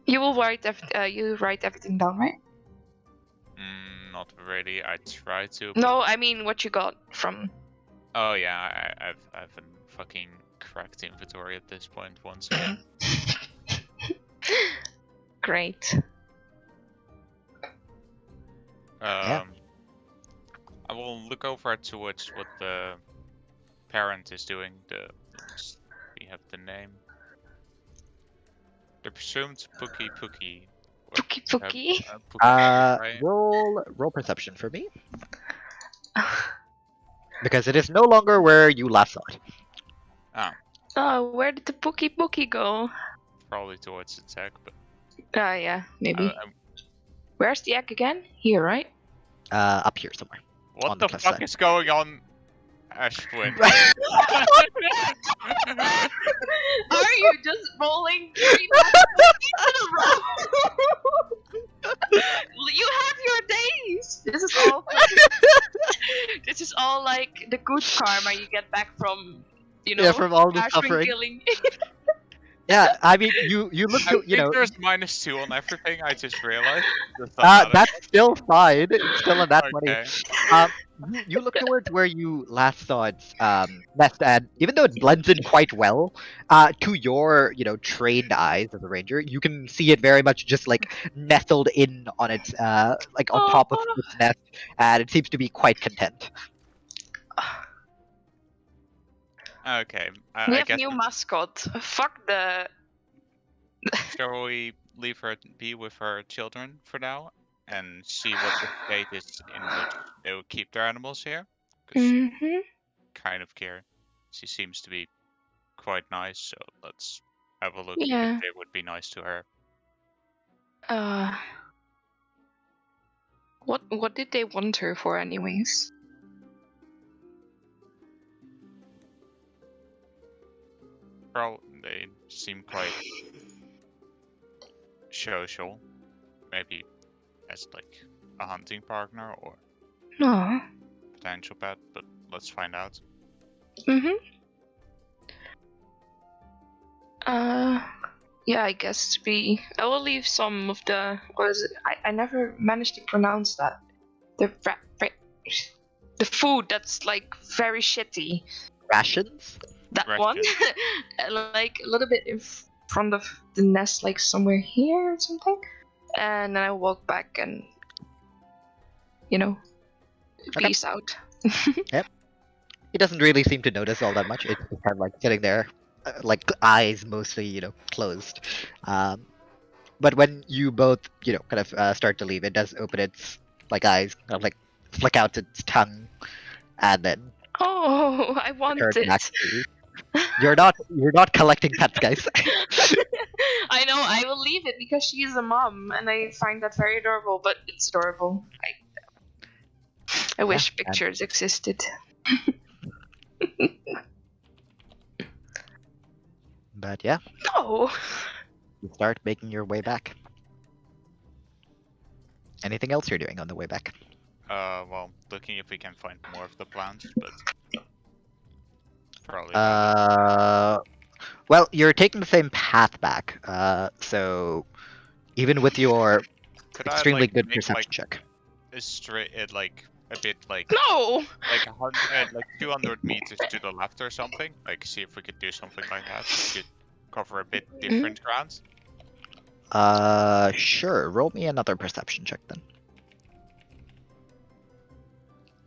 You will write you write everything down, right? Not really. I try to. No, I mean what you got from. Oh yeah, I've a fucking cracked inventory at this point once again. Great. I will look over towards what the parent is doing. We have the name. The presumed Pookie. Pookie. Right? Roll perception for me. Because it is no longer where you last saw it. Oh, where did the Pookie go? Probably towards the tech, but. Yeah, maybe. Where's the egg again? Here, right? Up here somewhere. What the fuck is going on, Ashwin? Are you just rolling 3 in a row? You have your days. This is all like the good karma you get back from, from all the Ashwin suffering. killing. Yeah, I mean, you look, I think there's -2 on everything. I just realized. That's still fine. It's still in that okay. money. You look towards where you last saw its nest, and even though it blends in quite well, to your trained eyes as a ranger, you can see it very much just like nestled in on its like on top of its nest, and it seems to be quite content. Okay. We I have guess new mascot. Fuck the. Shall we leave her be with her children for now and see what the state is in which they will keep their animals here? Because kind of care. She seems to be quite nice, so let's have a look if they would be nice to her. What did they want her for, anyways? They seem quite social. Maybe as like a hunting partner or potential pet, but let's find out. Yeah, I guess I will leave some of the. What is it? I never managed to pronounce that. The food that's like very shitty. Rations? That one, like a little bit in front of the nest, like somewhere here or something, and then I walk back and peace out. Yep. He doesn't really seem to notice all that much. It's just kind of like sitting there, like eyes mostly closed. But when you both kind of start to leave, it does open its like eyes, kind of like flick out its tongue, and then. Oh, I want it. You're not collecting pets, guys. I know, I will leave it because she is a mom, and I find that very adorable. But it's adorable. I wish pictures existed. But yeah. No. You start making your way back. Anything else you're doing on the way back? Well, looking if we can find more of the plants, but. Probably. Well, you're taking the same path back. So even with your extremely good perception check, like a bit like no, like 100, like 200 meters to the left or something. Like see if we could do something like that. We could cover a bit different ground. Sure. Roll me another perception check then.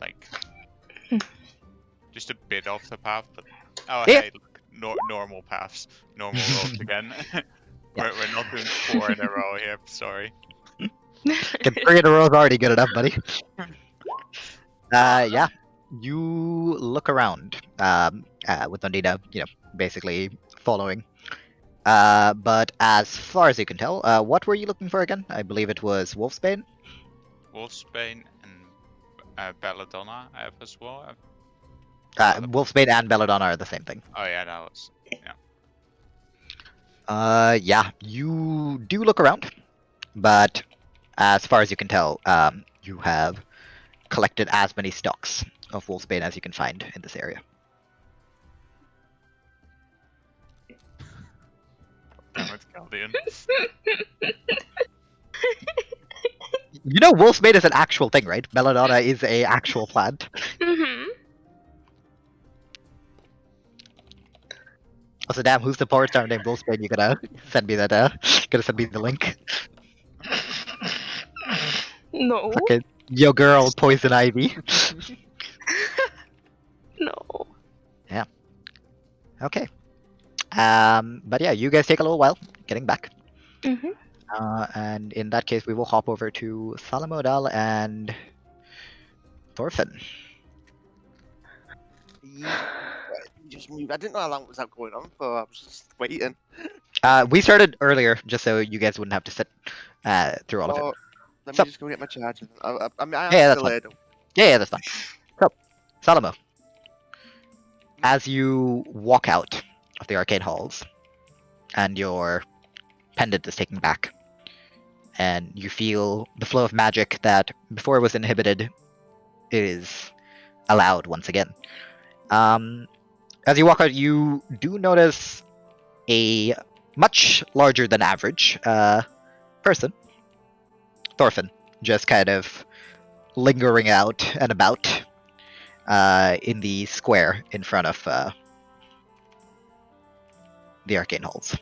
Like. Just a bit off the path, but hey, look, normal paths, normal roads again. We're not doing 4 in a row here. Sorry. 3 in a row is already good enough, buddy. Yeah. You look around with Ondina, basically following. But as far as you can tell, what were you looking for again? I believe it was Wolfsbane. Wolfsbane and Belladonna I have as well. Wolfsbane and Belladonna are the same thing. Oh yeah, that was yeah, you do look around, but as far as you can tell, you have collected as many stocks of Wolfsbane as you can find in this area. Damn it, Caldian. You know, Wolfsbane is an actual thing, right? Belladonna is a actual plant. Mm-hmm. Also, damn, who's the porn star named Wolfsbane? You gotta send me that. Gotta send me the link. No. Fucking yo, girl, Poison Ivy. No. Okay. But yeah, you guys take a little while getting back. Mm-hmm. And in that case, we will hop over to Salomo, Odal, and Thorfinn. Just moved. I didn't know how long was that going on for. I was just waiting. We started earlier just so you guys wouldn't have to sit through all of it. So, let me So- just go get my charger. I mean, I am Yeah, that's still fine. here. Yeah, that's fine. So, Salomo, as you walk out of the arcade halls, and your pendant is taken back, and you feel the flow of magic that before was inhibited is allowed once again. As you walk out, you do notice a much larger than average person, Thorfinn, just kind of lingering out and about in the square in front of the arcane halls.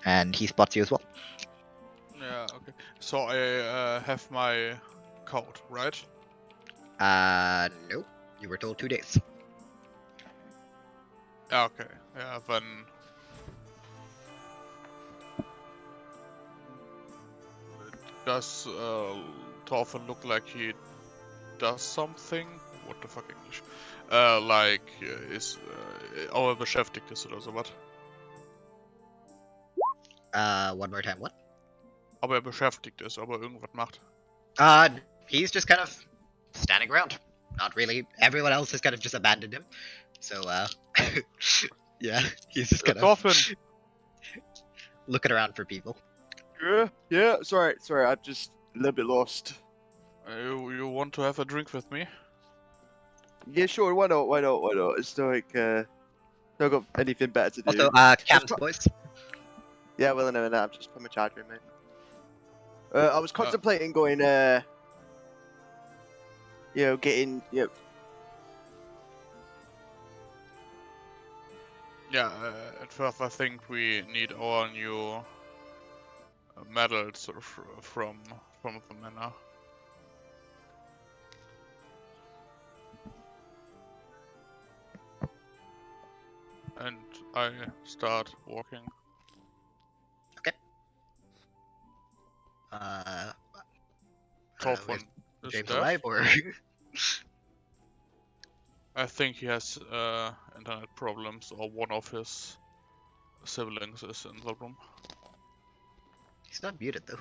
And he spots you as well. Yeah, okay. So I have my code, right? Nope. You were told 2 days. Okay, yeah, then... Does Thorfinn look like he does something? What the fuck English? Ob er beschäftigt ist oder sowas. One more time, what? Ob er beschäftigt ist, ob er irgendwas macht. He's just kind of standing around. Not really. Everyone else has kind of just abandoned him. So, yeah, he's just kind of Thorfinn! looking around for people. Yeah. Sorry. I'm just a little bit lost. You want to have a drink with me? Yeah, sure. Why not? It's like not got anything better to do. Also, Cam's Just- voice. Yeah, well, no, I'm just putting my charger in, mate. I was contemplating going, getting, Yeah, at first I think we need our new medals from the manor. And I start walking. I don't know, Thorfinn is is James dead. alive or? I think he has internet problems, or one of his siblings is in the room. He's not muted though.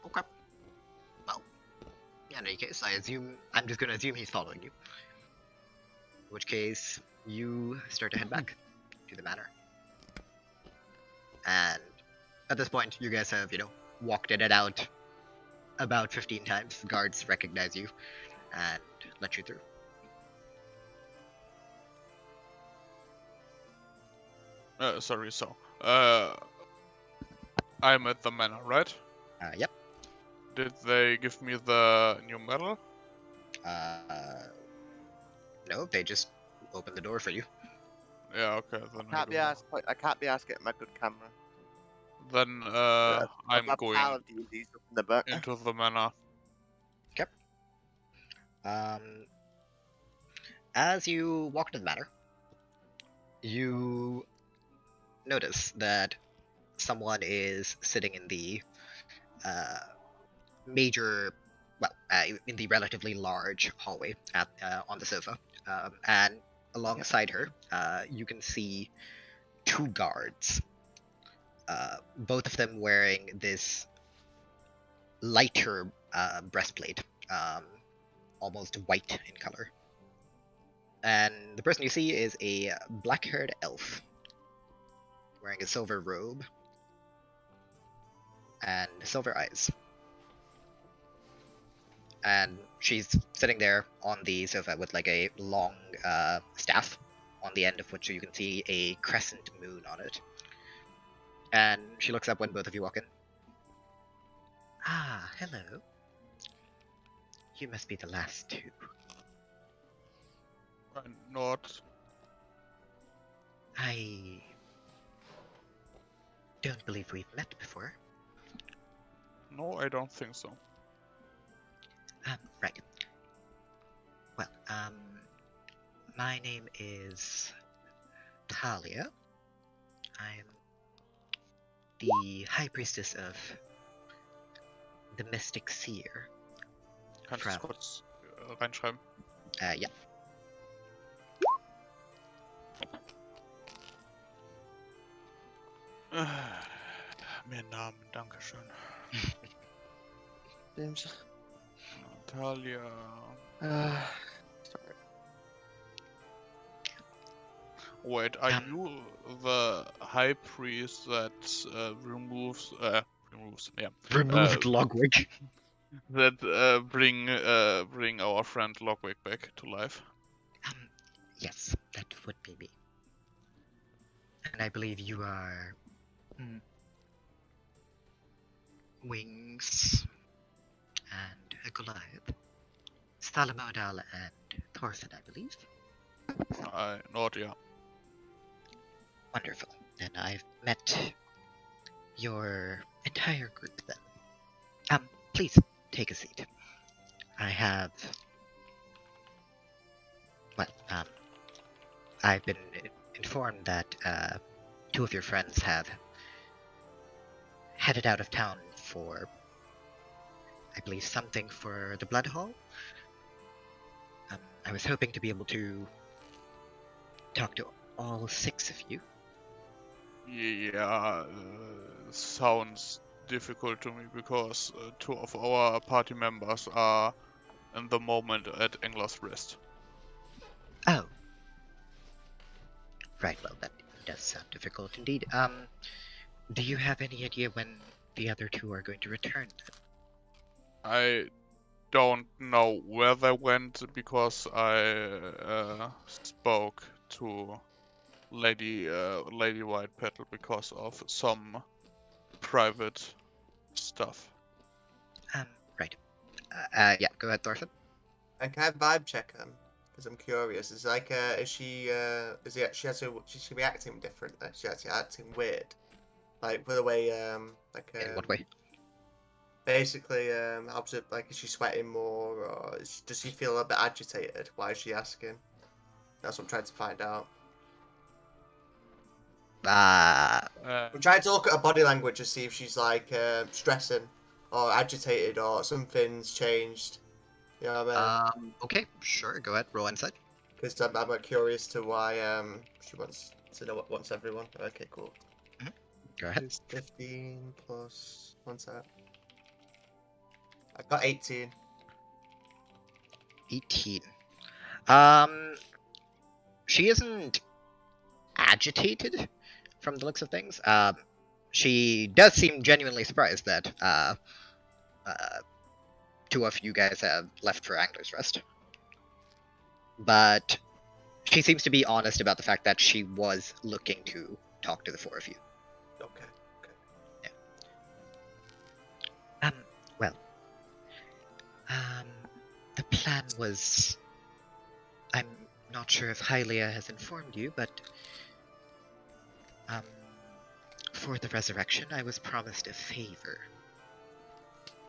Okay. Well, in any case, I'm just gonna assume he's following you. In which case, you start to head back to the manor. And at this point, you guys have, walked in and out about 15 times. The guards recognize you and let you through. I'm at the manor, right? Yep. Did they give me the new medal? No, they just opened the door for you. Yeah, okay, then I can't be asked getting my good camera. Then I'm My going pile of DNDs up in the back. into the manor. As you walk to the manor, you notice that someone is sitting in the in the relatively large hallway on the sofa, and alongside her, you can see 2 guards, both of them wearing this lighter breastplate, almost white in color. And the person you see is a black-haired elf wearing a silver robe and silver eyes. And she's sitting there on the sofa with like a long staff, on the end of which you can see a crescent moon on it. And she looks up when both of you walk in. Ah, hello. You must be the last two. I'm not. I don't believe we've met before. No, I don't think so. Right. Well, my name is Talia. I'm the High Priestess of the Mystic Seer. Kannst du es kurz reinschreiben? Yeah. Mehr Namen, dankeschön. James. Natalia. Sorry. Wait, are you the high priest that removes, yeah, Removed Logwig. that bring our friend Logwig back to life? Yes, that would be me. And I believe you are... Wings and a Goliath. Salomo, Odal, and Thorfinn, I believe. Not, yeah. Wonderful. Then I've met your entire group then. Please take a seat. I have... Well, I've been informed that two of your friends have headed out of town for, I believe, something for the Blood Hall. I was hoping to be able to talk to all 6 of you. Yeah, sounds difficult to me because 2 of our party members are in the moment at Engler's Rest. Oh. Right, well, that does sound difficult indeed. Do you have any idea when the other 2 are going to return then? I don't know where they went because I spoke to Lady White Petal because of some private stuff. Right. Yeah, go ahead, Thorfinn. I can have vibe check on because I'm curious. It's like, is she be acting different? Is she actually acting weird? Like for the way, In what way? basically, like, is she sweating more, or does she feel a bit agitated? Why is she asking? That's what I'm trying to find out. I'm trying to look at her body language to see if she's like stressing or agitated or something's changed. You know what I mean? Okay, sure, go ahead, roll insight. Because I'm curious to why she wants to know what wants everyone. Okay, cool. Go ahead. It's 15 plus one sec. I've got 18. 18. She isn't agitated from the looks of things. She does seem genuinely surprised that 2 of you guys have left for Angler's Rest. But she seems to be honest about the fact that she was looking to talk to the 4 of you. Okay. Well, the plan was... I'm not sure if Hylia has informed you, but for the resurrection, I was promised a favor.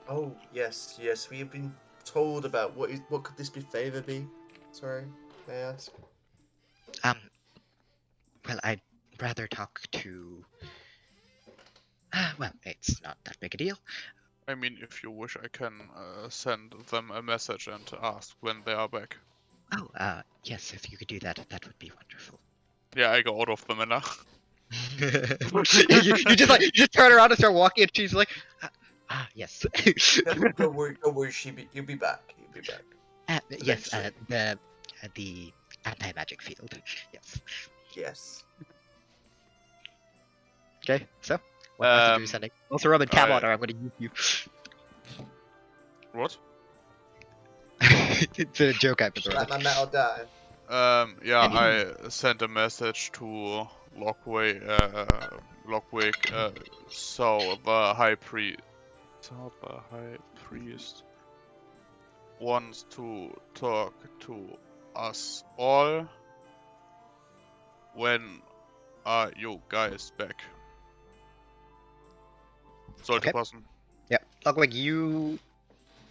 Oh yes, we have been told about what could this favor be? Sorry, may I ask? Well, I'd rather talk to... well, it's not that big a deal. I mean, if you wish, I can send them a message and ask when they are back. Oh, yes, if you could do that, that would be wonderful. Yeah, I go out of the manor. you just turn around and start walking, and she's like, yes. Don't worry, you'll be back. Yes, the anti-magic field. Yes. Yes. Okay, so what message are you sending? Also, Roman Cabot, or I'm going to use you. What? It's a joke I put Let my metal die. Yeah, I sent a message to Logwig, so the high priest wants to talk to us all. When are you guys back? Sollte Okay. passen. Yeah, Logwig, you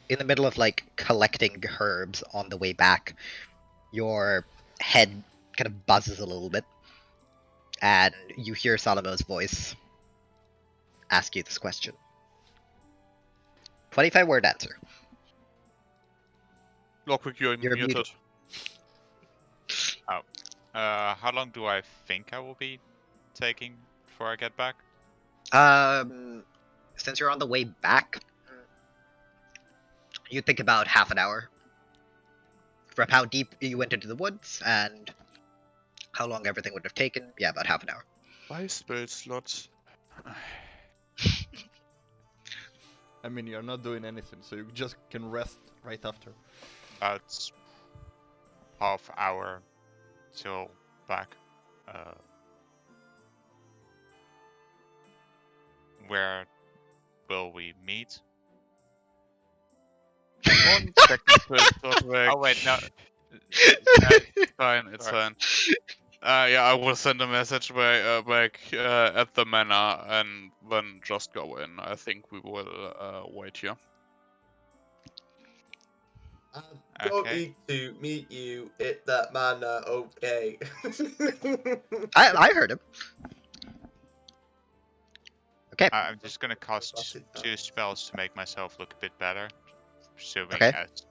in the middle of like collecting herbs on the way back, your head kind of buzzes a little bit, and you hear Salomo's voice ask you this question. 25-word answer. Logwig, you're You're muted. muted. How long do I think I will be taking before I get back? Since you're on the way back, you think about half an hour. From how deep you went into the woods and how long everything would have taken, yeah, about half an hour. Why spell slots? I mean, you're not doing anything, so you just can rest right after. About half hour till back. Where will we meet? 1 second, please, Logwig. Oh wait, no. It's fine, it's Sorry. fine. Yeah, I will send a message back at the manor and then just go in. I think we will wait here. Don't Okay. need to meet you at that manor, okay? I heard him. Okay. I'm just gonna cast Busted 2 spells to make myself look a bit better. Assuming Okay. as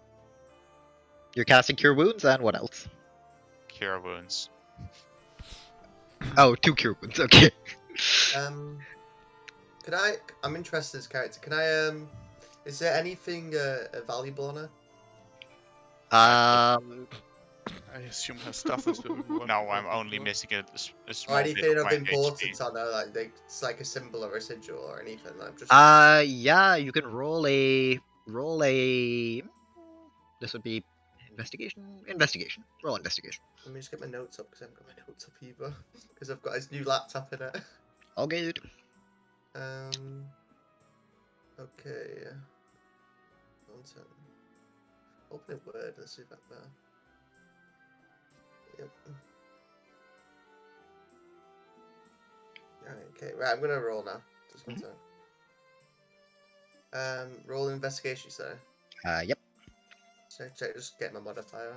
You're casting Cure Wounds and what else? cure wounds. Oh, 2 Cure Wounds, okay. Could I'm interested in this character. Can I, is there anything valuable on her? I assume her stuff is very No, I'm only missing a Or small bit anything of of my importance HP. on her, like it's like a symbol or residual or anything. I'm just. Yeah, you can roll a... This would be investigation? Investigation. Roll investigation. Let me just get my notes up because I haven't got my notes up either. Because I've got his new laptop in it. All good. Okay. Content. Open a word. Let's see if that there. Yep. Alright, okay. Right, I'm gonna roll now. Just one second. Roll investigation, so. Yep. So check, just get my modifier.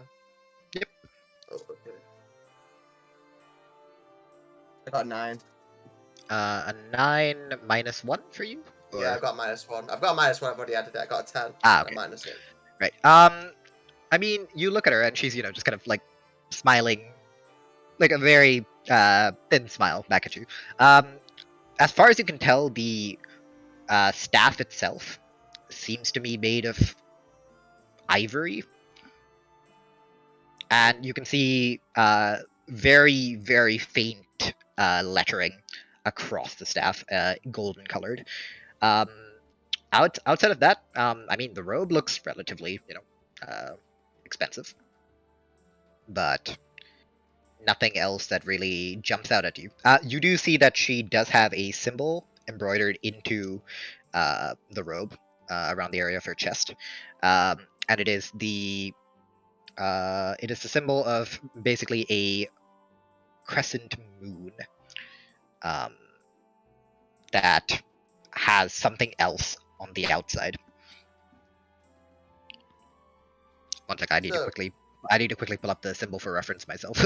Yep. Oh, okay. I got a 9. A 9 minus 1 for you? Yeah, I've got -1. I've got a -1. I've already added it. I got a 10. Ah, and okay. a -1. Right. I mean, you look at her and she's, you know, just kind of like smiling, like a very thin smile back at you. As far as you can tell, the staff itself seems to be made of ivory, and you can see very, very faint lettering across the staff, golden colored. Outside of that, I mean, the robe looks relatively, you know, expensive, but nothing else that really jumps out at you. You do see that she does have a symbol embroidered into the robe around the area of her chest, and it is the symbol of basically a crescent moon that has something else on the outside. One sec, I need to quickly pull up the symbol for reference myself.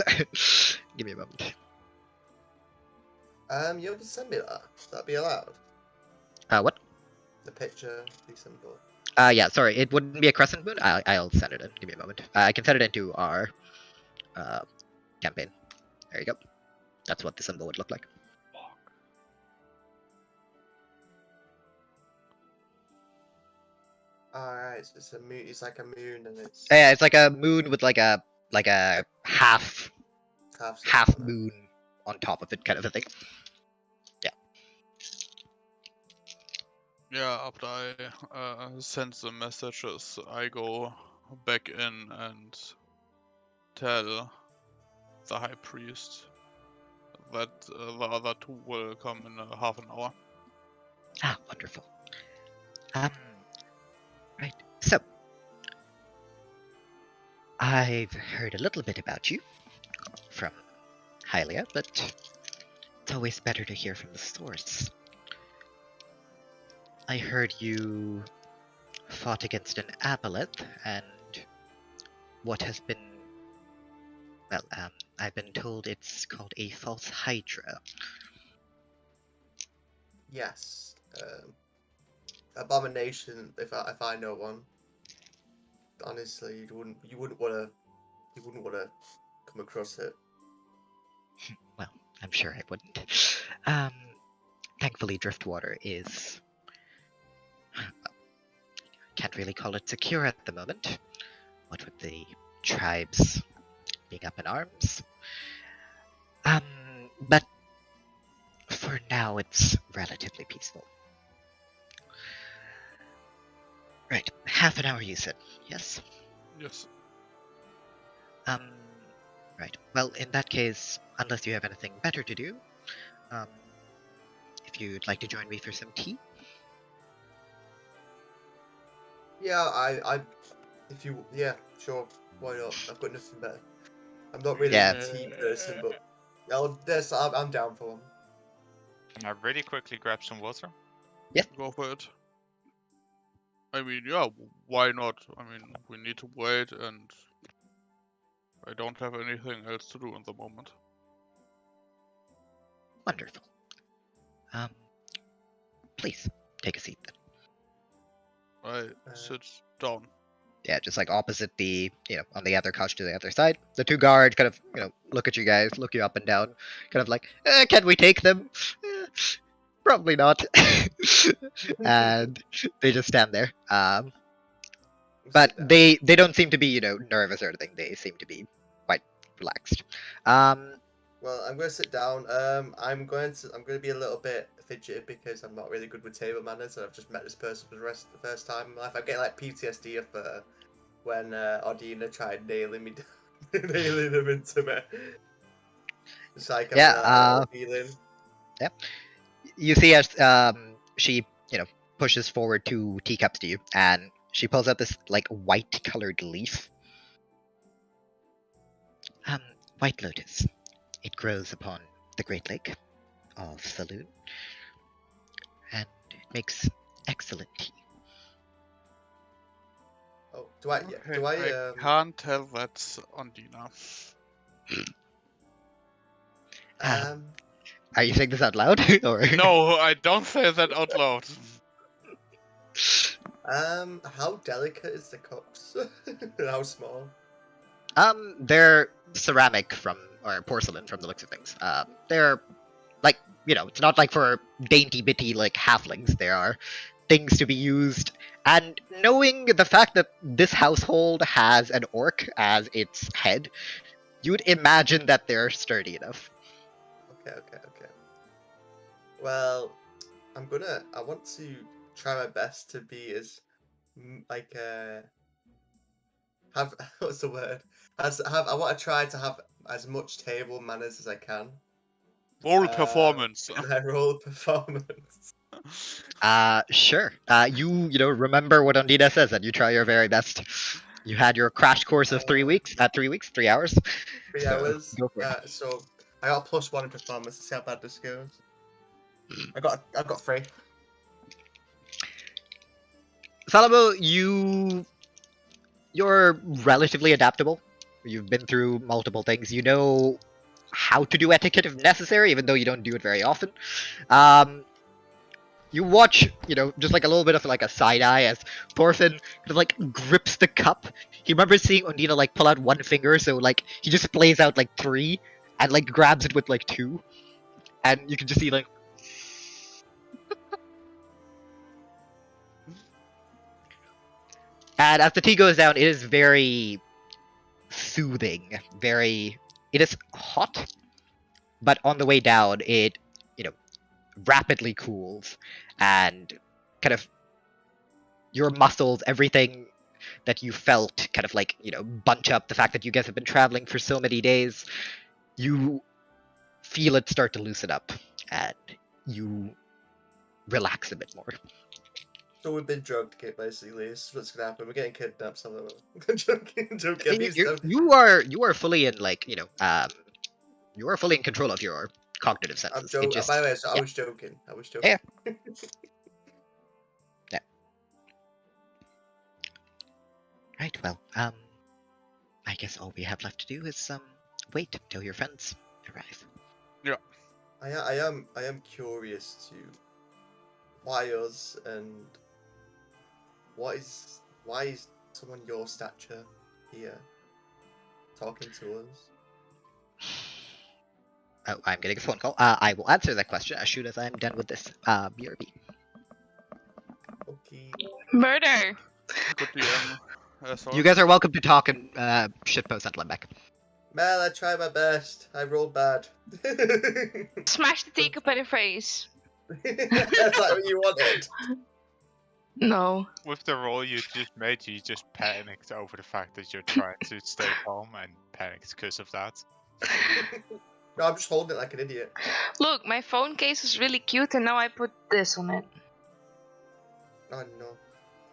Give me a moment. You able to send me that? That'd be allowed. What? The picture, the symbol. Yeah, sorry, it wouldn't be a crescent moon. I'll send it in. Give me a moment. I can send it into our campaign. There you go. That's what the symbol would look like. Alright, so it's a moon. It's like a moon, and it's Yeah, it's like a moon with like a half half moon on top of it, kind of a thing. Yeah. Yeah, after I send the messages, I go back in and tell the high priest that the other two will come in half an hour. Ah, wonderful. Right. So, I've heard a little bit about you from Hylia, but it's always better to hear from the source. I heard you fought against an aboleth, and what has been... Well, I've been told it's called a false hydra. Yes. Abomination. If I know one, honestly, you wouldn't want to come across it. Well, I'm sure I wouldn't. Thankfully, Driftwater is... Can't really call it secure at the moment. What with the tribes being up in arms. But for now, it's relatively peaceful. Right, half an hour you said, yes? Yes. Right. Well, in that case, unless you have anything better to do, if you'd like to join me for some tea? Yeah, yeah, sure, why not? I've got nothing better. I'm not really Yeah. a tea person, but I'm down for one. Can I really quickly grab some water? Go for it. I mean, yeah, why not? I mean, we need to wait, and I don't have anything else to do in the moment. Wonderful. Please, take a seat then. I sit down. Yeah, just like opposite the, on the other couch to the other side. The two guards kind of, look at you guys, look you up and down, kind of like, can we take them? Probably not. And they just stand there. But they don't seem to be, nervous or anything. They seem to be quite relaxed. Well, I'm going to sit down. I'm going to be a little bit fidgety because I'm not really good with table manners, and I've just met this person for the first time in life. I get like PTSD of when Ondina tried nailing me, nailing him into me. It's like a feeling. Yeah. You see as she, pushes forward 2 teacups to you, and she pulls out this like white-colored leaf. White lotus. It grows upon the Great Lake of Saloon, and it makes excellent tea. Oh, do I can't tell that's Ondina. Are you saying this out loud, or No, I don't say that out loud. How delicate is the cups? How small? They're ceramic or porcelain from the looks of things. They're like, it's not like for dainty bitty like halflings. There are things to be used, and knowing the fact that this household has an orc as its head, you'd imagine that they're sturdy enough. Okay. Well, I want to try my best to be as have what's the word? I want to try to have as much table manners as I can. Roll performance. Can I roll performance? Sure. You remember what Ondina says, and you try your very best. You had your crash course of 3 weeks. 3 hours. 3 hours. Go for it. So I got +1 in performance. Let's see how bad this goes. I got 3. Salomo, you're relatively adaptable. You've been through multiple things. You know how to do etiquette if necessary, even though you don't do it very often. You watch, just like a little bit of like a side eye as Thorfinn kind of like grips the cup. He remembers seeing Ondina like pull out 1 finger, so like he just plays out like 3 and like grabs it with like 2, and you can just see like. And as the tea goes down, it is very soothing. It is hot, but on the way down, it, rapidly cools, and kind of your muscles, everything that you felt, kind of like, bunch up. The fact that you guys have been traveling for so many days, you feel it start to loosen up, and you relax a bit more. So we've been drugged, Kate, basically. This is what's gonna happen. We're getting kidnapped, Salomo. joking. I'm used to- You are fully in you are fully in control of your cognitive senses. I'm joking. By the way, so I yeah. was joking. I was joking. Yeah. Yeah. Right, well, I guess all we have left to do is wait till your friends arrive. Yeah. I am curious to why us and why is someone your stature here talking to us? Oh, I'm getting a phone call. I will answer that question as soon as I'm done with this. BRB. Okay. Murder. Good DM. You guys are welcome to talk and shitpost at Lembeck. Mel, I tried my best. I rolled bad. Smash the teacup in the face. That's like what you wanted. No. With the roll you just made, you just panicked over the fact that you're trying to stay calm and panicked because of that. No, I'm just holding it like an idiot. Look, my phone case is really cute and now I put this on it. Oh no.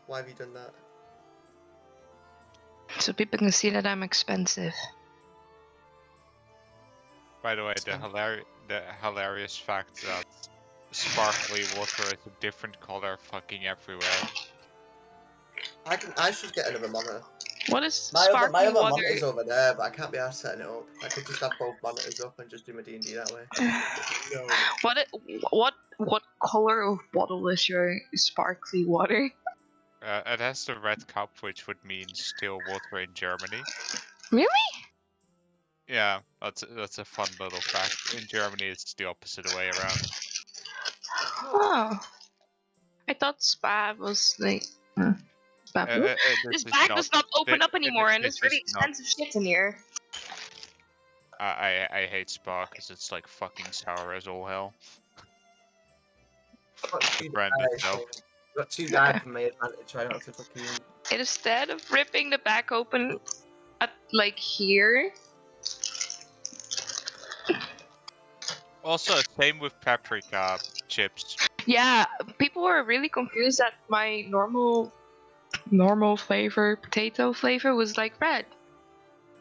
Why have you done that? So people can see that I'm expensive. By the way, the hilarious fact that sparkly water is a different color fucking everywhere. I should get another monitor. What is My sparkling other water? monitor's over there, but I can't be arsed setting it up. I could just have both monitors up and just do my D&D that way. No. What color of bottle is your sparkly water? It has the red cup, which would mean still water in Germany. Really? Yeah, that's a fun little fact. In Germany, it's the opposite way around. Oh. I thought Spa was like... Spa. This bag does not open up anymore and there's really expensive shit in here. I hate Spa because it's like fucking sour as all hell. Got two guys from my advantage, I don't have to fucking... Instead of ripping the back open at like here. Also, same with paprika chips. Yeah, people were really confused that my normal flavor, potato flavor, was like red.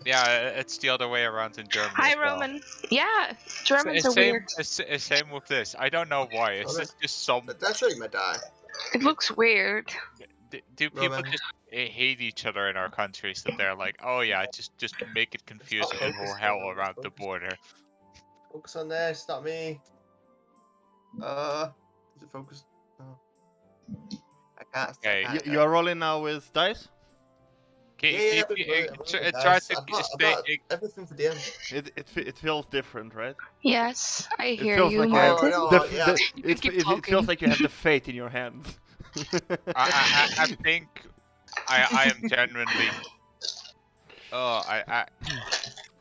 Yeah, it's the other way around in Germany. Hi, as well. Roman. Yeah, Germans are same, weird. Same with this. I don't know why. It's just some. That's really my die. It looks weird. Do people just hate each other in our countries that they're like, oh yeah, just make it confusing as all hell around the border. Focus on this, not me. Is it focused? Oh. I can't. Okay. You are rolling now with dice? Try to stay. Everything for DM. It feels different, right? Yes, I hear feels you, like Martin. It feels like you have the fate in your hands. I think I am genuinely. Oh,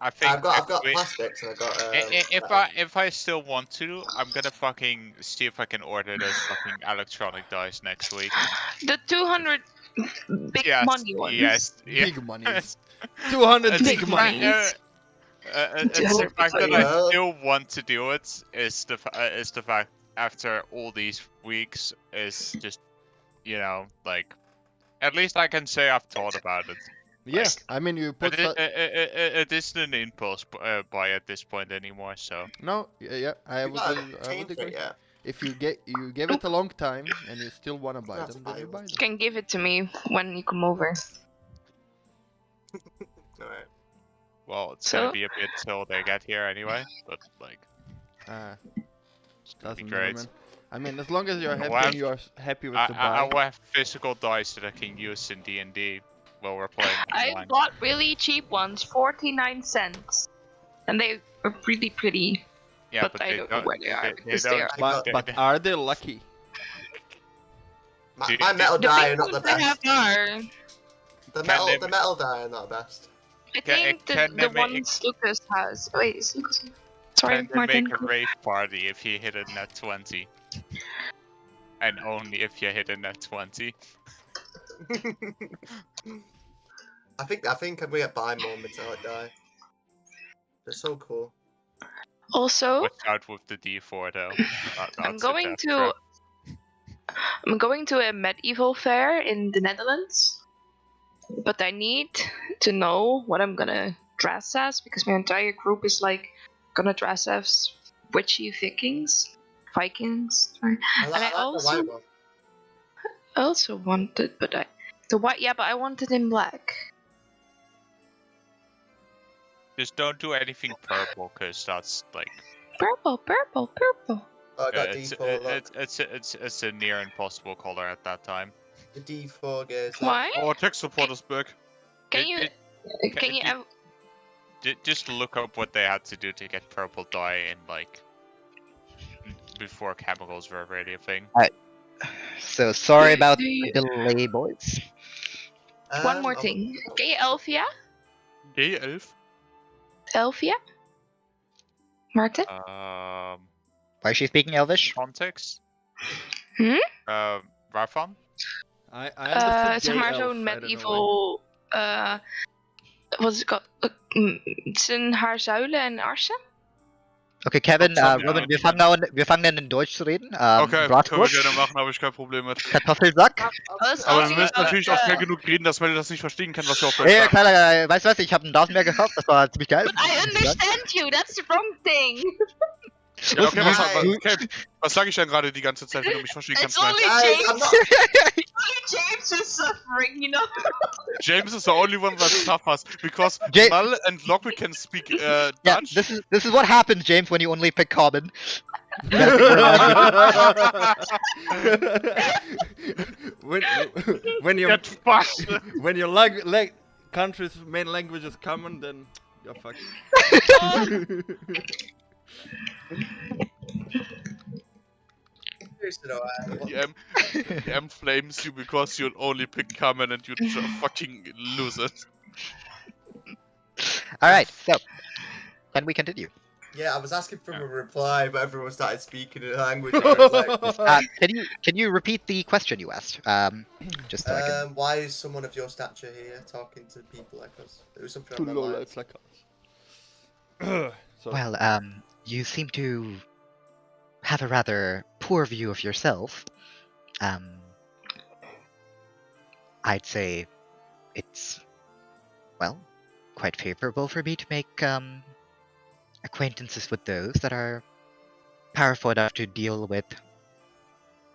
I think I've got plastics and I've got. If I still want to, I'm gonna fucking see if I can order those fucking electronic dice next week. The 200 big money ones. Yes. Big money. 200 big money. The fact that I still want to do it is the fact after all these weeks is just, you know, like, at least I can say I've thought about it. Yes, like, I mean you put. It isn't an impulse buy at this point anymore, so. No, yeah, I would agree. Yeah. If you give it a long time and you still want to buy them, then you buy them. You can give it to me when you come over. Alright. Well, it's gonna be a bit till they get here anyway, but like. It's gonna be great. Man. I mean, as long as you're happy and you're happy with the buy. I will have physical dice that I can use in DnD while we're playing. I bought really cheap ones, 49 cents, and they are really pretty. Yeah, but I don't know where they are. But are they lucky? My metal die are not the best. Are... The metal die are not the best. I think the ones Lucas has. Wait, is Lucas? Sorry, can Martin. Make a rave party if you hit a net 20, and only if you hit a net 20. I think I'm gonna get buy more metallic die. They're so cool. Also, Watch out with the D4 though. I'm going to a medieval fair in the Netherlands, but I need to know what I'm gonna dress as because my entire group is like gonna dress as witchy Vikings. Sorry. And I also wanted, but the white. Yeah, but I wanted in black. Just don't do anything purple, because that's like Purple. Oh, I got D4. Look. it's a near impossible color at that time. The D4 goes. Why? Our tech support is back. Can you just look up what they had to do to get purple dye in like before chemicals were really a thing. Alright. So sorry about the delay, boys. One more thing. Ken je Elvia? Gay elf? Elvia? Martin? Why is she speaking Elvish? Context? Waarvan? I understood Zeg gay maar elf, zo'n I don't know medieval... wat is het called? Het zijn haar zuilen en arsen? Okay, Kevin, Robin, wir fangen an in Deutsch zu reden. Okay, können wir Bratwurst, gerne machen, habe ich kein Problem mit. Kartoffelsack. Aber wir müssen natürlich auch schnell genug reden, dass Mel das nicht verstehen kann, was wir auf Deutsch Ja, sagen. klar, weißt du was, ich habe einen Dosenmeer gekauft, das war ziemlich geil. But I understand you, that's the wrong thing! Ja, okay, was sage ich denn gerade die ganze Zeit, wenn du mich verstehen kannst? It's only James! Only James is suffering, you know? James is the only one that suffers, because Mal and Logwig can speak Dutch. Yeah, this is what happens, James, when you only pick common. when your country's main language is common, then you're fucked. The M flames you because you only pick common and you fucking lose it. Alright, so, can we continue? Yeah, I was asking for a reply, but everyone started speaking in a language. I was like, can you repeat the question you asked? Just so I can... why is someone of your stature here talking to people like us? It was something Too on my low mind. life like us. Well, you seem to have a rather poor view of yourself. I'd say it's, well, quite favorable for me to make acquaintances with those that are powerful enough to deal with,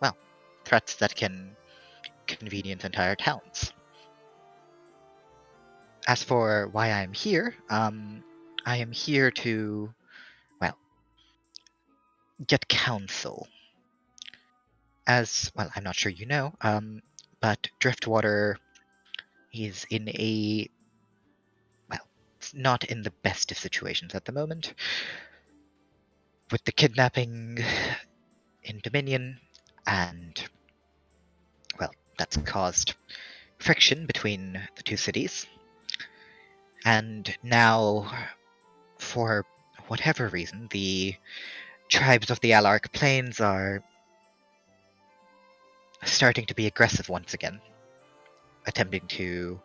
well, threats that can convenience entire towns. As for why I'm here, I am here to, well, get counsel. As, well, I'm not sure you know, but Driftwater is in a, well, it's not in the best of situations at the moment. With the kidnapping in Dominion, and, well, that's caused friction between the two cities. And now, for whatever reason, the tribes of the Alarc Plains are starting to be aggressive once again, attempting to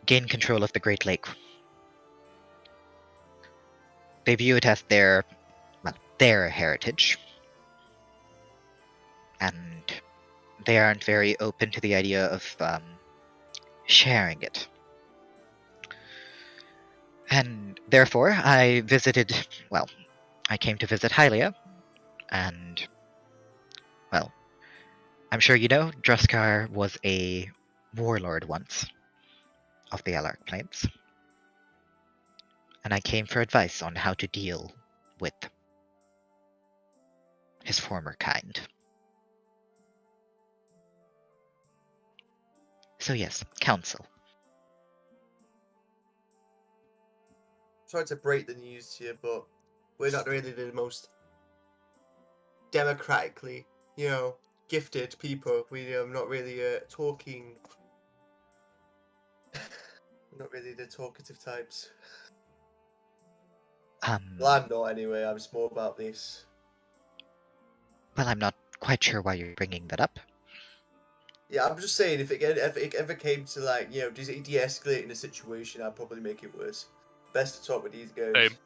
gain control of the Great Lake. They view it as their, well, their heritage, and they aren't very open to the idea of sharing it. And therefore, I visited, well, I came to visit Hylia, and, well, I'm sure you know, Druskar was a warlord once of the Alarc Plains. And I came for advice on how to deal with his former kind. So yes, counsel. Sorry to break the news to you, but we're not really the most democratically, gifted people. We're not really talking. We're not really the talkative types. Well, I'm not anyway. I'm just more about this. Well, I'm not quite sure why you're bringing that up. Yeah, I'm just saying, if it ever came to, like, de-escalating the situation, I'd probably make it worse. Best to talk with these guys. Same.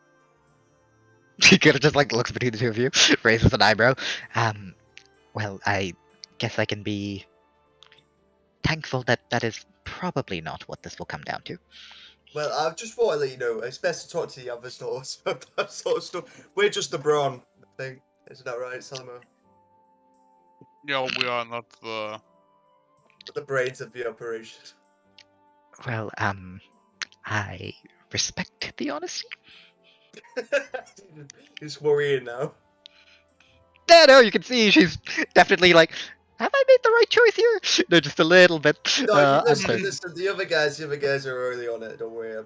She kind of just like looks between the two of you, raises an eyebrow. Well, I guess I can be thankful that that is probably not what this will come down to. Well, I just thought I'd let you know, it's best to talk to the other stores about that sort of stuff. We're just the brawn, I think. Isn't that right, Salomo? Yeah, we are not the... The brains of the operation. Well, I respect the honesty. He's worrying now. Yeah, no, you can see she's definitely like, have I made the right choice here? No, just a little bit. No, uncertain. listen, the other guys are early on it, don't worry.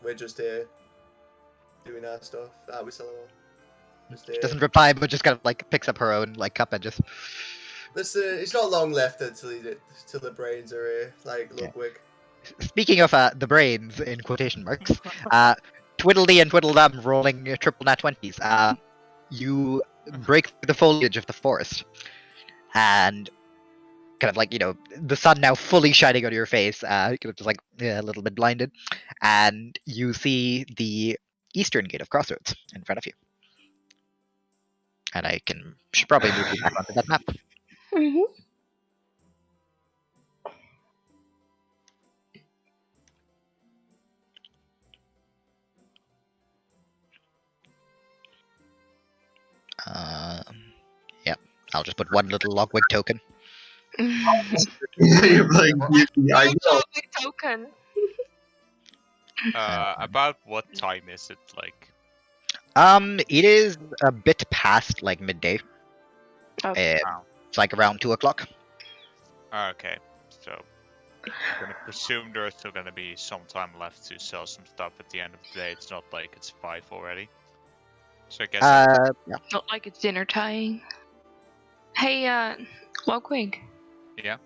We're just here doing our stuff. We Salomo. Just here. Doesn't reply, but just kind of like picks up her own like cup and just. Listen, it's not long left until the brains are here, like Logwig. Speaking of the brains in quotation marks, Twiddledee and Twiddledum rolling triple nat 20s. You break through the foliage of the forest, and kind of like the sun now fully shining on your face, kind of just like a little bit blinded, and you see the eastern gate of Crossroads in front of you. And I should probably move you back onto that map. Mm-hmm. Yeah, I'll just put one little Logwig token. You're like, I know. Token. About what time is it like? It is a bit past like midday. Okay. It's like around 2 o'clock. Okay, so I'm gonna presume there's still gonna be some time left to sell some stuff at the end of the day. It's not like it's 5 already. So I guess Yeah. Not like it's dinner time. Hey, Logwig. Yeah.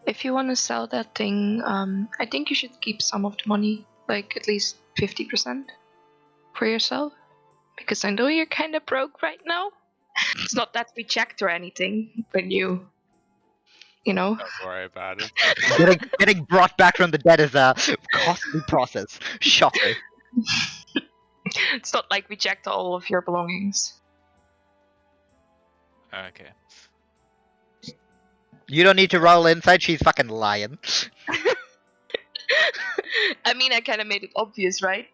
If you want to sell that thing, I think you should keep some of the money, like at least 50% for yourself. Because I know you're kind of broke right now. It's not that we checked or anything, but you know. don't worry about it. Getting brought back from the dead is a costly process. Shocker. It's not like we checked all of your belongings. Okay. You don't need to roll inside, she's fucking lying. I mean, I kind of made it obvious, right?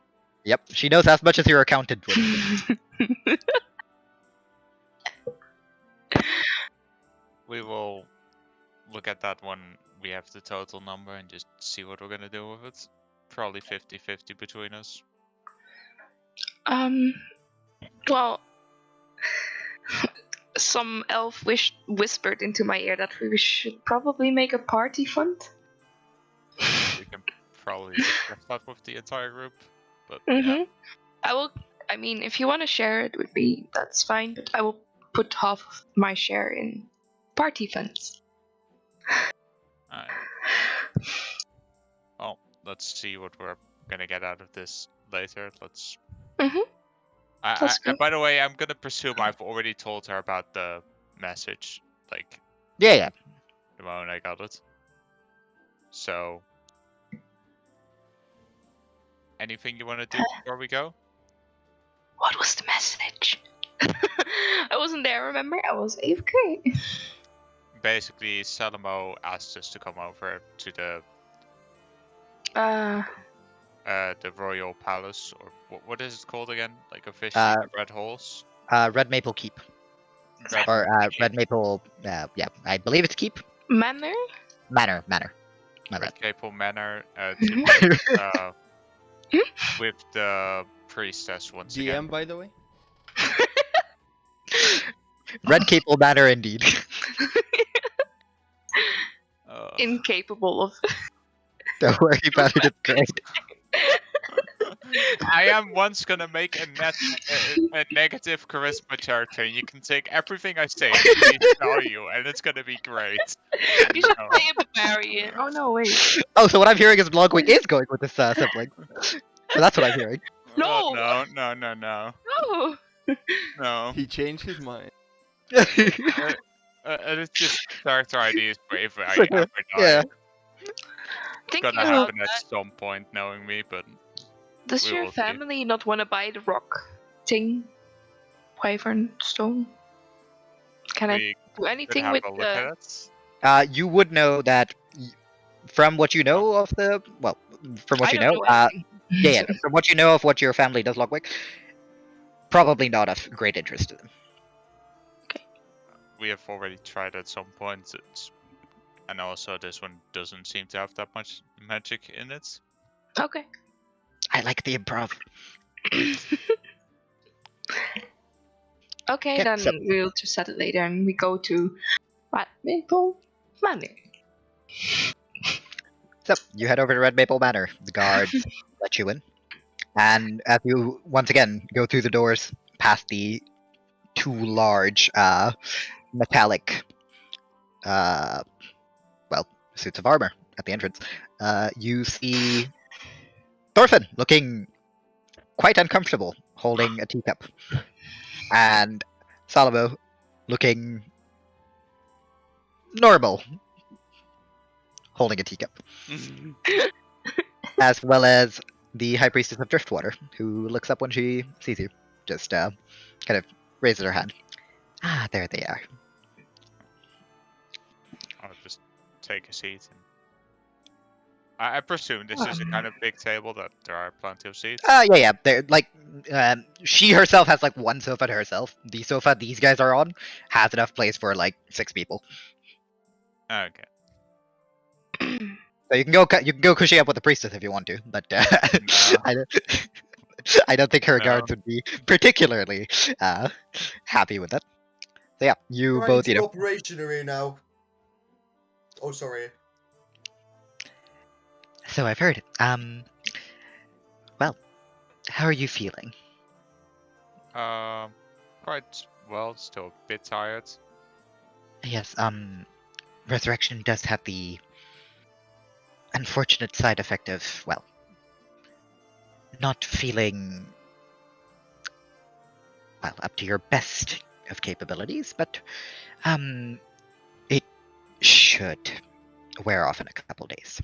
Yep, she knows as much as your accountant would. We will look at that when we have the total number and just see what we're gonna do with it. Probably 50-50 between us. Well, some elf whispered into my ear that we should probably make a party fund. We can probably discuss that with the entire group. But Mm-hmm. I mean, if you want to share it with me, that's fine, but I will put half of my share in party funds. Alright. Well, let's see what we're gonna get out of this later. Let's. Mm-hmm. By the way, I'm gonna presume I've already told her about the message, like Yeah. the moment I got it. So, anything you want to do before we go? What was the message? I wasn't there, remember? I was AFK. Basically, Salomo asked us to come over to the Royal Palace, or what is it called again? Like officially, the Red Halls? Red Maple Keep. Red Maple, yeah, I believe it's Keep. Manor? Manor. Red Maple Manor, with the priestess once again. GM, by the way? Red Maple Manor, indeed. Incapable of. Don't worry about it, it's great. I am once gonna make a negative charisma character, and you can take everything I say and tell you, and it's gonna be great. You should play a barbarian. Oh no, wait. Oh, so what I'm hearing is Logwig is going with this sibling. So that's what I'm hearing. No! No. No. He changed his mind. It's just character ideas for if I ever die. Yeah. It's gonna happen at some point, knowing me, but does we your will see. family not want to buy the rock thing? wyvern stone? Can I We do could anything have with a look at the? it. You would know that from what you know of the from what I you don't know. know anything. Yeah, from what you know of what your family does, Logwig, probably not of great interest to them. We have already tried at some point, and also this one doesn't seem to have that much magic in it. Okay. I like the improv. Okay, Okay, then so- we'll just set it later, and we go to Red Maple Manor. So you head over to Red Maple Manor. The guards let you in, and as you once again go through the doors, past the two large metallic suits of armor at the entrance, you see Thorfinn looking quite uncomfortable, holding a teacup, and Salomo looking normal, holding a teacup, as well as the High Priestess of Driftwater, who looks up when she sees you, just kind of raises her hand. Ah, there they are. I'll just take a seat. And I presume this is a kind of big table that there are plenty of seats. Yeah. They're like, she herself has like one sofa to herself. The sofa these guys are on has enough place for like 6 people. Okay. So you can go cushy up with the priestess if you want to, but No. I don't think her No. guards would be particularly happy with that. So yeah, you Right both, into operation area now. Oh, sorry. So I've heard. Well, how are you feeling? Quite well. Still a bit tired. Yes. Resurrection does have the unfortunate side effect of, well, not feeling up to your best of capabilities, but it should wear off in a couple days.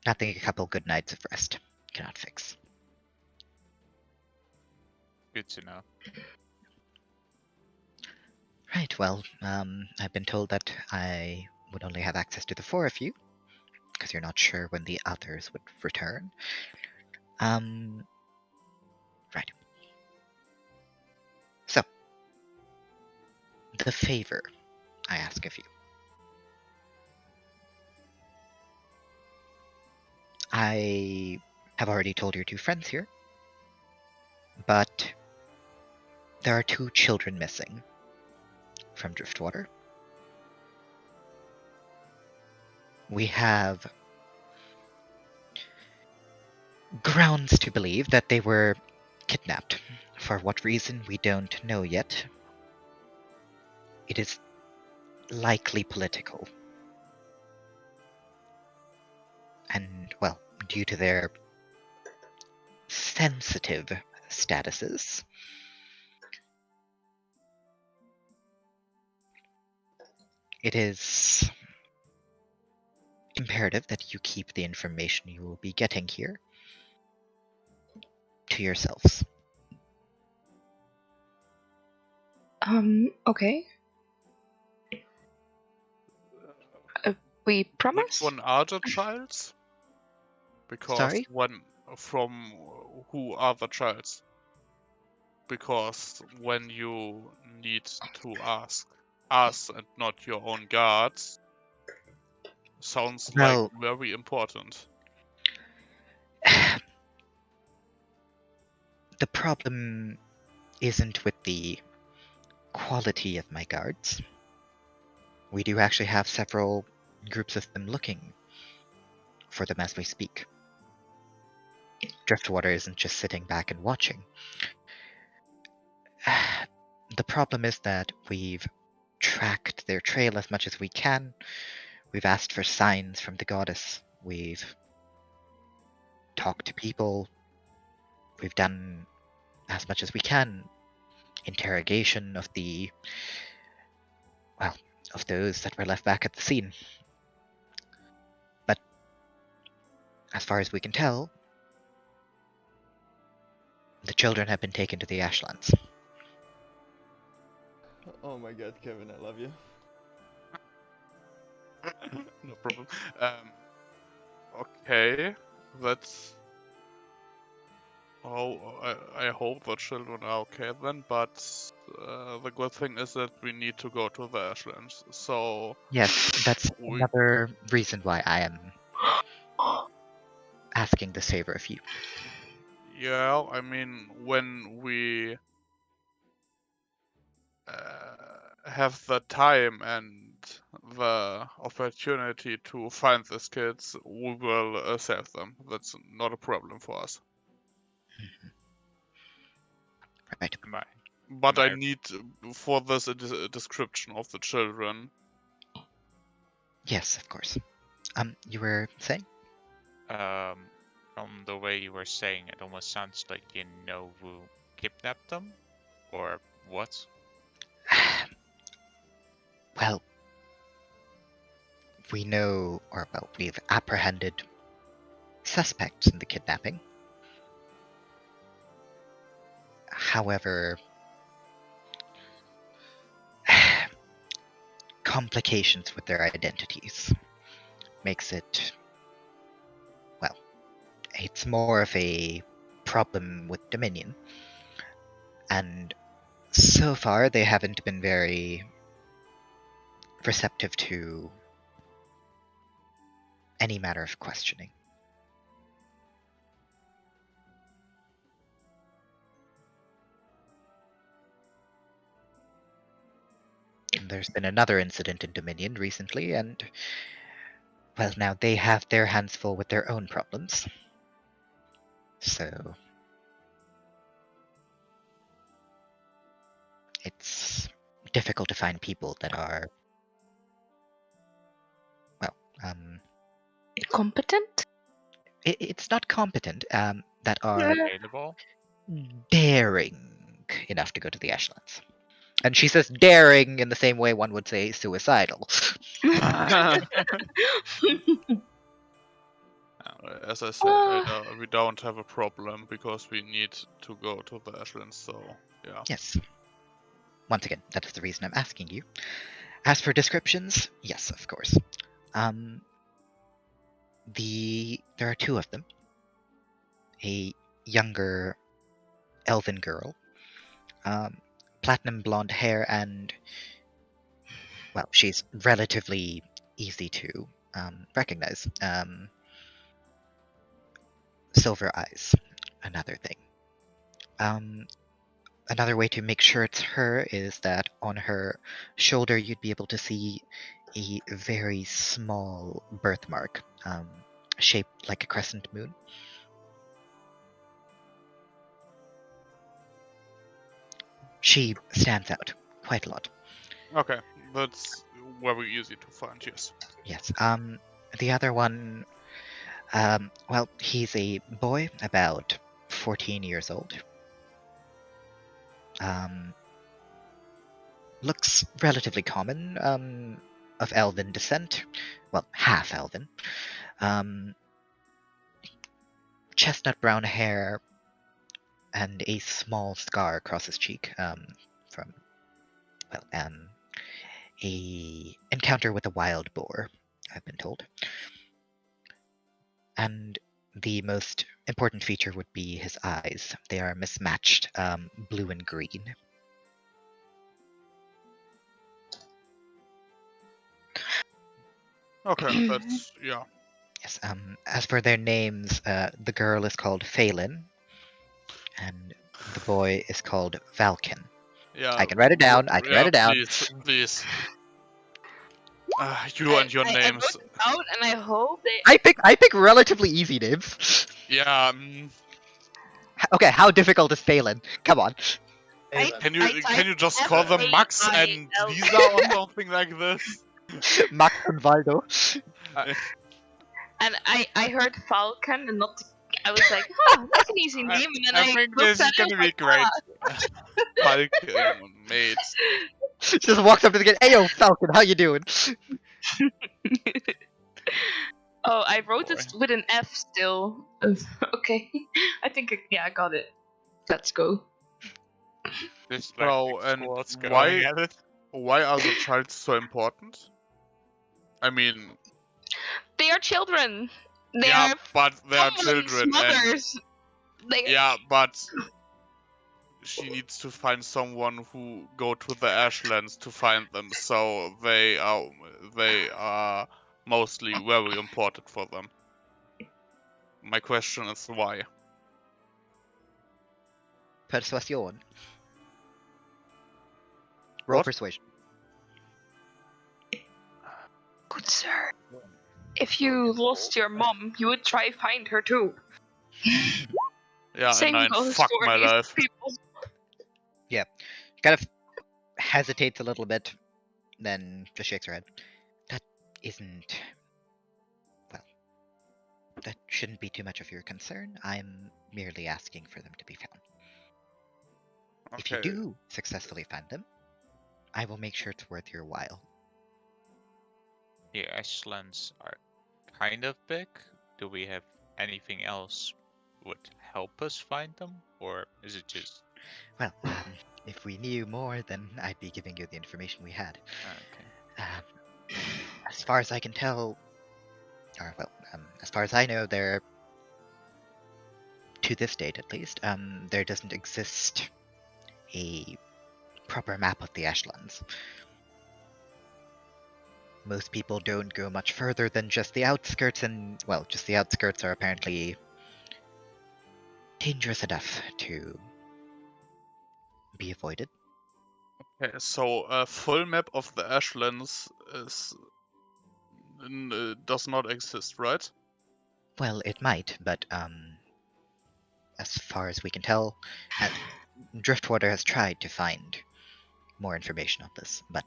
Nothing a couple good nights of rest cannot fix. Good to know. Right, well, I've been told that I would only have access to the 4 of you, because you're not sure when the others would return. Right. So, the favor I ask of you. I have already told your 2 friends here, but there are 2 children missing from Driftwater. We have grounds to believe that they were kidnapped. For what reason, we don't know yet. It is likely political. And, well, due to their sensitive statuses, it is imperative that you keep the information you will be getting here to yourselves. Okay. We promise? Which one are the childs? Because Sorry? from who are the childs? Because when you need to ask us and not your own guards, sounds Well, like very important. The problem isn't with the quality of my guards. We do actually have several groups of them looking for them as we speak. Driftwater isn't just sitting back and watching. The problem is that we've tracked their trail as much as we can. We've asked for signs from the goddess. We've talked to people. We've done as much as we can. Interrogation of of those that were left back at the scene. But as far as we can tell, The children have been taken to the Ashlands. Oh my god, Kevin, I love you. No problem. Okay, that's. Oh, I hope the children are okay then, but the good thing is that we need to go to the Ashlands, so... Yes, that's another reason why I am asking this favor of you. Yeah, I mean, when we have the time and the opportunity to find these kids, we will save them. That's not a problem for us. Right. But I need for this a description of the children. Yes, of course. You were saying? From the way you were saying, it almost sounds like you know who kidnapped them, or what? Well, we know, or well, we've apprehended suspects in the kidnapping. However, complications with their identities makes it, well, it's more of a problem with Dominion. And so far, they haven't been very receptive to any matter of questioning. There's been another incident in Dominion recently, and, well, now they have their hands full with their own problems. So, it's difficult to find people that are, well, competent? It's not competent, that are Available? daring enough to go to the Ashlands. And she says daring in the same way one would say suicidal. As I said, we don't have a problem because we need to go to the Ashlands, so yeah. Yes. Once again, that is the reason I'm asking you. As for descriptions, yes, of course. There are two of them. A younger elven girl, platinum blonde hair, and, well, she's relatively easy to recognize. Silver eyes, another thing. Another way to make sure it's her is that on her shoulder you'd be able to see a very small birthmark, shaped like a crescent moon. She stands out quite a lot. Okay, that's very easy to find, yes. Yes. The other one, well, he's a boy about 14 years old. Looks relatively common, of elven descent. Well, half elven. Chestnut brown hair and a small scar across his cheek, from, well, a encounter with a wild boar, I've been told. And the most important feature would be his eyes. They are mismatched, blue and green. Okay, that's, yeah. Yes. As for their names, the girl is called Phelan, and the boy is called Valken. Yeah. I can write it down. I can write it down. Please. You and your names. I wrote it out, and I hope they. I pick relatively easy names. Yeah. Okay, how difficult is Phelan? Come on. Can you just call them Max and Lisa or something like this? Max and Valdo. And I heard Falcon and not. I was like, oh, that's an easy name. And then I think looked this at is gonna be great. Falcon, mates. Just walks up to the kid. Hey, yo, Falcon, how you doing? Oh, I wrote it with an F still. Okay. I think, I got it. Let's go. This Bro, and squad's going why at it. why are the child so important? I mean, They are children. They yeah, are but they are someone's children, and mothers. They yeah, but she needs to find someone who go to the Ashlands to find them, so they are mostly very important for them. My question is why. Persuasion. Roll What? persuasion. Good sir. If you lost your mom, you would try find her too. Yeah, Same and goes fuck for my these life. people. Kind of hesitates a little bit, then just shakes her head. That isn't. Well, that shouldn't be too much of your concern. I'm merely asking for them to be found. If you Okay. do successfully find them, I will make sure it's worth your while. The Ashlands are kind of big. Do we have anything else would help us find them, or is it just Well, if we knew more, then I'd be giving you the information we had. okay? As far as I can tell, or well, as far as I know, there, to this date at least, there doesn't exist a proper map of the Ashlands. Most people don't go much further than just the outskirts, and, well, just the outskirts are apparently dangerous enough to be avoided. Okay, so a full map of the Ashlands does not exist, right? Well, it might, but as far as we can tell, Driftwater has tried to find more information on this, but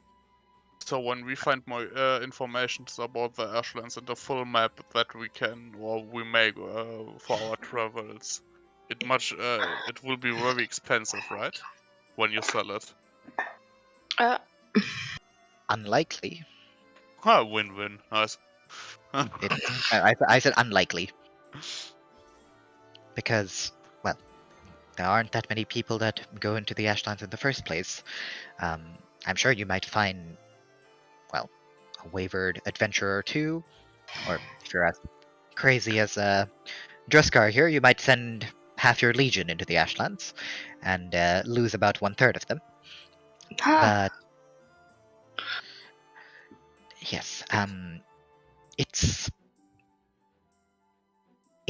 So when we find more information about the Ashlands and the full map that we can or we make for our travels, it will be very expensive, right? When you sell it. unlikely. Win-win. Nice. I said unlikely because, well, there aren't that many people that go into the Ashlands in the first place. I'm sure you might find, well, a wavered adventurer or two, or if you're as crazy as Druskar here, you might send half your legion into the Ashlands and lose about 1/3 of them. But yes, it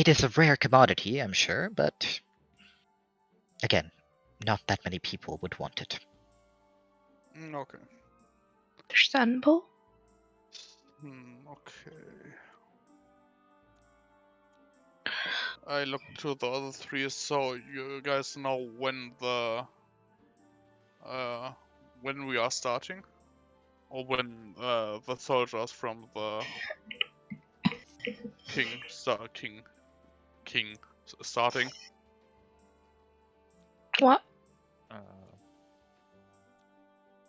is a rare commodity, I'm sure, but again, not that many people would want it. Okay. Understandable. Okay. I looked to the other three, so you guys know when when we are starting, or when the soldiers from the king starting. What? I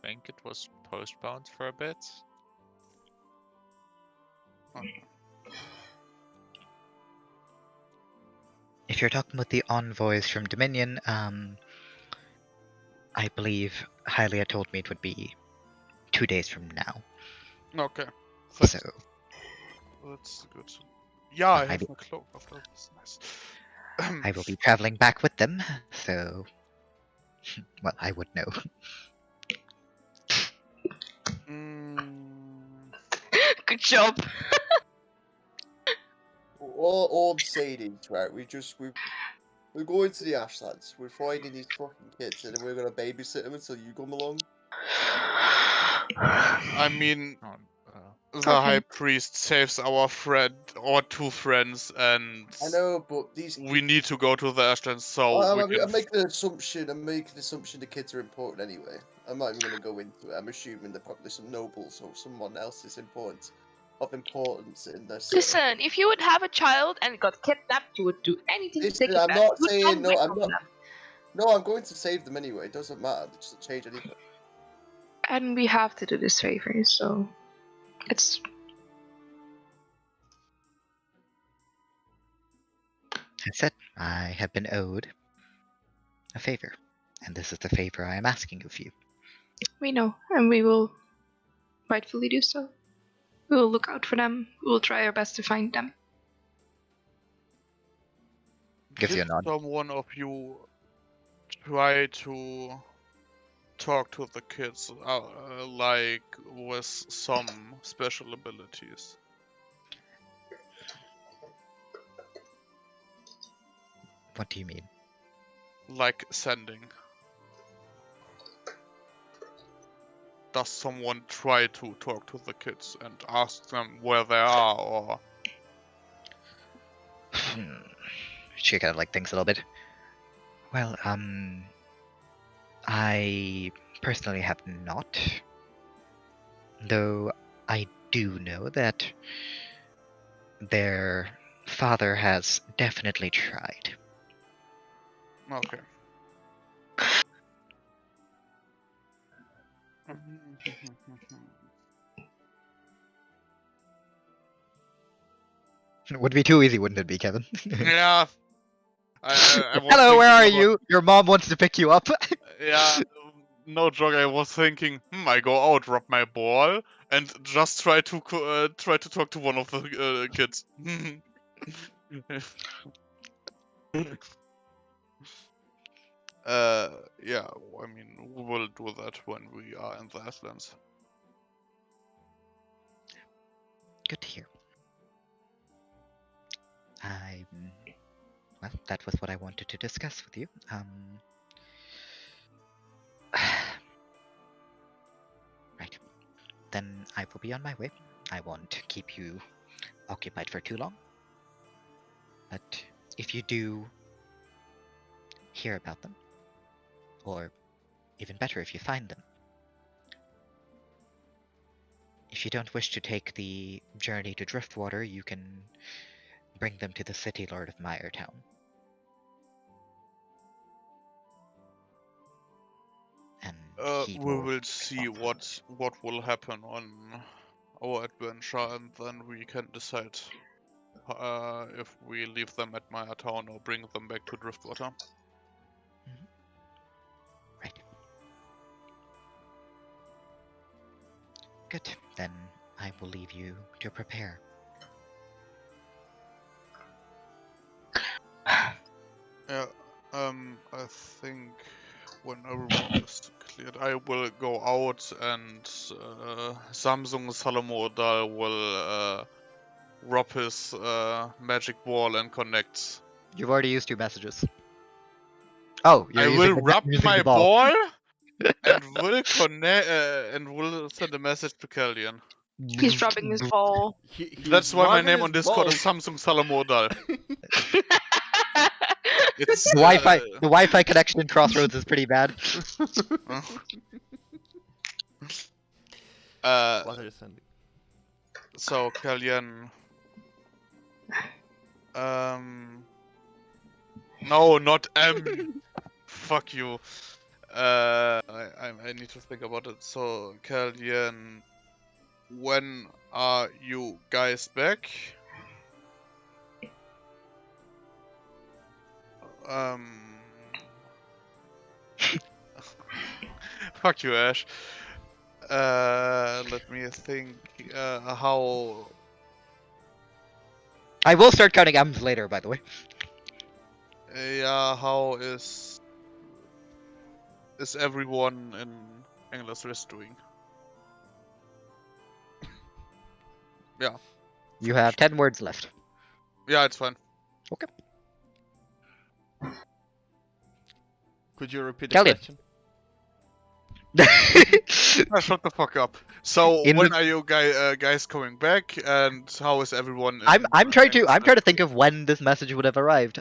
think it was postponed for a bit. If you're talking about the envoys from Dominion, I believe Hylia told me it would be 2 days from now. Okay. So That's good. Yeah, I I have will- my cloak after this. Nice. I will be traveling back with them, so well, I would know. Good job. All I'm saying is, right, we're going to the Ashlands, we're finding these fucking kids, and then we're gonna babysit them until you come along. I mean, the High Priest saves our friend or two friends, and I know, but these we need to go to the Ashlands, so I'm making an assumption. I'm making an assumption the kids are important anyway. I'm not even going to go into it. I'm assuming they're probably some nobles or someone else is important, of importance in this. Listen, if you would have a child and got kidnapped, you would do anything to take it I'm back. not You would saying come no. back I'm from not. them. No, I'm going to save them anyway. It doesn't matter. It doesn't change anything. And we have to do this favor, so it's. That's it. I have been owed a favor, and this is the favor I am asking of you. We know, and we will rightfully do so. We will look out for them. We will try our best to find them. Gives you a Did nod. someone of you try to talk to the kids, like with some special abilities? What do you mean? Like sending. Does someone try to talk to the kids and ask them where they are, or... She kind of like thinks a little bit. Well, I personally have not. Though I do know that their father has definitely tried. Okay. It would be too easy, wouldn't it be, Kevin? Yeah. I was Hello, where are thinking about- you? Your mom wants to pick you up. Yeah, no joke. I was thinking, I go out, drop my ball, and just try to talk to one of the kids. Yeah. I mean, we will do that when we are in the Ashlands. Good to hear. Well, that was what I wanted to discuss with you. Right. Then I will be on my way. I won't keep you occupied for too long. But if you do hear about them, or even better, if you find them, if you don't wish to take the journey to Driftwater, you can bring them to the City Lord of Meyertown. And he We will see what will happen on our adventure, and then we can decide if we leave them at Meyertown or bring them back to Driftwater. Right. Good. Then I will leave you to prepare. Yeah. I think when everyone is cleared, I will go out, and Samsung Salomo Odal will rob his magic ball and connect. You've already used 2 messages. Oh, you're I using will the, rub using my the ball. and will connect and will send a message to Caldian. He's dropping his ball. That's why my name on Discord is Samsung Salomo Odal. It's The Wi-Fi connection in Crossroads is pretty bad. What are you sending? So Caldian. No, not M. Fuck you. I need to think about it. So Caldian, when are you guys back? Fuck you, Ash. Let me think. How? I will start counting M's later, by the way. Yeah. How is everyone in Engler's Rest doing? Yeah. You have 10 words left. Yeah, it's fine. Okay. Could you repeat the Caldian. question? Shut the fuck up. So when are you guys coming back, and how is everyone? I'm trying to think of when this message would have arrived.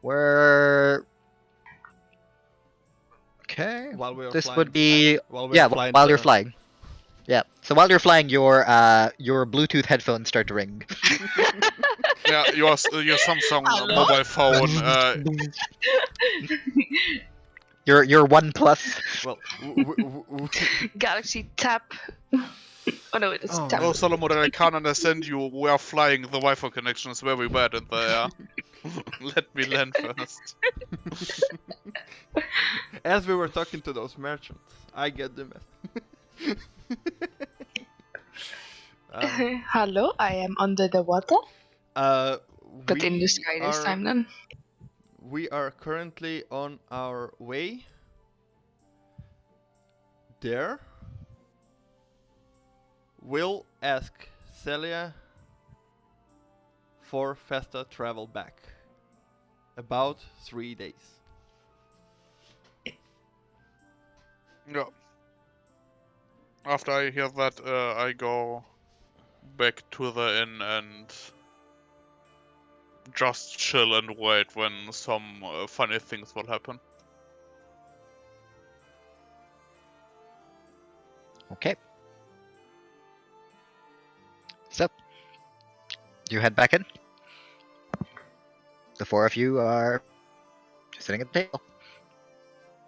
We're okay. While we are This flying. would be while you're flying. Yeah. So while you're flying, your Bluetooth headphones start to ring. Yeah, your Samsung mobile phone. Your OnePlus. Well, Galaxy Tab Oh no, it's Oh, temple. Oh, Salomo, I can't understand you. We are flying. The Wi-Fi connection is very bad in the air. Let me land first. As we were talking to those merchants, I get the message. Hello, I am under the water. But in the We sky this are- time then. We are currently on our way there. We'll ask Celia for Festa travel back. About 3 days. Yeah. After I hear that, I go back to the inn and just chill and wait when some funny things will happen. Okay. So, you head back in. The four of you are sitting at the table.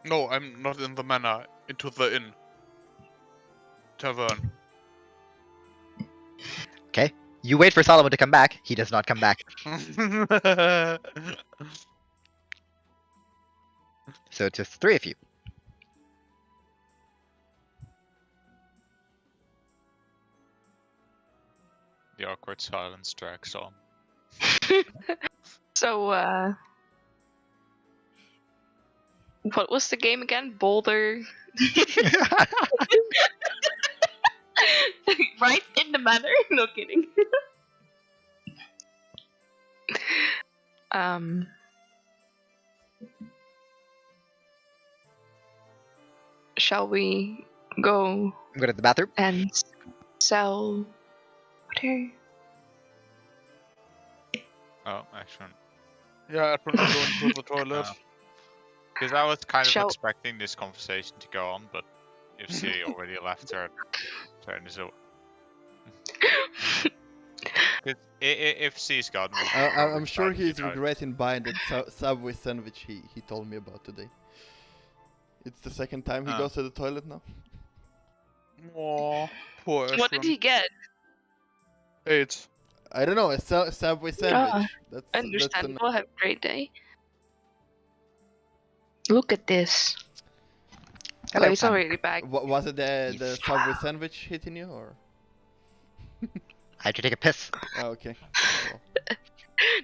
No, I'm not in the manor. Into the inn. Tavern. Okay. You wait for Solomon to come back. He does not come back. So it's just three of you. The awkward silence drags on. So, what was the game again? Boulder. Right in the manor? No kidding. Shall we go Go to the bathroom. and sell water? Oh, actually. Yeah, I'm going to the toilet. Because I was kind of Shall- expecting this conversation to go on, but if she already left her turn is over. If she's gone, we'll I'm probably sure try to he's get out. regretting buying that Subway sandwich he told me about today. It's the second time he goes to the toilet now. Oh, poor Ashwin. What did he get? 8. I don't know, a Subway sandwich. That's Understandable. Have a great day. Look at this. Hello, Oh, he's Pam. already back. Was it the Yes. Subway sandwich hitting you or? I had to take a piss. Oh, okay. Well,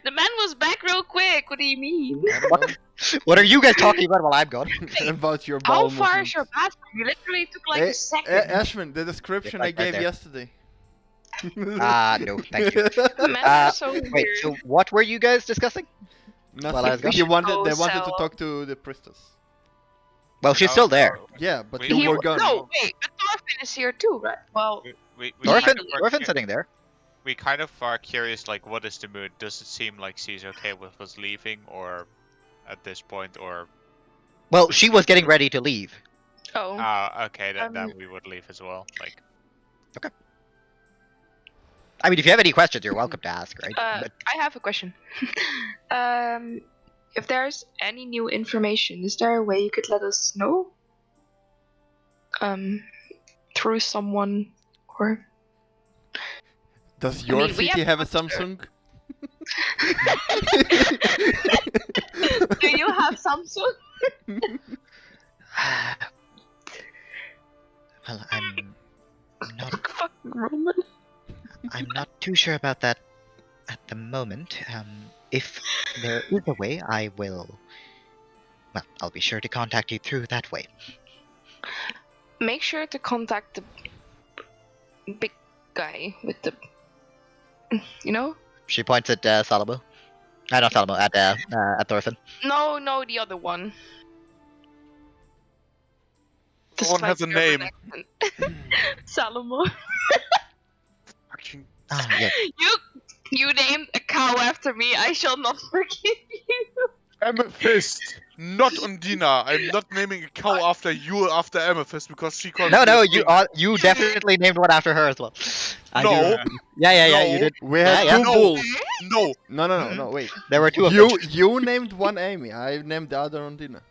The man was back real quick. What do you mean? I don't know. What are you guys talking about while I'm gone? About your How bowel far is your movements. bathroom? You literally took like Hey, a second. Ashwin, the description I like right gave there. yesterday. No, thank you. The man is so Wait, weird. so what were you guys discussing? Nothing. Well, I was gone. They wanted Oh, to so- talk to the priestess. Well, she's still there. Yeah, but We- you He- were gone. No, wait, but Thorfinn is here too, right? Well, We Thorfinn's sitting there. We kind of are curious, like, what is the mood? Does it seem like she's okay with us leaving, or at this point, or... Well, she was getting ready to leave. oh. Okay, then we would leave as well. Like, I mean, if you have any questions, you're welcome to ask, right? But I have a question. If there's any new information, is there a way you could let us know? Through someone or... Does your mean, we city have have a Samsung? Do you have Samsung? well, I'm not. Fucking Roman. I'm not too sure about that at the moment. If there is a way, I will. Well, I'll be sure to contact you through that way. Make sure to contact the big guy with the... You know? She points at Salomo. Not Salomo, at Thorfinn. No, the other one. The Someone has a slightly name. German accent. Salomo. Fucking Ah, yes. You named a cow after me. I shall not forgive you. Amethyst, not Ondina. I'm not naming a cow after you, after Amethyst, because she called No, me a you definitely named one after her as well. I do No. remember. Yeah, No. you did. We had Yeah, two yeah. bulls. No, No, wait. There were two of them. You named one Amy. I named the other Ondina.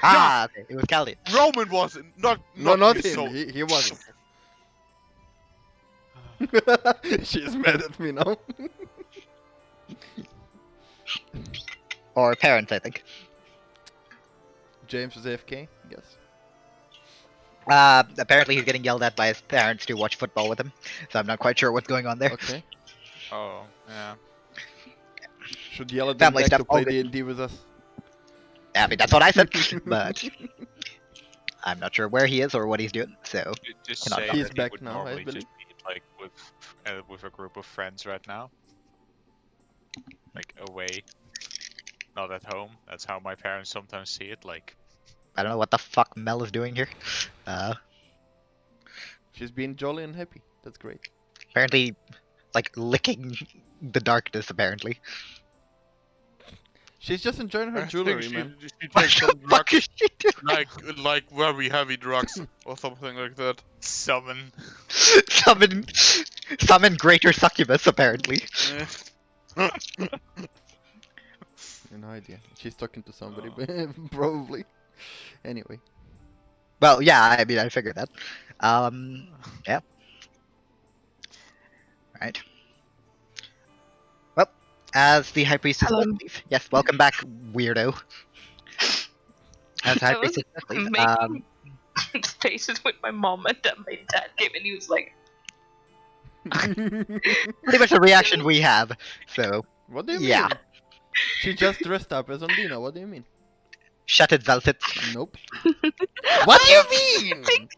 Ah, okay. It was Caldian. Roman was not No, not me, him. so- He wasn't. She's mad at me now. Or parents, I think. James is AFK, I guess. Apparently he's getting yelled at by his parents to watch football with him, so I'm not quite sure what's going on there. Okay. Oh, yeah. Should yell at them Family back stuff, to play all good. D&D with us. I mean, that's what I said, but I'm not sure where he is or what he's doing, so... Just Cannot say talk. He's that he back would now, I normally believe. just be like with a group of friends right now. Like away, not at home. That's how my parents sometimes see it. Like, I don't know what the fuck Mel is doing here. She's being jolly and happy. That's great. Apparently, like, licking the darkness, apparently. She's just enjoying her I think jewelry, man. she What takes the some fuck drugs, is she doing? like very heavy drugs or something like that. summon. Summon greater succubus, apparently. Eh. No idea. She's talking to somebody, probably. Anyway. Well, yeah, I mean, I figured that. Yeah. Right. Well, as the High Priestess Hello. does leave. Yes, welcome back, weirdo. As the High I was Priestess does leave, making faces with my mom, and then my dad came and he was like, pretty much the reaction we have, so... What do you Yeah. mean? She just dressed up as Ondina. What do you mean? Shut it, Zelsit. Nope. What do you mean?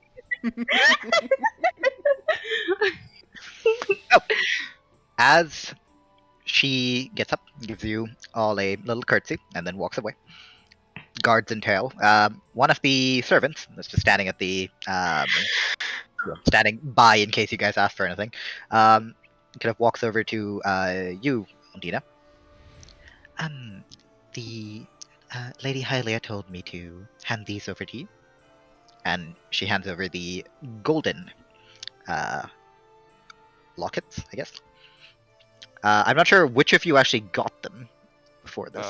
As she gets up, gives you all a little curtsy, and then walks away. Guards in tail. One of the servants that's just standing at the standing by in case you guys ask for anything. Kind of walks over to you, Ondina. The Lady Hylia told me to hand these over to you, and she hands over the golden lockets, I guess. I'm not sure which of you actually got them before this.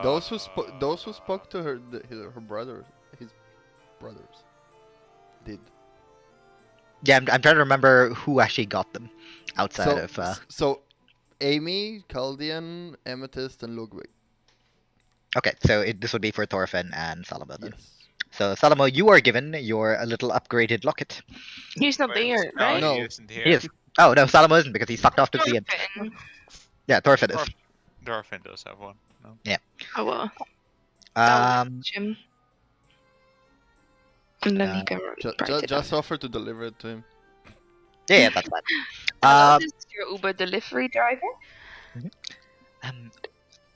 Those who spoke to her, her brothers, his brothers, did. Yeah, I'm trying to remember who actually got them outside of. So, Amy, Caldian, Amethyst, and Logwig. Okay, so this would be for Thorfinn and Salomo then. Yes. So Salomo, you are given your little upgraded locket. he's not there, right? No. He isn't here. He is. Oh no, Salomo isn't because he fucked off to the end. Thorfinn. Yeah, Thorfinn is. Thorfinn does have one. No? Oh well. Jim. And then he can write it Just down. offer to deliver it to him. Yeah, that's fine. Hello, this is your Uber delivery driver.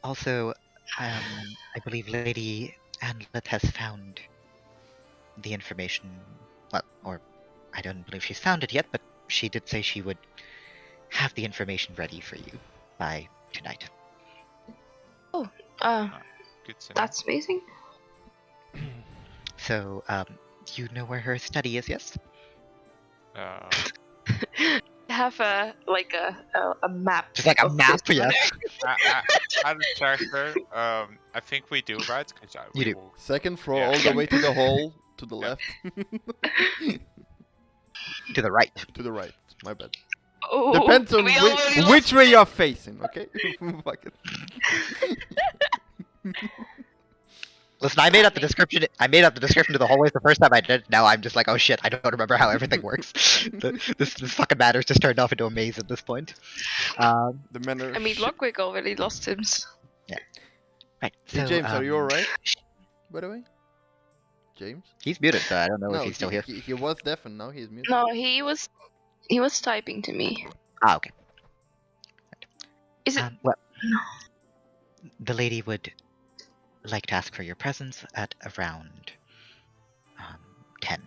Also, I believe Lady Anlet has found the information. Well, or I don't believe she's found it yet, but she did say she would have the information ready for you by tonight. Good to know. That's amazing. So, you know where her study is, yes? I have a map. Just like a of map, this. yeah. Out of character, I think we do, right? You do. Second floor, Yeah. all the way to the hall, to the left. To the right. To the right. My bad. Oh, Depends on we already which way you're facing, okay? Fuck it. Listen, I made up the description. I made up the description to the hallways the first time I did it. Now I'm just like, oh shit, I don't remember how everything works. this fucking matter's just turned off into a maze at this point. The manner. I mean, Logwig already lost him. Right. Hey, So, James, are you alright? By the way? James? He's muted, so I don't know if he's still here. He was deaf and now he's muted. No, he was typing to me. Ah, okay. Is it? Well, the lady would like to ask for your presence at around 10.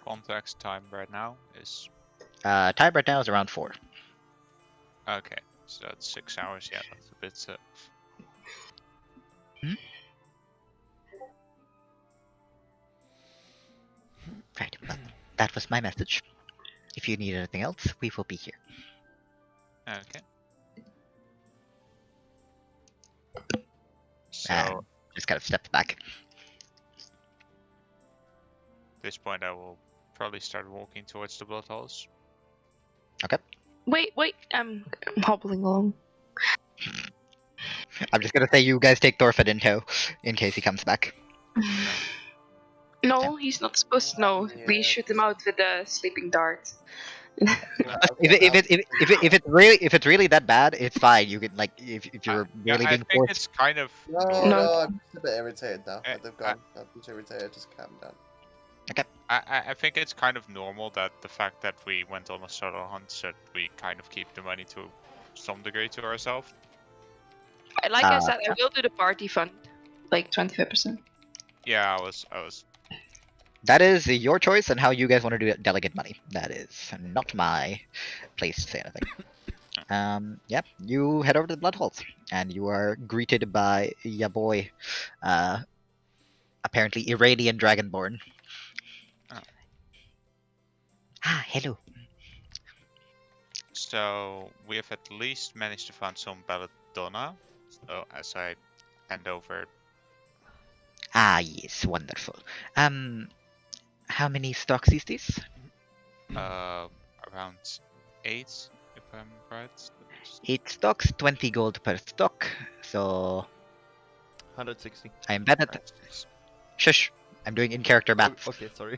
Context time right now is Time right now is around 4. okay. So that's 6 hours. Yeah, that's a bit. Right. Well, that was my message. If you need anything else, we will be here. Okay. And So just kind of steps back. at this point, I will probably start walking towards the blood holes. Okay. Wait, I'm hobbling along. I'm just gonna say you guys take Thorfinn in tow in case he comes back. No, he's not supposed to know. We shoot him out with a sleeping dart. If it's really that bad, it's fine. You can like if you're really I being think forced. it's kind of No, I'm just a bit irritated now. They've gone. I'm just irritated. Just calm down. Okay. I think it's kind of normal that the fact that we went on a solo hunt, so we kind of keep the money to some degree to ourselves. Like I said, I will do the party fund, like 25%. Yeah, I was. That is your choice and how you guys want to do it, delegate money. That is not my place to say anything. Yep, you head over to the blood holes, and you are greeted by ya boy, apparently Iranian Dragonborn. Oh. Ah, hello. So we have at least managed to find some belladonna. So as I hand over. Ah, yes, wonderful. How many stocks is this? Around 8, if I'm right. 8 stocks, 20 gold per stock. So 160. I'm bad at. Shush! I'm doing in-character math. Okay, sorry.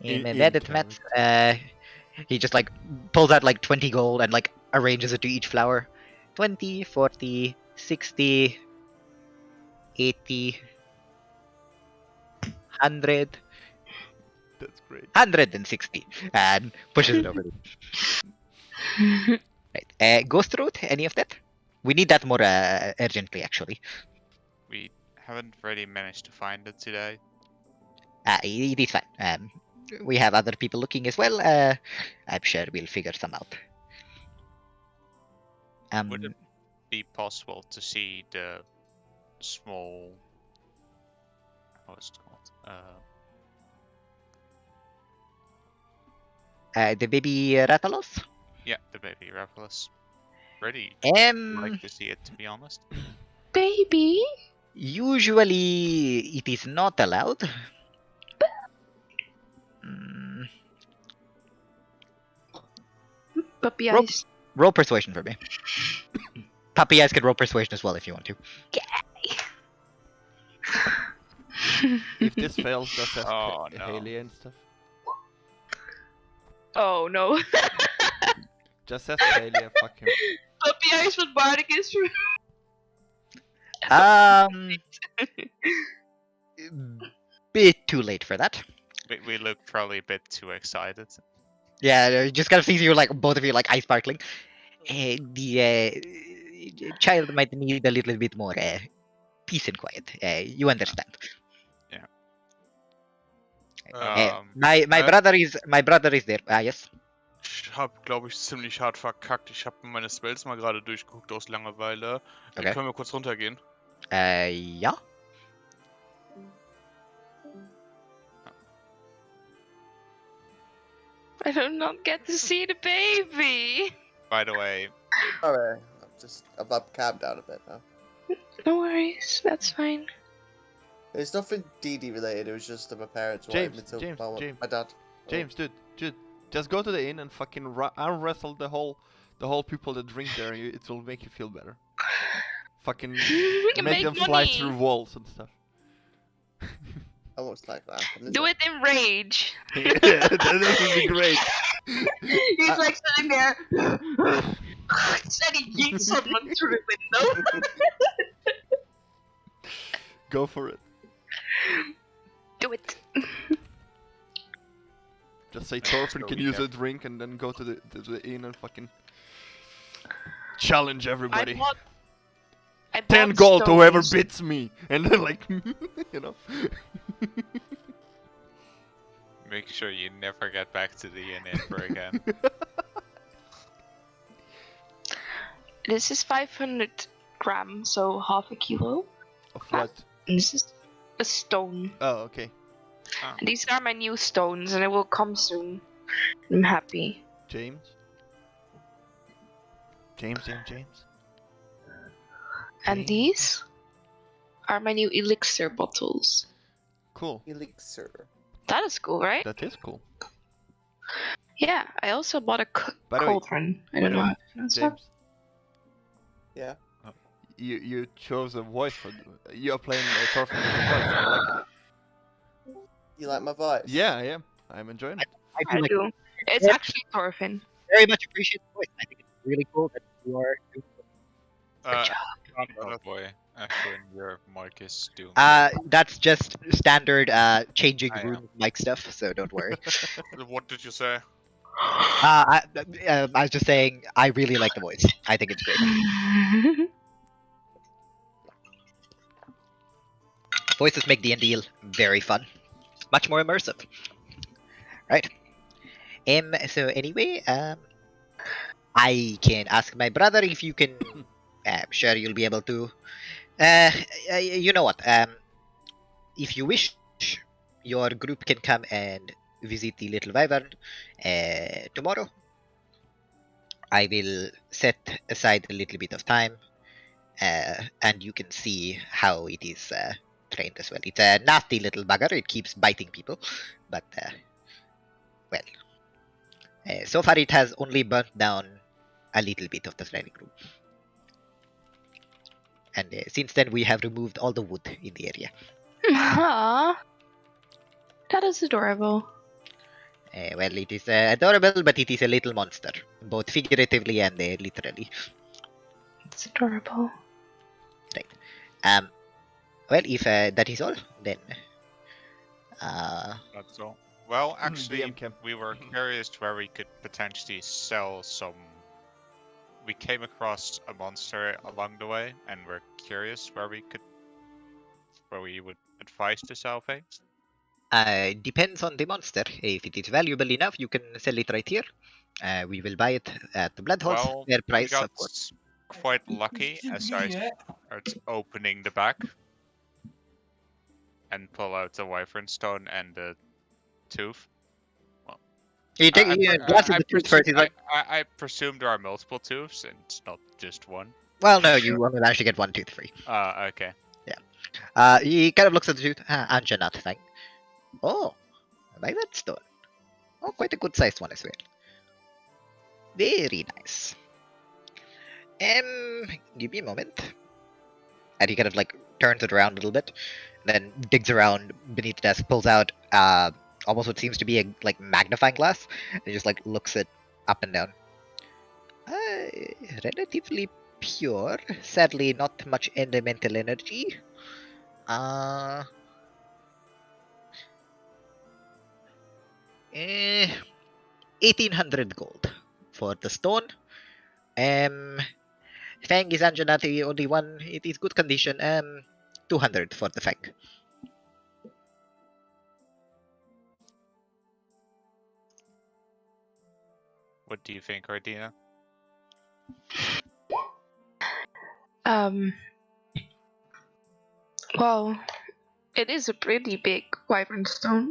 I'm bad at math. He just like pulls out like 20 gold and like arranges it to each flower. 20, 40, 60, 80, 100. That's great. 160 and pushes it over. Right. Ghost Road, any of that? We need that more urgently, actually. We haven't really managed to find it today. It is fine. We have other people looking as well. I'm sure we'll figure some out. Would it be possible to see the small... What's it called? The baby Rathalos? Yeah, the baby Rathalos. Really like to see it, to be honest. Baby? Usually it is not allowed. Puppy eyes. Roll persuasion for me. Puppy eyes can roll persuasion as well if you want to. If this fails, just ask Oh, no. Haley and stuff. Oh no. Just ask Haley and fuck him. Puppy eyes with Bardic is Bit too late for that. We look probably a bit too excited. Yeah, just kind of sees you like both of you like eye sparkling. The child might need a little bit more peace and quiet. You understand. Yeah. My brother is there. Yes. Ich hab, glaube ich, ziemlich hart verkackt. Ich habe meine Spells mal gerade durchgeguckt aus Langeweile. Okay. Können wir kurz runtergehen? Ja. I do not get to see the baby. By the way... Alright, I'm calmed down a bit now. No worries, that's fine. It's nothing DD related, it was just that my parents James, wanted me to James, James. my dad. James, dude, just go to the inn and fucking arm wrestle the whole people that drink there. It will make you feel better. Fucking make them fly through walls and stuff. Almost like that. Do it in rage. Yeah, that would be great. He's like sitting there. Said he yeets someone through the window. Go for it. Do it. Just say Thorfinn can use a drink and then go to the inn and fucking challenge everybody. 10 gold to whoever beats me, and then like, you know. Make sure you never get back to the inn ever again. This is 500 grams, so half a kilo. Of what? And this is a stone. Oh, okay. And these are my new stones, and it will come soon. I'm happy. James? James. And these are my new elixir bottles. Cool. Elixir. That is cool, right? That is cool. Yeah, I also bought a By the way- cauldron. I don't know. James. Yeah. You chose a voice for. You're playing Thorfinn with a voice. I like it. You like my voice? Yeah, I am. I'm enjoying it. I do. It's actually Thorfinn. Very much appreciate the voice. I think it's really cool that you are. Oh boy, actually, your mic is doomed. That's just standard changing I room mic stuff, so don't worry. What did you say? I was just saying, I really like the voice. I think it's great. Voices make D&D very fun, much more immersive. Right. So anyway, I can ask my brother if you can. I'm sure you'll be able to. You know what? If you wish, your group can come and visit the Little Wyvern tomorrow. I will set aside a little bit of time, and you can see how it is trained as well. It's a nasty little bugger. It keeps biting people, but so far it has only burnt down a little bit of the training room. And since then we have removed all the wood in the area. Aww. That is adorable. Well, it is adorable, but it is a little monster, both figuratively and literally. It's adorable. Right. Well, if that is all, then. That's all. Well, actually, DM camp. we were curious where we could potentially sell some. We came across a monster along the way, and we're curious where we would advise to sell things. Depends on the monster. If it is valuable enough, you can sell it right here. We will buy it at the Blood Halls. Well, Fair we price, got of course. quite lucky as I started opening the back and pull out the wyvern stone and the tooth. You take the tooth first. I presume there are multiple tooths and it's not just one. Well, no, you only managed to get one tooth free. Okay. He kind of looks at the tooth. Anjanat, thank. Oh, like that stone. Oh, quite a good sized one as well. Very nice. Give me a moment. And he kind of like turns it around a little bit, then digs around beneath the desk, pulls out almost what seems to be a like magnifying glass, and just like looks it up and down. Relatively pure. Sadly, not much elemental energy. 1800 gold for the stone. Fang is Anjanati, only one. It is good condition. 200 for the Fang. What do you think, Ordina? Well, it is a pretty big wyvern stone.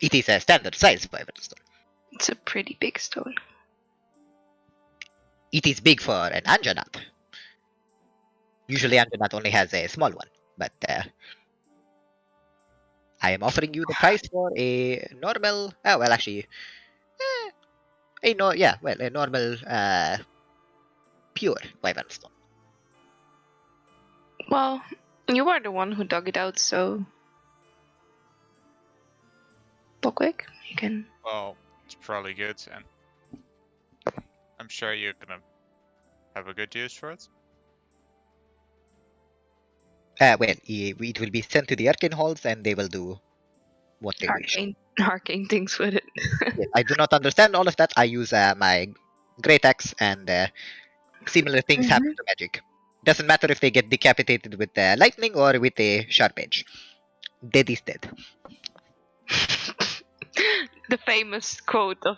It is a standard size wyvern stone. It's a pretty big stone. It is big for an Anjanat. Usually Anjanat only has a small one, but I am offering you the price for a normal. Oh well, actually, a normal pure wyvern stone. Well, you are the one who dug it out, so Logwig, you can. Well, it's probably good, and I'm sure you're gonna have a good use for it. It will be sent to the Arcane Halls, and they will do what they wish. Arcane things with it. Yes, I do not understand all of that. I use my Great Axe, and similar things happen to magic. Doesn't matter if they get decapitated with lightning or with a sharp edge. Dead is dead. The famous quote of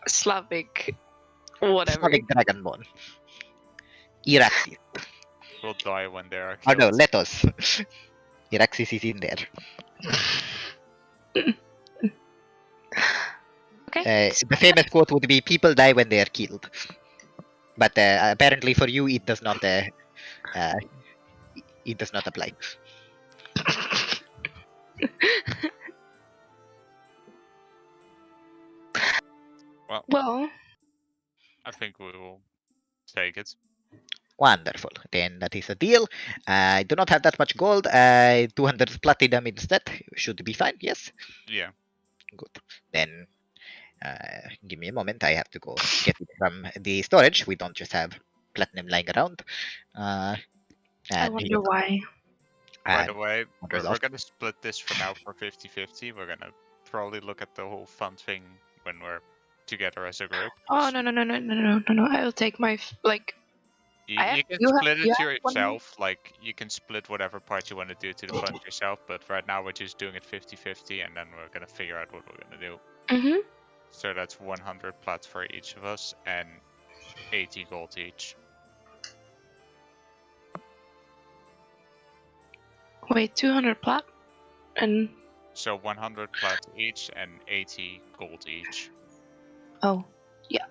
Slavic, whatever. Slavic Dragonborn. Iraxis. Will die when they are Oh killed. no, Letos. Iraxis is in there. Okay. The famous quote would be, "People die when they are killed." But apparently for you, it does not. It does not apply. Well, I think we will take it. Wonderful. Then that is a deal. I do not have that much gold. 200 platinum instead. Should be fine, yes? Yeah. Good. Then give me a moment. I have to go get it from the storage. We don't just have platinum lying around. I wonder why. By the way, we're going to split this for now for 50-50. We're going to probably look at the whole fun thing when we're together as a group. Oh, no. I'll take my, like... You can split it yourself, like, you can split whatever part you want to do to the fund yourself, but right now we're just doing it 50-50, and then we're going to figure out what we're going to do. Mm-hmm. So that's 100 plats for each of us, and 80 gold each. Wait, 200 plat? And... So 100 plats each, and 80 gold each. Oh, yeah.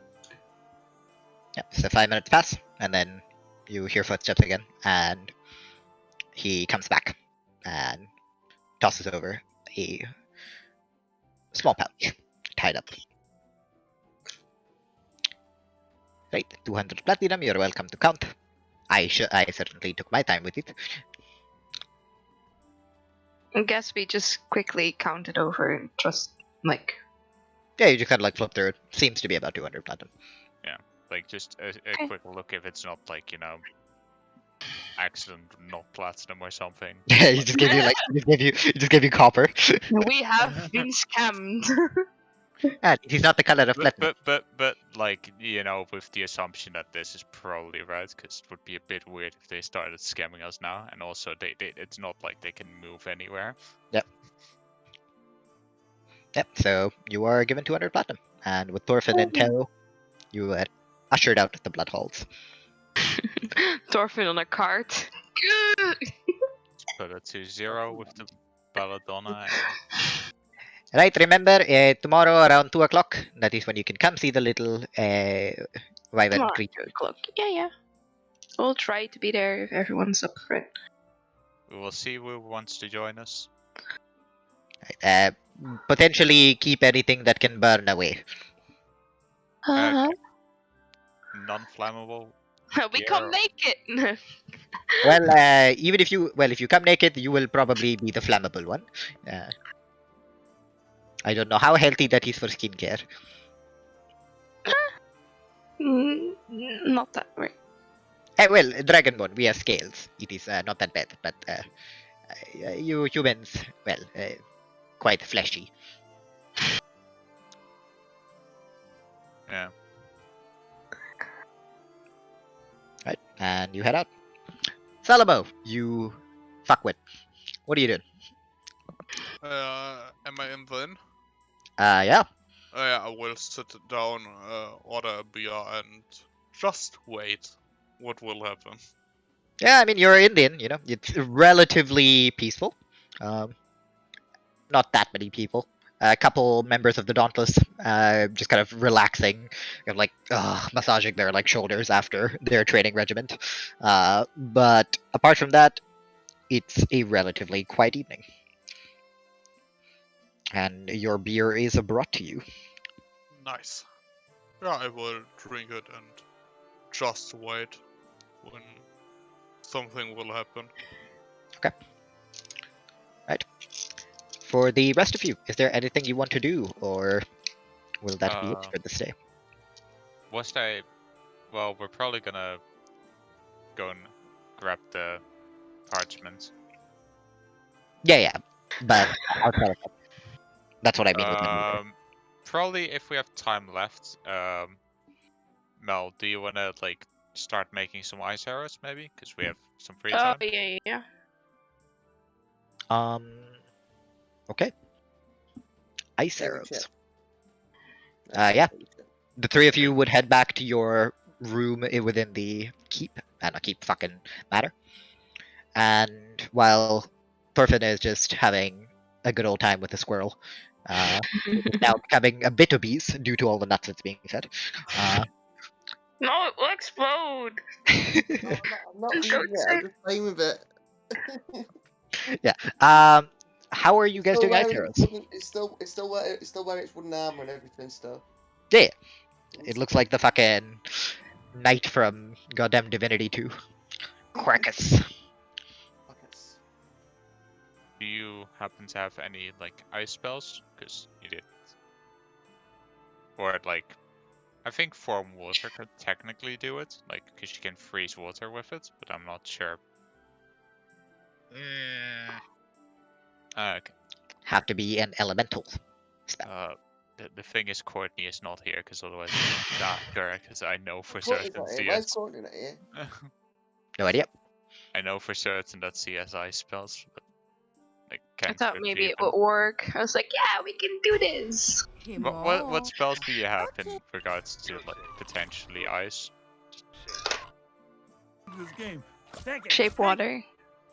Yeah, so 5 minutes pass, and then you hear footsteps again, and he comes back and tosses over a small pouch tied up. Right, 200 platinum, you're welcome to count. I certainly took my time with it. I guess we just quickly counted over and just, like... Yeah, you just kind of like flip through it. Seems to be about 200 platinum. Yeah, like just a quick look if it's not like, you know, accident not platinum or something. Yeah, he just gave you like he just gave you copper. We have been scammed. He's not the color of platinum. But like, you know, with the assumption that this is probably right, because it would be a bit weird if they started scamming us now, and also it's not like they can move anywhere. Yep. So you are given 200 platinum, and with Thorfinn in tow, you are ushered out the blood halls. Thorfinn on a cart. Put it to 0 with the belladonna. Right, remember, tomorrow around 2 o'clock, that is when you can come see the little wyvern creature. 2 o'clock. Yeah. We'll try to be there if everyone's up for it. We will see who wants to join us. Right, potentially keep anything that can burn away. Uh-huh. Non-flammable. We come naked. Well, even if you come naked, you will probably be the flammable one. I don't know how healthy that is for skincare. Not that way. Well, Dragonborn, we have scales. It is not that bad, but you humans, well, quite fleshy. Yeah. Right, and you head out. Salomo, you fuckwit. What are you doing? Am I in then? Yeah. Yeah, I will sit down, order a beer, and just wait. What will happen? Yeah, I mean, you're Indian, you know, it's relatively peaceful. Not that many people. A couple members of the Dauntless, just kind of relaxing, kind of like massaging their like shoulders after their training regiment. But apart from that, it's a relatively quiet evening. And your beer is brought to you. Nice. Yeah, I will drink it and just wait when something will happen. Okay. Right. For the rest of you, is there anything you want to do, or will that be it for this day? Well, we're probably gonna go and grab the parchment. Yeah, but outside of that. That's what I mean with that. Probably if we have time left. Mel, do you wanna like start making some ice arrows maybe? Because we have some free time. Oh yeah. Okay. Ice arrows. Yeah. The three of you would head back to your room within the keep. Not keep, fucking matter. And while Thorfinn is just having a good old time with the squirrel, now becoming a bit obese due to all the nuts that's being fed. No, it will explode. I'm not eating it. I'm just playing with it. Yeah. How are you guys doing ice arrows? It's still where its wooden armor and everything still. Yeah. It looks like the fucking knight from goddamn Divinity 2. Quackus. Do you happen to have any like ice spells? Because you did. Or like, I think Form Water could technically do it, like, because you can freeze water with it, but I'm not sure. Okay. Have to be an elemental spell. The thing is, Courtney is not here, because otherwise I'm not sure, because I know for Courtney's certain not here. CS. Why is Courtney not here? No idea. I know for certain that CSI spells, but like I can't thought maybe it would work. I was like, yeah, we can do this. What spells do you have in regards to like potentially ice? Shape water.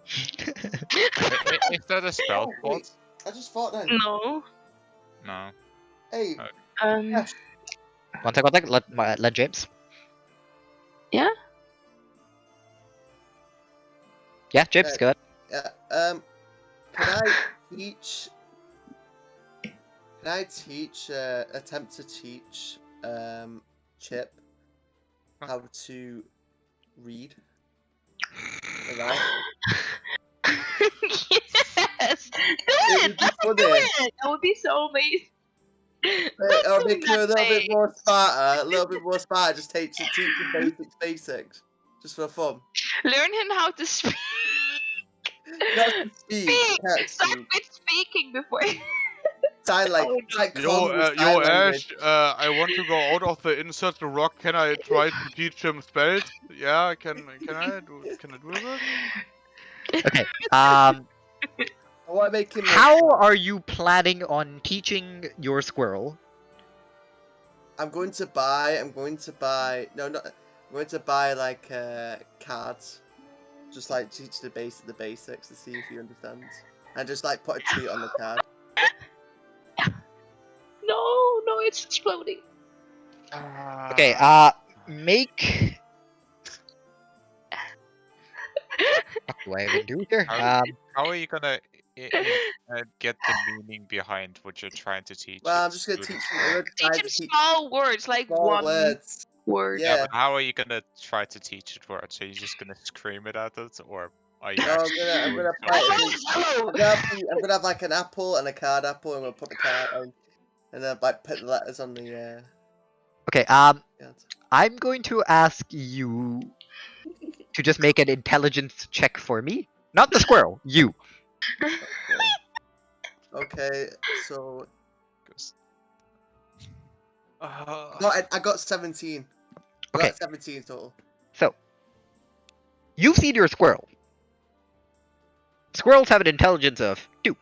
Is that a spell slot? I just thought then. No. No. Hey. Um. One second. Let James. Yeah. Yeah, James, go ahead. Yeah. Can I teach? Can I teach? Attempt to teach Chip how to read? Right? Yes. It would be funny. Do it. That would be so amazing. I'll make you a little bit more smarter. Just teach the basics, just for fun. Learn him how to speak. Not to speak. Start with speaking before. Sign like, Yo, Ash, I want to go out of the insert the rock. Can I try to teach him spells? Yeah, can I do that? Okay. I want to make him. How are you planning on teaching your squirrel? I'm going to buy. No, not. I'm going to buy like cards. Just like teach the basics to see if he understands, and just like put a tweet on the card. No, it's exploding. Okay, make... What do I even do here? How are you gonna get the meaning behind what you're trying to teach? Well, I'm just gonna teach him. Teach him small words, like one word. Yeah, but how are you gonna try to teach it words? Are you just gonna scream it at it, or are you? No, I'm gonna have like an apple and a card apple, and we'll put the card on, and then like put the letters on the. Okay. I'm going to ask you to just make an intelligence check for me. Not the squirrel, you. Okay, so. No, I got 17. I got 17 total. So, you've seen your squirrel. Squirrels have an intelligence of 2.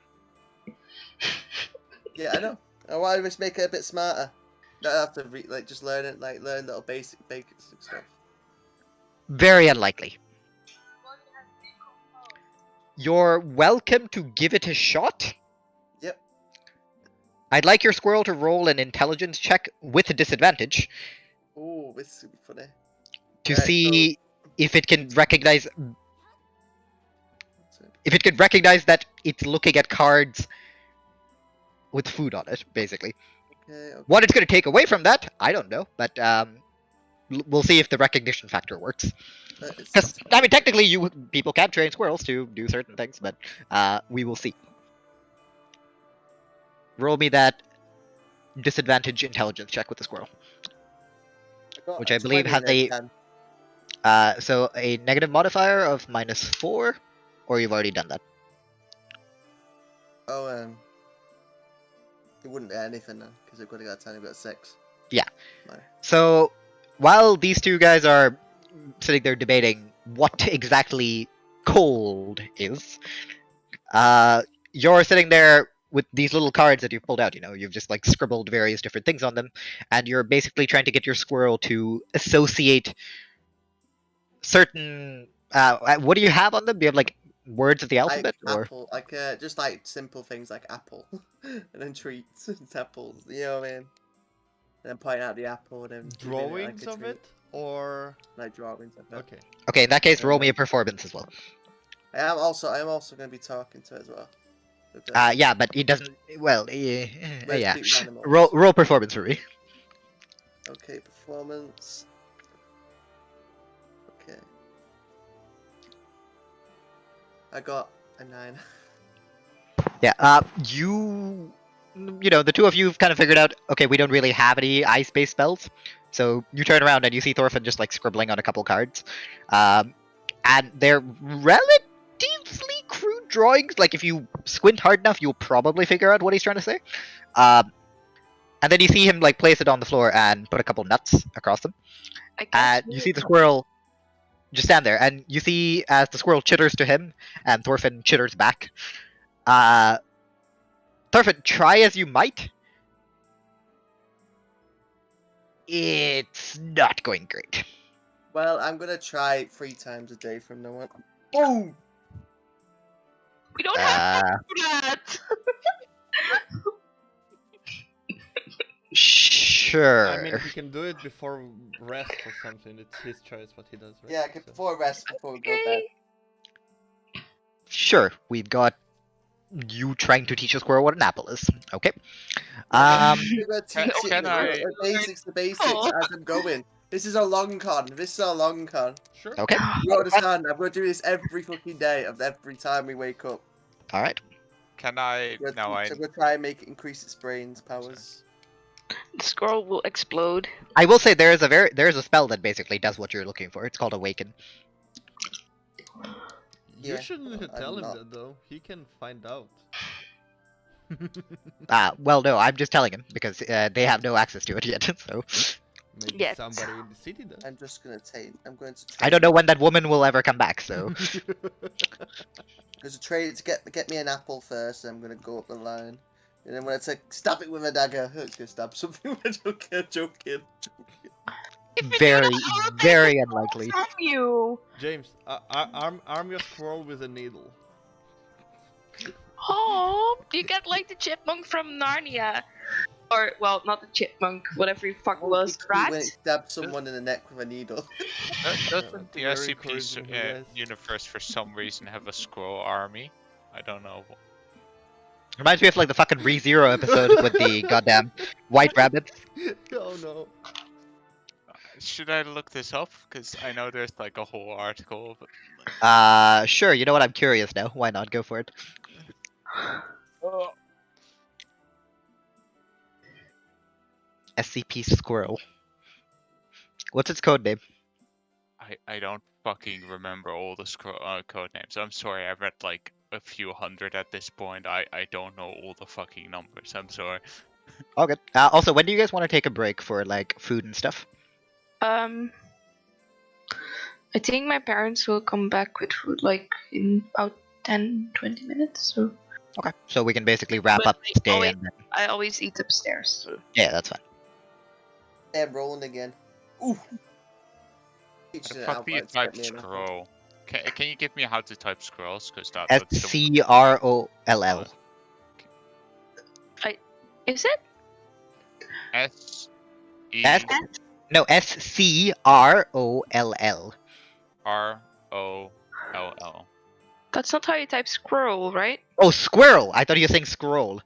Yeah, I know. I want to just make it a bit smarter. Don't have to just learn it, like learn little basic stuff. Very unlikely. You're welcome to give it a shot. Yep. I'd like your squirrel to roll an intelligence check with a disadvantage. Oh, this would be funny. To see if it can recognize... If it can recognize that it's looking at cards with food on it, basically. Okay. What it's going to take away from that, I don't know, but we'll see if the recognition factor works. Because, I mean, technically, people can train squirrels to do certain things, but we will see. Roll me that disadvantage intelligence check with the squirrel. Which I believe has a... so a negative modifier of -4, or you've already done that? Oh, it wouldn't be anything then, because I've got to got 10, I've got 6. Yeah. No. So, while these two guys are sitting there debating what exactly cold is, you're sitting there with these little cards that you've pulled out, you've just like scribbled various different things on them, and you're basically trying to get your squirrel to associate certain, what do you have on them? Do you have like words of the alphabet? Like apple, just like simple things like apple, and then treats, it's apples, you know what I mean? And then pointing out the apple, and then drawings of it, or like drawings of it. Okay. Okay, in that case, roll me a performance as well. I am also going to be talking to it as well. Yeah, but it doesn't. Well, yeah. Roll performance for me. Okay, performance. Okay. I got a 9. Yeah, you know, the two of you have kind of figured out, okay, we don't really have any ice-based spells. So you turn around and you see Thorfinn just like scribbling on a couple cards. And they're relatively crude drawings. Like if you squint hard enough, you'll probably figure out what he's trying to say. And then you see him like place it on the floor and put a couple nuts across them. And you see the squirrel just stand there, and you see as the squirrel chitters to him, and Thorfinn chitters back. Thorfinn, try as you might, it's not going great. Well, I'm gonna try 3 times a day from now on. Boom! We don't have that! Sure. I mean, he can do it before rest or something. It's his choice what he does, right? Yeah, before rest, before we go to bed. Sure, we've got you trying to teach a squirrel what an apple is. Okay. We're gonna teach Can I- the basics as I'm going. This is a long con. Sure. Okay. You understand? I'm gonna do this every fucking day of every time we wake up. All right. Can I? We're No, I. gonna try and make it increase its brain's powers. The squirrel will explode. I will say there is a spell that basically does what you're looking for. It's called Awaken. You Yeah, shouldn't I'm tell him not. that though. He can find out. Well, no, I'm just telling him because they have no access to it yet. So Maybe Yes. somebody in the city does. I'm just gonna take. I'm going to. I don't know when that woman will ever come back. So There's a trade to get me an apple first, and I'm gonna go up the line. And then when I say stab it with a dagger, it's gonna stab something. Joking. very, very unlikely. From you! James, arm your squirrel with a needle. Oh, you get like the chipmunk from Narnia. Or, well, not the chipmunk, whatever the fuck it was. Rat? When it stabs someone in the neck with a needle. Doesn't the Very SCP encouraging, you guys. universe for some reason have a squirrel army? I don't know. Reminds me of like the fucking ReZero episode with the goddamn white rabbits. Oh no. Should I look this up? Because I know there's like a whole article. But... Sure. You know what? I'm curious now. Why not? Go for it. SCP Squirrel. What's its code name? I don't fucking remember all the code names. I'm sorry, I've read like a few hundred at this point. I don't know all the fucking numbers. I'm sorry. All good. Also, when do you guys want to take a break for like food and stuff? I think my parents will come back with food like in about 10-20 minutes. So Okay. So we can basically wrap But up I this day always- and then... I always eat upstairs. So. Yeah, that's fine. I'm rolling again. Ooh. The Teaching it fuck out do you by type getting me an apple. scroll? Can you give me how to type scrolls? Because that's the... SCROLL. Is it? S E S No, SCROLL. ROLL. That's not how you type squirrel, right? Oh, squirrel! I thought you were saying scroll.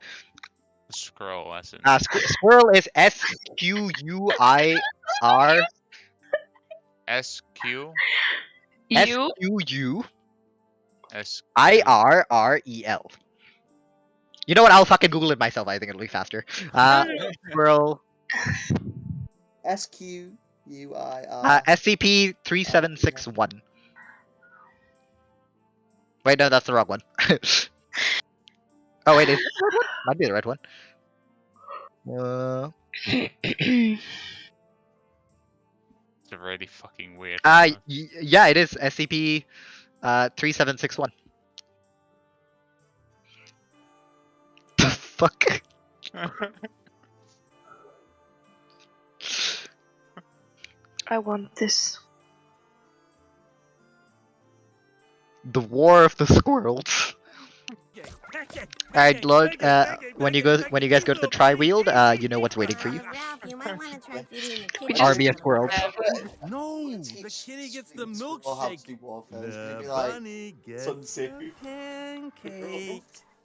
Scroll as in... Squirrel is SQUIR. SQ You? S SQIRREL. You know what? I'll fucking Google it myself. I think it'll be faster. Squirrel. SQUIR. SCP-3761. Wait, no, that's the wrong one. Oh, wait, it might be the right one. It's a really fucking weird. Yeah, it is SCP-3761. The fuck? I want this. The War of the Squirrels. Alright, Lord, when you guys go to the Tri-Wield, you know what's waiting for you. Army of Squirrels. No, the kitty gets the milkshake. The bunny gets the pancake.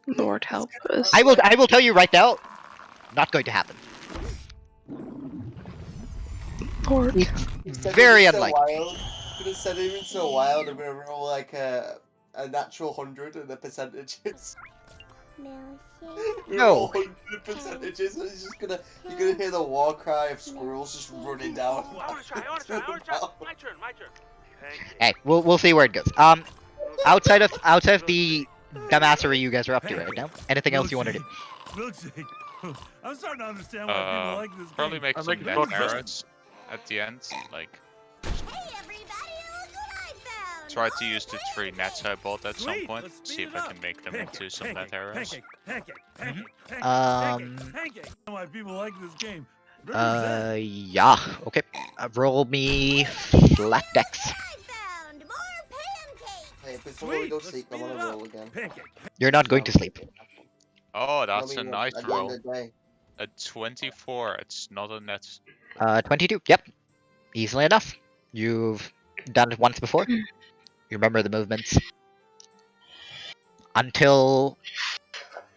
Lord help us. I will tell you right now, not going to happen. support. It's very unlikely. I'm gonna send him into a wild. I'm gonna roll like a natural 100 and the percentages. No. 100 percentages. And it's just gonna. You're gonna hear the war cry of squirrels just running down. I wanna try. My turn. Hey, we'll see where it goes. Outside of the dumbassery you guys are up to right now. Anything else you want to do? Milkshake. I'm starting to understand why people like this Probably game. make I'm some making net good arrows at the end. Like, try to use the 3 nets I bought at some Sweet, point. let's See speed if it I up. can make them Pancake, into some net pancake, arrows. pancake. Um, Why people like this game. Represent. yeah, okay. Roll me flat dex. Hey, before we go Sweet, sleep, I let's wanna speed it roll again. Pancake. You're not going to sleep. Oh, that's Let a me nice at the end roll. of the day. A 24. It's not a net. 22. Yep. Easily enough. You've done it once before. You remember the movements. Until...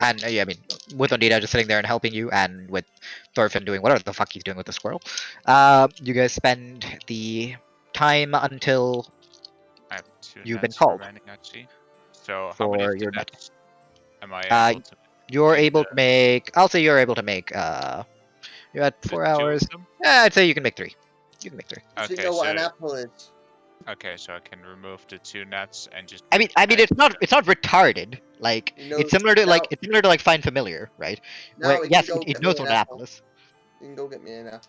And, yeah, I mean, with Ondina just sitting there and helping you, and with Thorfinn doing whatever the fuck he's doing with the squirrel, you guys spend the time until I have 2 You've been nets called. remaining, actually. So, how many for of the your net. nets am I able to You're make able the- to make... I'll say you're able to make... You're at just 4 2 of hours. them? Yeah, I'd say you can make 3. You can make 3. Does he Okay, know what an so apple is? okay, so I can remove the 2 nets and just. I mean, it's not retarded. Like, You know, it's similar to now- like Find Familiar, right? Now Where we can yes, go it get knows me what an an apple. apple is. You can go get me an apple.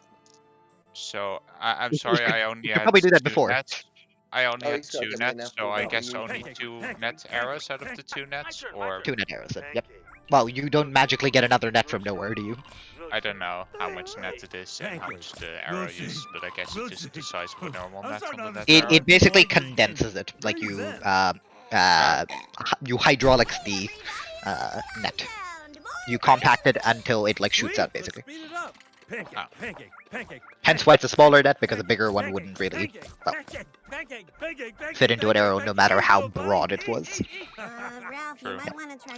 So I'm You sorry, could- I only you could had probably do that 2 before. nets. I only Oh, had he's gotta 2 get me an nets, apple so I now. guess You- only 2 net arrows out of the 2 nets, or 2 net arrows. Then. Yep. Well, you don't magically get another net from nowhere, do you? I don't know how much net it is and how much the arrow uses, but I guess it's just the size of a normal net on the net arrow. It basically condenses it. Like you you hydraulics the net. You compact it until it like shoots out, basically. Hence why it's a smaller net, because a bigger one wouldn't really fit into an arrow no matter how broad it was. True.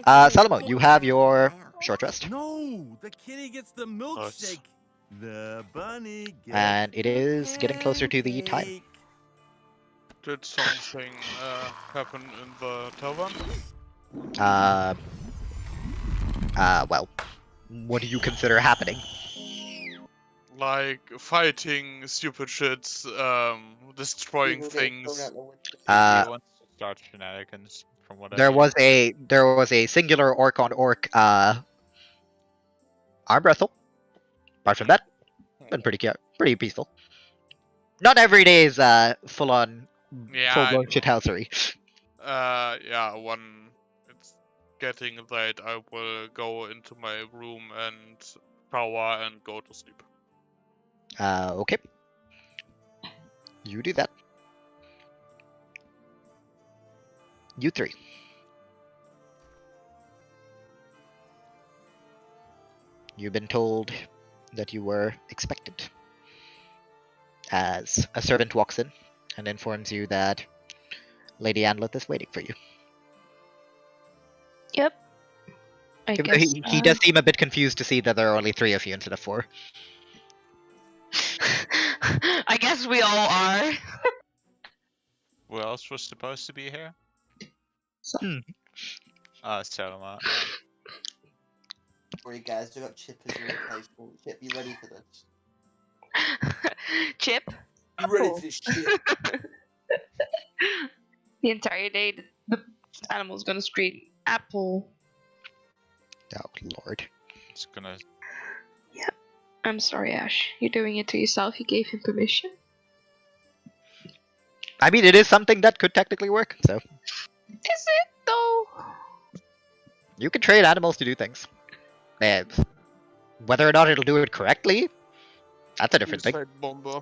Salomo, you have your short rest. No, the kitty gets the milkshake. The bunny gets And it is getting closer to the time. pancake. Did something happen in the tavern? Well, what do you consider happening? Like fighting stupid shits, destroying People get things. thrown out the window. He wants to start shenanigans, from what I There hear. was a singular orc on orc arm wrestle. Apart from that, been pretty peaceful. Not every day is full on Yeah, full I blown know. shithousery. Yeah, when it's getting late, I will go into my room and shower and go to sleep. Okay. You do that. You 3. You've been told that you were expected. As a servant walks in and informs you that Lady Anlith is waiting for you. Yep. I Even though guess. he does seem a bit confused to see that there are only 3 of you instead of 4. I guess we all are. Who else was supposed to be here? Salomo. Sorry guys, I got Chip as a replacement. Chip, you ready for this? Chip. You ready for this shit? The entire day, the animal's gonna scream apple. Oh lord. It's gonna. I'm sorry, Ash. You're doing it to yourself. You gave him permission. I mean, it is something that could technically work, so. Is it though? You can train animals to do things. And whether or not it'll do it correctly, that's a different thing. Suicide bomber.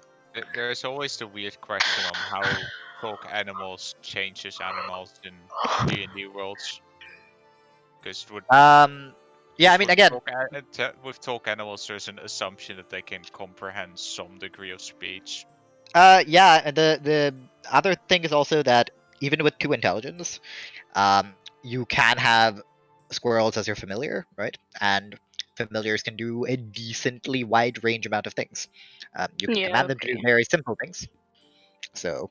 There's always the weird question on how talk animals changes animals in D&D worlds. Because Yeah, I mean, again, with talk animals, there's an assumption that they can comprehend some degree of speech. yeah, and the other thing is also that even with 2 intelligence, you can have squirrels as your familiar, right? And familiars can do a decently wide range amount of things. You can command them to do very simple things. So,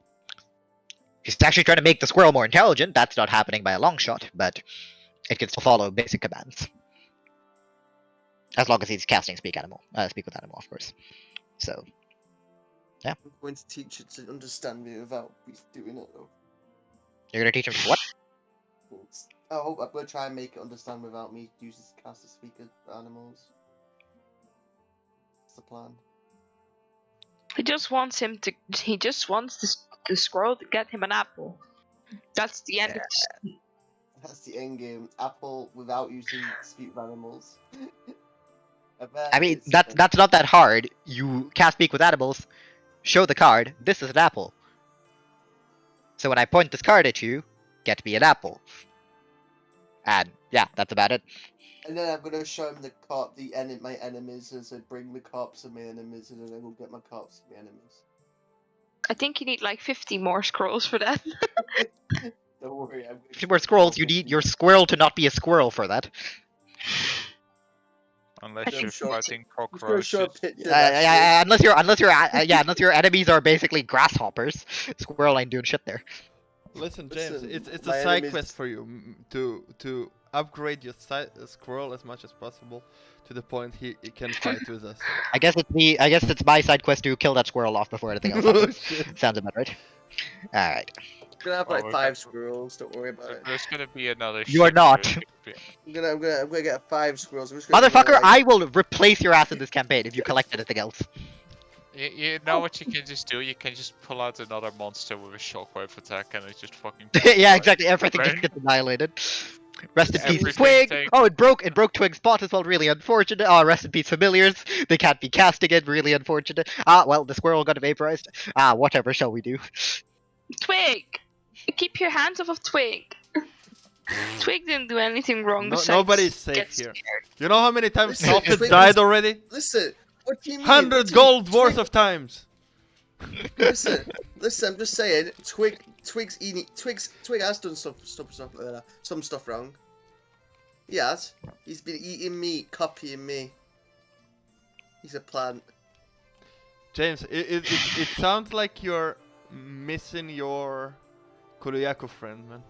he's actually trying to make the squirrel more intelligent. That's not happening by a long shot, but it can still follow basic commands. As long as he's casting speak with animal, of course. So, yeah. I'm going to teach it to understand me without me doing it though. You're gonna teach him what? Oh, I'm gonna try and make it understand without me using cast to speak with animals. That's the plan. He just wants the squirrel to get him an apple. That's the end. That's the end game. Apple without using speak with animals. I mean, that's not that hard. You cast speak with animals, show the card, this is an apple. So when I point this card at you, get me an apple. And yeah, that's about it. And then I'm gonna show him my enemies, and so bring the cops of my enemies, and then I will get my cops of my enemies. I think you need like 50 more scrolls for that. Don't worry, 50 more scrolls. You need your squirrel to not be a squirrel for that. Unless you're fighting cockroaches. Unless your enemies are basically grasshoppers. Squirrel ain't doing shit there. Listen, James, it's a side quest for you to upgrade your squirrel as much as possible to the point he can fight with us. I guess it's my side quest to kill that squirrel off before anything else happens. Sounds about right. All right. I'm gonna have like 5 squirrels. Don't worry about it. There's gonna be another. You are not. I'm gonna get 5 squirrels. Motherfucker, I will replace your ass in this campaign if you collect anything else. You know what you can just do? You can just pull out another monster with a shockwave attack and it just fucking... Yeah, exactly. Everything just gets annihilated. Rest in peace, Twig! Oh, it broke Twig's spot as well, really unfortunate. Oh, rest in peace, familiars. They can't be casting it, really unfortunate. Well, the squirrel got vaporized. Whatever shall we do? Twig! Keep your hands off of Twig. Twig didn't do anything wrong. Nobody's safe here. You know how many times Thorfinn died already? Listen, what do you mean? 100 gold worth of times. Listen, I'm just saying. Twig has done some stuff wrong. He has. He's been eating meat, copying me. He's a plant. James, it sounds like you're missing your Kuliaku friend, man.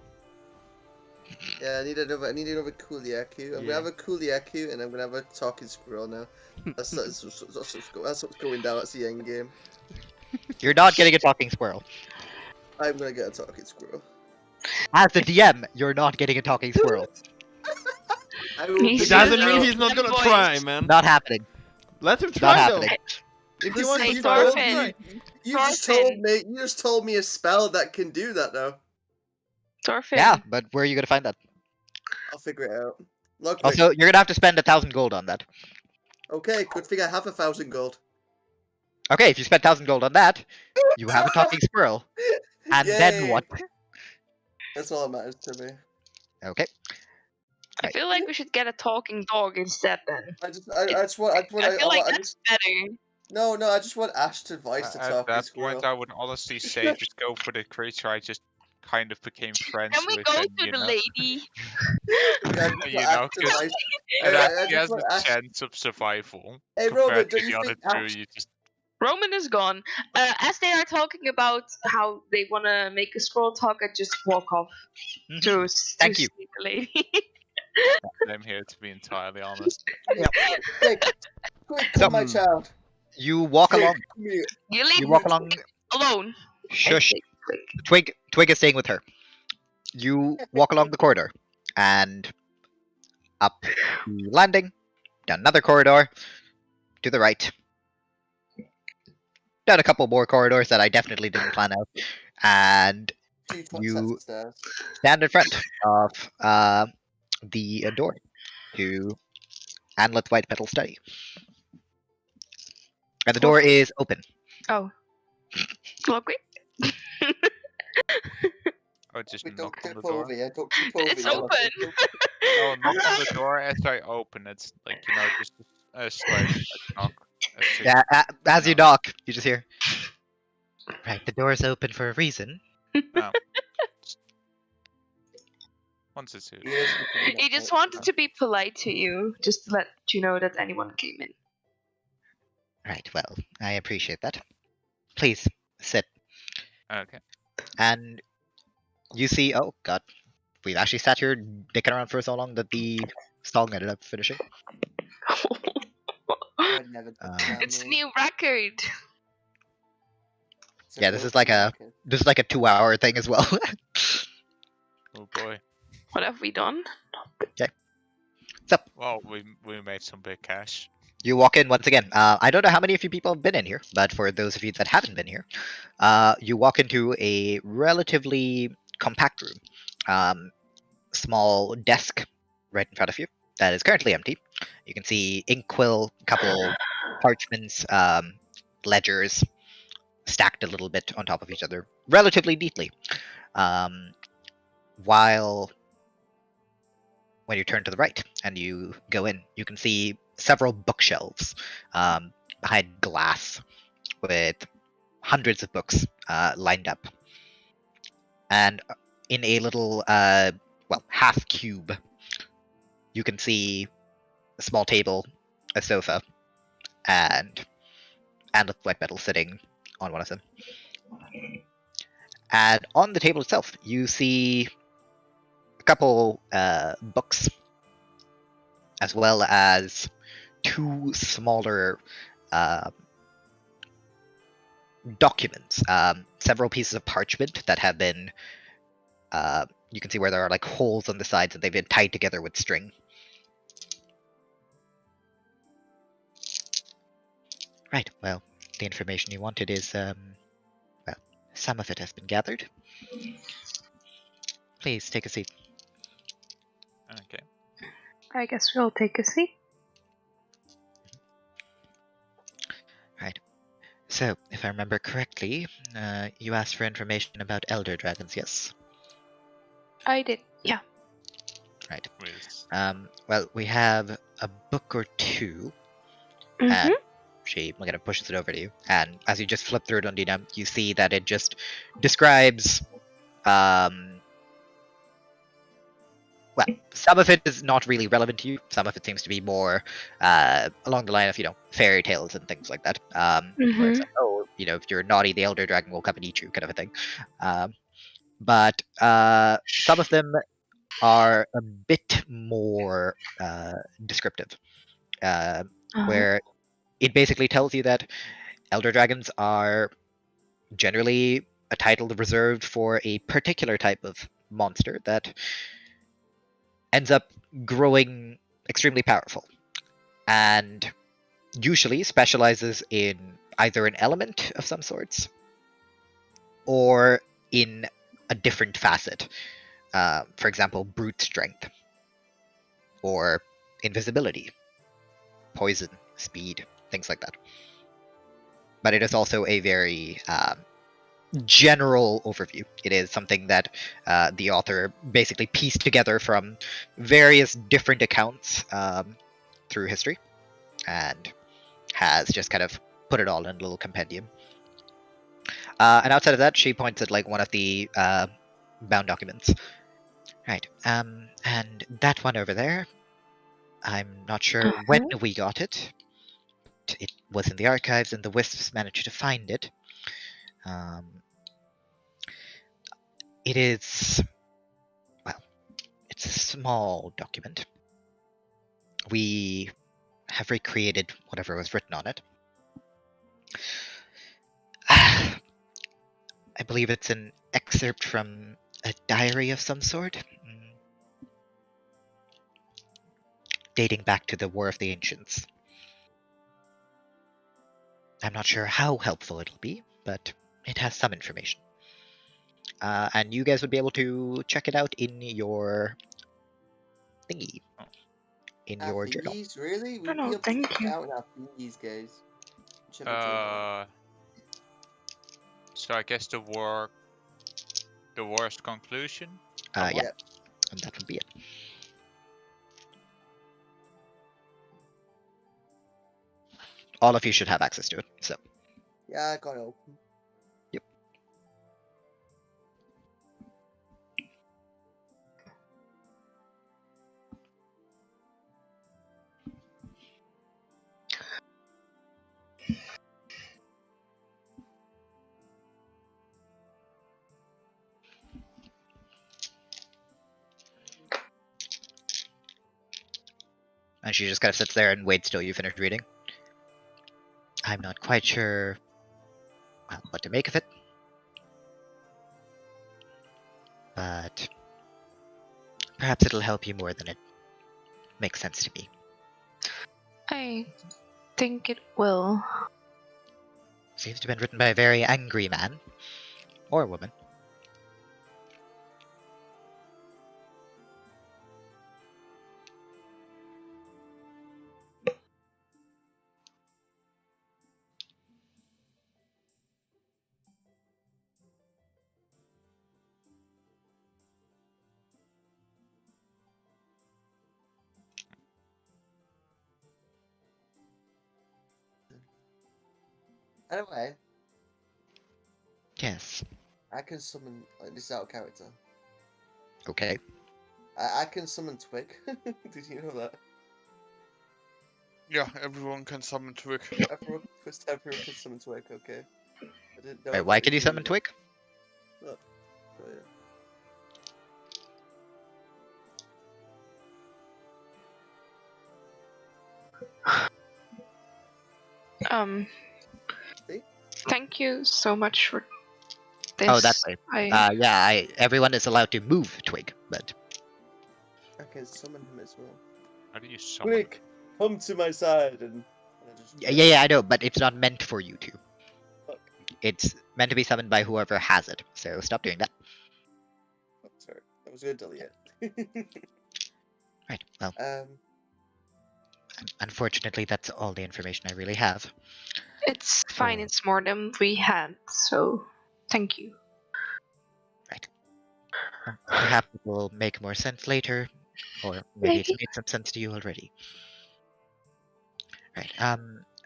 Yeah, I need another Kuliaku. I'm gonna have a Kuliaku and I'm gonna have a talking squirrel now. That's what's going down. That's the end game. You're not getting a talking squirrel. I'm gonna get a talking squirrel. As the DM, you're not getting a talking squirrel. It doesn't mean he's not gonna try, man. Not happening. Let him try, though. If he wants to try, you just told me a spell that can do that, though. Thorfinn. Yeah, but where are you gonna find that? I'll figure it out. Logwig. Also, you're gonna have to spend 1,000 gold on that. Okay, good thing I have 1,000 gold. Okay, if you spend 1,000 gold on that, you have a talking squirrel. And then what? That's all that matters to me. Okay. I feel like we should get a talking dog instead then. I feel like that's better. No, I just want Ash's advice to talk to At that squirrel. point, I would honestly say just go for the creature I just kind of became friends with. Can we go to the lady? You know, because he has a chance of survival. Hey, Roman, to the other two, you just... Roman is gone. As they are talking about how they want to make a squirrel talk, I just walk off to Thank you. see the lady. I'm here to be entirely honest. Quick, come my child. You walk along. You walk along alone. Shush. Twig is staying with her. You walk along the corridor and up the landing, down another corridor, to the right, down a couple more corridors that I definitely didn't plan out, and you stand in front of the door to Anlet's White Petal Study. And the door is open. Oh. Logwig? Oh, just knock on the door. It's open! Oh, knock on the door as I open. It's like, you know, just a slight knock. Yeah, as you knock, you just hear, right, the door's open for a reason. Oh. Once it's suited. He just wanted to be polite to you, just to let you know that anyone came in. Right, well, I appreciate that. Please, sit. Okay. And you see, oh god, we've actually sat here dicking around for so long that the song ended up finishing. It's a new record. Yeah, this is like a 2-hour thing as well. Oh boy. What have we done? Okay. So, well, we made some big cash. You walk in once again. I don't know how many of you people have been in here, but for those of you that haven't been here, you walk into a relatively compact room. Small desk right in front of you that is currently empty. You can see inkwell, couple parchments, ledgers stacked a little bit on top of each other, relatively neatly. While when you turn to the right and you go in, you can see several bookshelves behind glass with hundreds of books lined up. And in a little, half cube, you can see a small table, a sofa, and a white metal sitting on one of them. And on the table itself, you see a couple books, as well as two smaller documents, several pieces of parchment that have been, you can see where there are like holes on the sides and they've been tied together with string. Right, well, the information you wanted is, some of it has been gathered. Please take a seat. Okay. I guess we'll take a seat. Right. So, if I remember correctly, you asked for information about elder dragons, yes? I did, yeah. Right. Yes. Well, we have a book or two, and she kind of pushes it over to you. And as you just flip through it, Ondina, you see that it just describes, well, some of it is not really relevant to you. Some of it seems to be more along the line of, fairy tales and things like that. Where it's like, oh, if you're naughty, the elder dragon will come and eat you, kind of a thing. But some of them are a bit more descriptive, where it basically tells you that elder dragons are generally a title reserved for a particular type of monster that ends up growing extremely powerful, and usually specializes in either an element of some sorts or in a different facet. For example, brute strength, or invisibility, poison, speed, things like that. But it is also a very general overview. It is something that the author basically pieced together from various different accounts through history, and has just kind of put it all in a little compendium. And outside of that, she points at like one of the bound documents. Right, and that one over there, I'm not sure when we got it. It was in the archives, and the Wisps managed to find it. It is, well, it's a small document. We have recreated whatever was written on it. I believe it's an excerpt from a diary of some sort, dating back to the War of the Ancients. I'm not sure how helpful it'll be, but it has some information. And you guys would be able to check it out in your thingy. In your journal. Thingies, really? We'd No, be able thank to check you. out our thingies, guys. Check our journal. So I guess the war's conclusion? Yeah. And that would be it. All of you should have access to it, so. Yeah, I got it open. Yep. And she just kind of sits there and waits till you finish reading. I'm not quite sure what to make of it. But perhaps it'll help you more than it makes sense to me. I think it will. Seems to have been written by a very angry man. Or woman. Anyway. Yes. I can summon. This is out of character. Okay. I can summon Twig. Did you know that? Yeah, everyone can summon Twig. Everyone can summon Twig. Okay. I didn't know. Wait, why can you summon Twig? Look. Oh, yeah. See? Thank you so much for this. Oh, that's right. Yeah, everyone is allowed to move Twig, but I can summon him as well. How do you summon? Twig, come to my side and yeah, I know, but it's not meant for you to. Fuck. It's meant to be summoned by whoever has it. So stop doing that. Oh, sorry, I was gonna delete it. Right. Well. Unfortunately, that's all the information I really have. It's fine. It's more than we had. So, thank you. Right. Well, perhaps it will make more sense later, or maybe it's made some sense to you already. Right.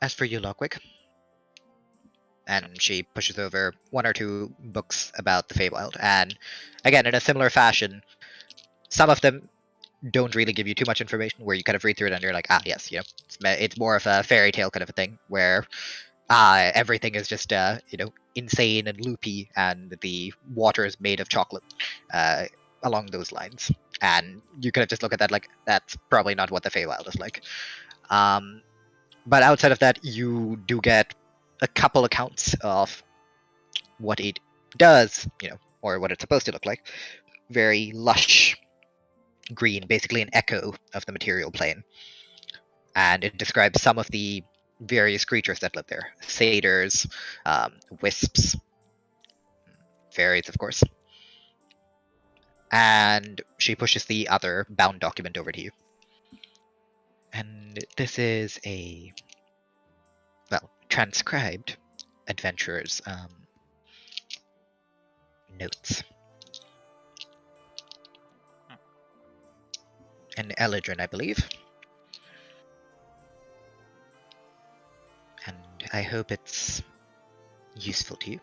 As for you, Logwig, and she pushes over one or two books about the Feywild, and again, in a similar fashion, some of them don't really give you too much information, where you kind of read through it and you're like, yes, it's more of a fairy tale kind of a thing, where everything is just insane and loopy, and the water is made of chocolate, along those lines. And you kind of just look at that like, that's probably not what the Feywild is like. But outside of that, you do get a couple accounts of what it does, or what it's supposed to look like. Very lush green, basically an echo of the material plane. And it describes some of the various creatures that live there. Satyrs, wisps, fairies, of course. And she pushes the other bound document over to you. And this is a, transcribed adventurer's notes. An Eladrin, I believe. And I hope it's useful to you.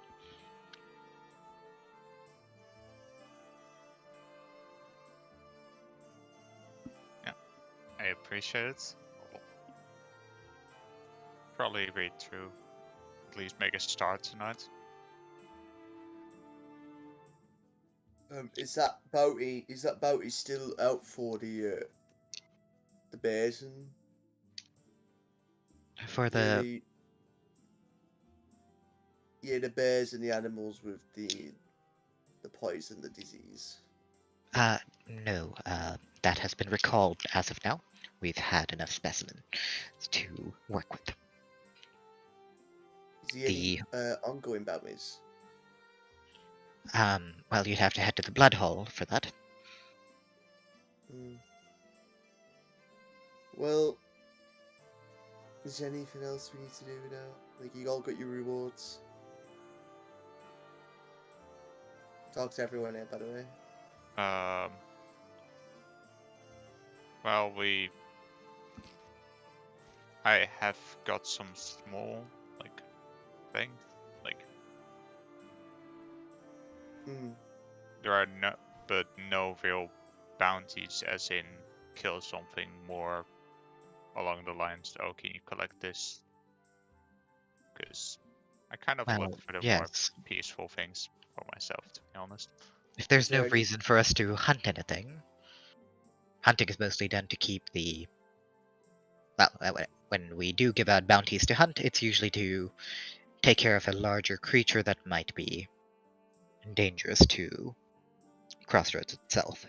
Yeah, I appreciate it. Probably read through, at least make a start tonight. Is that bounty still out for the basin? For the the bears and the animals with the poison, the disease. No, that has been recalled as of now. We've had enough specimens to work with. Is there any ongoing bounties? Well, you'd have to head to the Blood Hall for that. Well, is there anything else we need to do now? Like, you all got your rewards? Talk to everyone here, by the way. Well, I have got some small, things, there are no real bounties, as in kill something more along the lines, oh, can you collect this? Because I kind of look for the more peaceful things for myself, to be honest. If there's no reason for us to hunt anything, hunting is mostly done to keep the Well, when we do give out bounties to hunt, it's usually to take care of a larger creature that might be dangerous to Crossroads itself.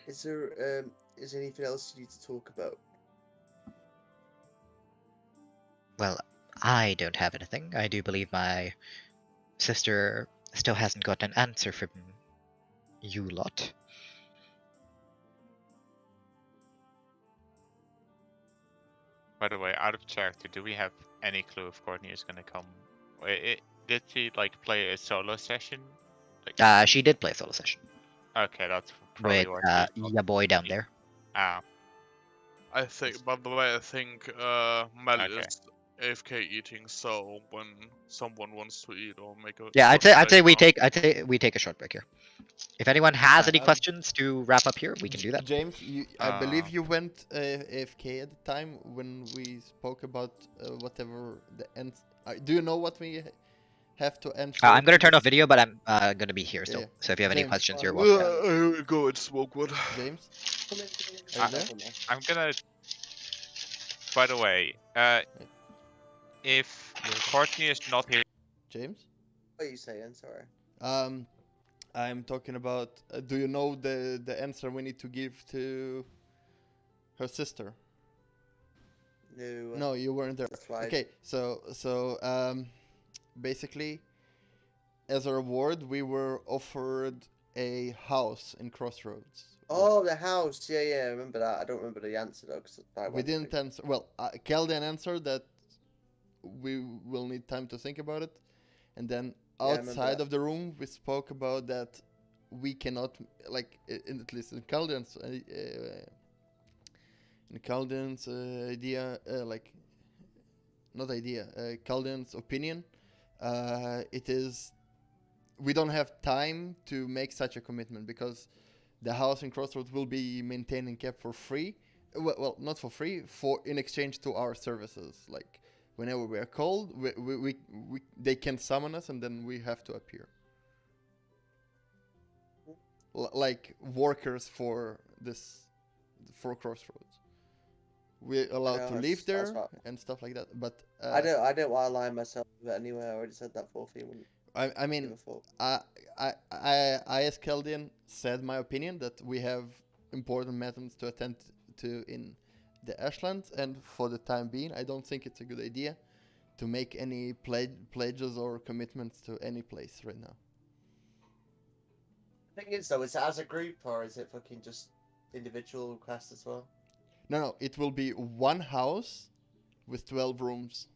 Is there anything else you need to talk about? Well, I don't have anything. I do believe my sister still hasn't got an answer from you lot. By the way, out of character, do we have any clue if Courtney is gonna come? Did she like play a solo session? Like, She did play a solo session. Okay, that's probably with why. your boy down there. Ah. I think, by the way, Mel is AFK eating, so when someone wants to eat or make a I'd say we take a short break here. If anyone has any questions to wrap up here, we can do that. James, I believe you went AFK at the time when we spoke about whatever the end. Do you know what we have to end? I'm gonna turn off video, but I'm gonna be here still. So if you have any questions, you're welcome. Here we go. It's Smokewood. James, I'm gonna. By the way, if Courtney is not here, James. What are you saying? Sorry. I'm talking about. Do you know the answer we need to give to her sister? No. No, you weren't there. That's right. Okay, so basically, as a reward, we were offered a house in Crossroads. Oh, the house. Yeah, I remember that. I don't remember the answer though. We didn't answer. Well, Caldian answered that we will need time to think about it, and then outside of the room, we spoke about that we cannot, like, at least in Caldian's idea, like, not idea, Caldian's opinion, it is, we don't have time to make such a commitment because the house in Crossroads will be maintained and kept for free. Well, not for free, in exchange to our services. Like, whenever we are called, they can summon us, and then we have to appear. Like workers for Crossroads. We're allowed to live there and stuff like that. But I don't want to lie myself with it anyway. I already said that Thorfinn. I mean, I as Caldian said my opinion that we have important matters to attend to in the Ashlands, and for the time being, I don't think it's a good idea to make any pledges or commitments to any place right now. The thing is, though, is it as a group or is it fucking just individual requests as well? No, it will be one house with 12 rooms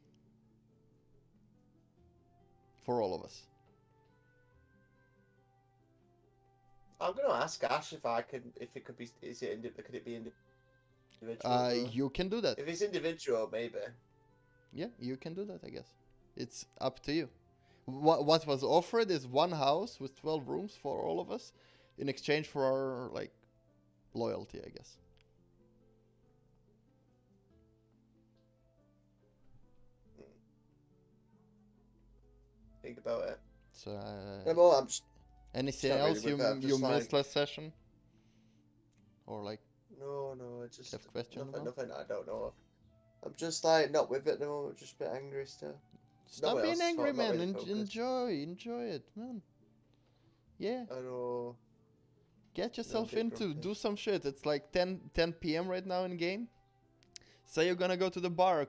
for all of us. I'm gonna ask Ash if it could be individual? You can do that. If it's individual, maybe. Yeah, you can do that, I guess. It's up to you. What was offered is one house with 12 rooms for all of us in exchange for our, like, loyalty, I guess. Think about it. So, I'm just anything else really you missed last session? Or, like... No, it's just nothing I don't know. I'm just, like, not with it no, just a bit angry still. Stop being angry, man. Enjoy it, man. Yeah. I know. Get yourself into, do some shit. It's like 10 p.m. right now in game. Say you're gonna go to the bar,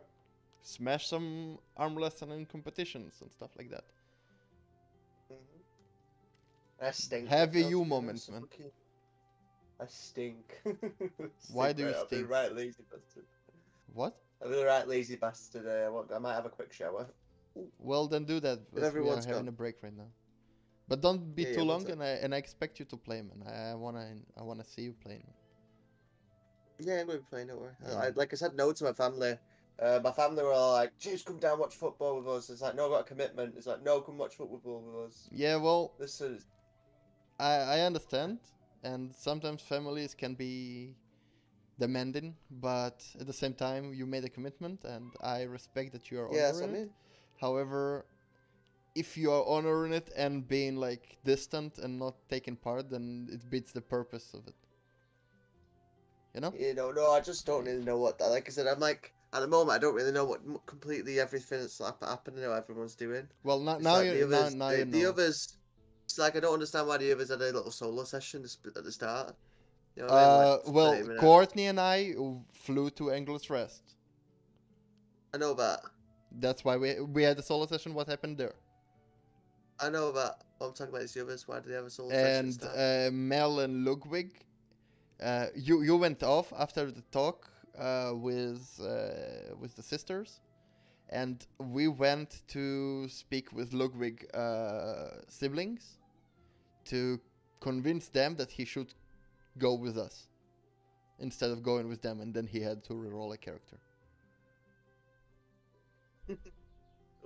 smash some arm wrestling competitions and stuff like that. I stink. Have a you moment, man. I stink. Why do you stink? I've been right lazy bastard. What? I've been a right lazy bastard today. I might have a quick shower. Well, then do that. We are having a break right now. But don't be too long, and I expect you to play, man. I wanna see you play, man. Yeah, I'm gonna be playing. Don't worry. Like I said, no to my family. My family were all like, "Jeez, come down, watch football with us." It's like, no, I've got a commitment. It's like, no, come watch football with us. Yeah, well, this is. I understand, and sometimes families can be demanding, but at the same time, you made a commitment, and I respect that you are honoring it. However, if you are honoring it and being like distant and not taking part, then it beats the purpose of it. You know? No, I just don't really know what that. Like I said, at the moment, I don't really know what completely everything that's happening or everyone's doing. Well, now Like you know. the others. It's like I don't understand why the others had a little solo session at the start. You know what I mean? Like, Well, Courtney and I flew to Angler's Rest. I know that. That's why we had a solo session. What happened there? I know that. I'm talking about the others. Why did they have a solo session? And Mel and Logwig, you went off after the talk with the sisters, and we went to speak with Logwig siblings to convince them that he should go with us instead of going with them, and then he had to reroll a character.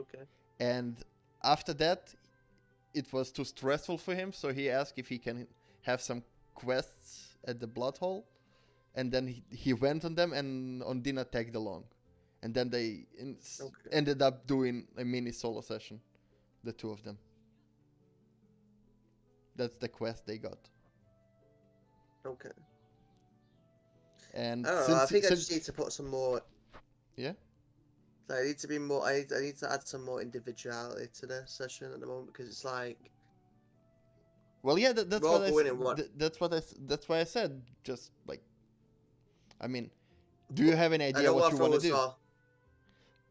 Okay. And after that, it was too stressful for him, so he asked if he can have some quests at the Blood Hole, and then he went on them, and Ondina tagged along, and then they ended up doing a mini solo session, the two of them. That's the quest they got. Okay. And I don't know. I think I just need to put some more. Yeah. I need to be more. I need to add some more individuality to the session at the moment because it's like. Well, yeah, that's why I said just like. I mean, do you have any idea what you want to do?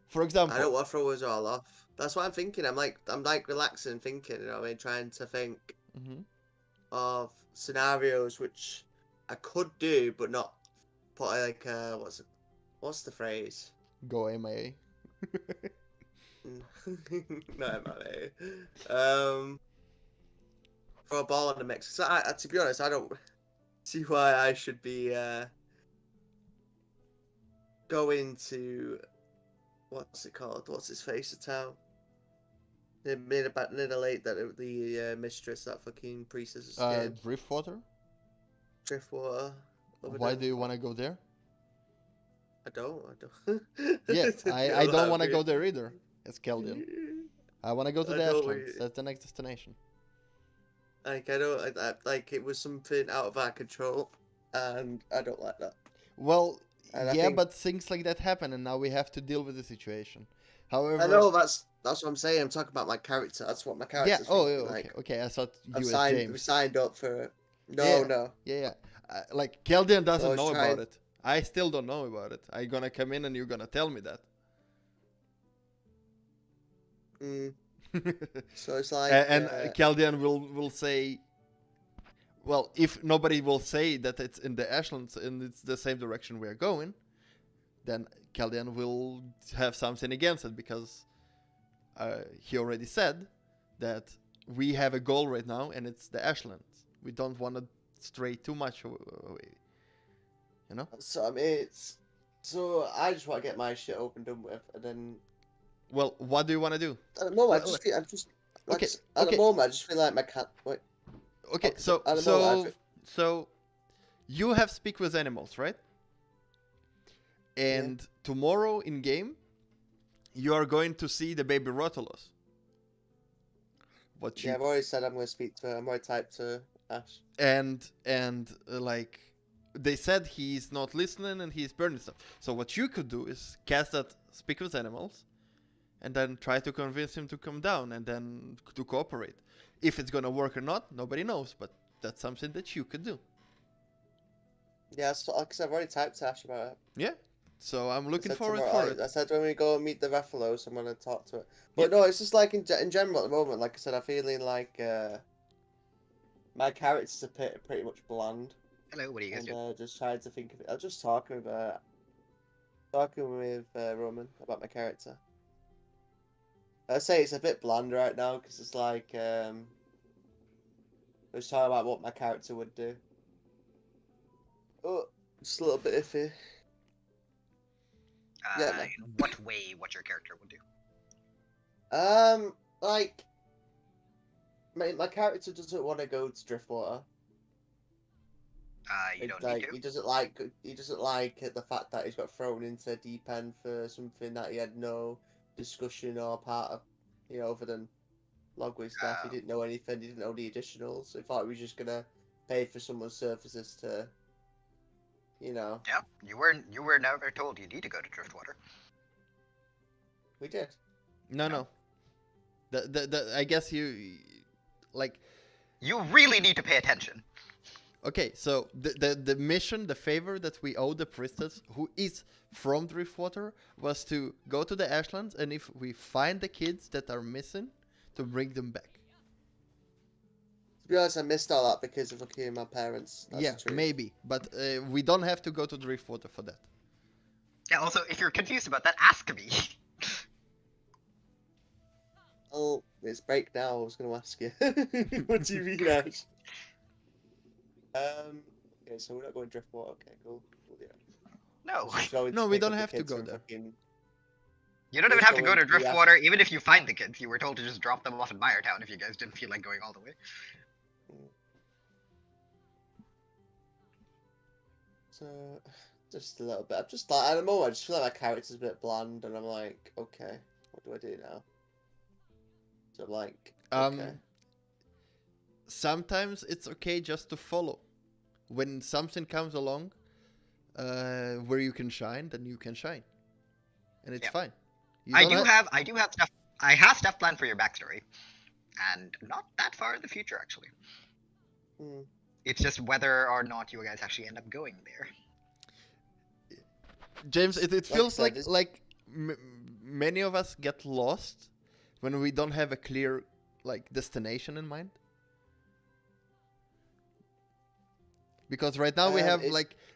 For example, I don't want to throw us all off. That's what I'm thinking. I'm like relaxing, thinking. You know what I mean? Trying to think of scenarios which I could do, but not put like what's the phrase? Go MIA. Not MIA. Throw a ball in the mix. So to be honest, I don't see why I should be going to what's it called? What's his face? The town. Near the lake that the mistress, that fucking priestess. Driftwater. Driftwater. Why do you want to go there? I don't. Yeah, I don't want to go there either. It's Caldian. I want to go to the Ashlands. That's the next destination. Like I don't like it was something out of our control, and I don't like that. Well, yeah, but things like that happen, and now we have to deal with the situation. However, I know that's what I'm saying. I'm talking about my character. That's what my character. Yeah. Oh, okay. Like. Okay. I thought you as James. We signed up for it. No. Yeah. Like Caldian doesn't know about it. I still don't know about it. I'm gonna come in and you're gonna tell me that. So it's like. And Caldian will say. Well, if nobody will say that it's in the Ashlands and it's the same direction we are going, then Caldian will have something against it because he already said that we have a goal right now and it's the Ashlands. We don't want to stray too much away. You know? So I mean, so I just want to get my shit open done with, and then. Well, what do you want to do? At the moment, At the moment, I just feel like my cat. Wait. Okay, so you have speak with animals, right? And tomorrow in game, you are going to see the baby Rotulos. I've already said I'm going to speak to her. I'm already typed to Ash. And like they said, he's not listening and he's burning stuff. So what you could do is cast that speak with animals, and then try to convince him to come down and then to cooperate. If it's gonna work or not, nobody knows, but that's something that you could do. Yeah, so, because I've already typed to Ash about it. Yeah, so I'm looking forward for it. I said when we go and meet the Rathalos, I'm gonna talk to it. But no, it's just like in general at the moment. Like I said, I'm feeling like my character's a pretty much bland. Hello, what are you guys doing? Just trying to think of it. I was just talking with Roman about my character. I say it's a bit bland right now because it's like I was talking about what my character would do. Oh, just a little bit iffy. What your character would do? Like my character doesn't want to go to Driftwater. You don't need to. He doesn't like the fact that he's got thrown into deep end for something that he had no discussion or part of, other than Logwig stuff. He didn't know anything. He didn't know the additionals. So he thought he was just gonna pay for someone's services to you know. Yeah, you were never told you need to go to Driftwater. We did. No. I guess you like. You really need to pay attention. Okay, so the mission, the favor that we owe the priestess, who is from Driftwater, was to go to the Ashlands, and if we find the kids that are missing, to bring them back. To be honest, I missed all that because of fucking my parents. That's Yeah, the truth. maybe, but we don't have to go to Driftwater for that. Yeah. Also, if you're confused about that, ask me. Oh, it's break now. I was going to ask you. What do you mean, Ash? Okay, so we're not going Driftwater. Okay, cool. No. No, we don't have to go there. You don't even have to go to Driftwater, even if you find the kids. You were told to just drop them off in Meyertown if you guys didn't feel like going all the way. So, just a little bit. I'm just like, at the moment, I just feel like my character's a bit bland, and I'm like, okay, what do I do now? So I'm like, okay. Sometimes it's okay just to follow. When something comes along where you can shine, then you can shine, and it's fine. I do have stuff. I have stuff planned for your backstory, and not that far in the future, actually. It's just whether or not you guys actually end up going there. James, it feels like many of us get lost when we don't have a clear destination in mind. Because right now we have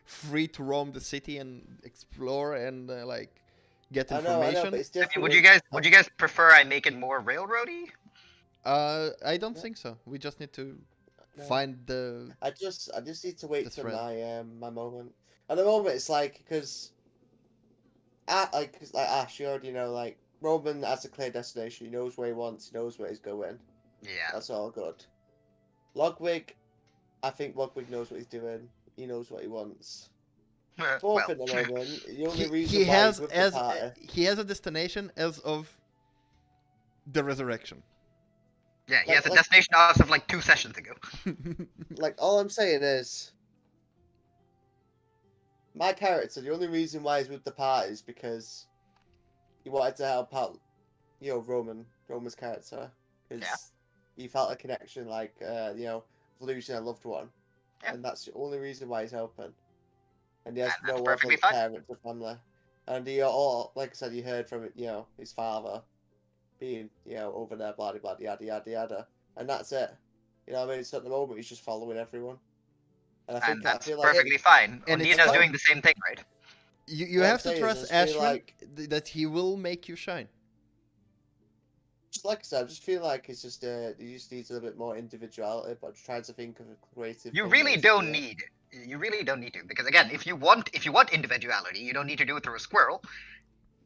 free to roam the city and explore and get information. I know, but it's different. Would you guys prefer I make it more railroady? I don't think so. We just need to find the. I just need to wait for my moment. At the moment, it's because Ash, you already know, Roman has a clear destination. He knows where he wants. He knows where he's going. Yeah. That's all good. Logwig, I think Logwig knows what he's doing. He knows what he wants. Thorfinn, at the moment, the only reason he why has he's with the party, he has a destination as of the resurrection. Yeah, he has a destination as of 2 sessions ago. All I'm saying is, my character, the only reason why he's with the party is because he wanted to help out, Roman's character. Because he felt a connection, losing a loved one. Yeah. And that's the only reason why he's helping. And he has no other parents or family. And he, like I said, you heard from his father being, over there, blah, blah, yada, yada, yada. And that's it. You know what I mean? So at the moment, he's just following everyone. And that's perfectly fine. And Ondina's doing the same thing, right? You have to trust Ashwin that he will make you shine. Just like I said, I just feel like it's just he just needs a little bit more individuality. But I'm just trying to think of a creative. You really don't need it. You really don't need to, because again, if you want individuality, you don't need to do it through a squirrel.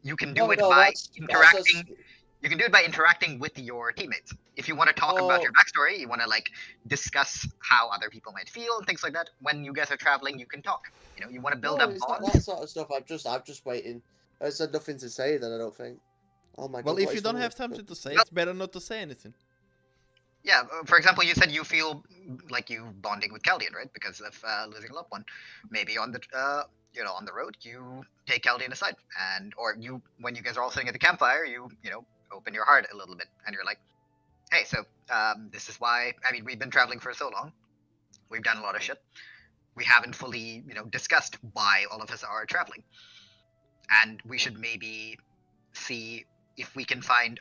You can do it by interacting. You can do it by interacting with your teammates. If you want to talk about your backstory, you want to discuss how other people might feel and things like that. When you guys are traveling, you can talk. You want to build up bonds. That sort of stuff. I'm just waiting. I said nothing to say then. I don't think. Oh my God. Well, if you don't have something to say, it's better not to say anything. Yeah, for example, you said you feel like you bonding with Caldian, right? Because of losing a loved one. Maybe on the on the road, you take Caldian aside, or when you guys are all sitting at the campfire, you open your heart a little bit, and you're like, hey, so this is why. I mean, we've been traveling for so long. We've done a lot of shit. We haven't fully discussed why all of us are traveling, and we should maybe see if we can find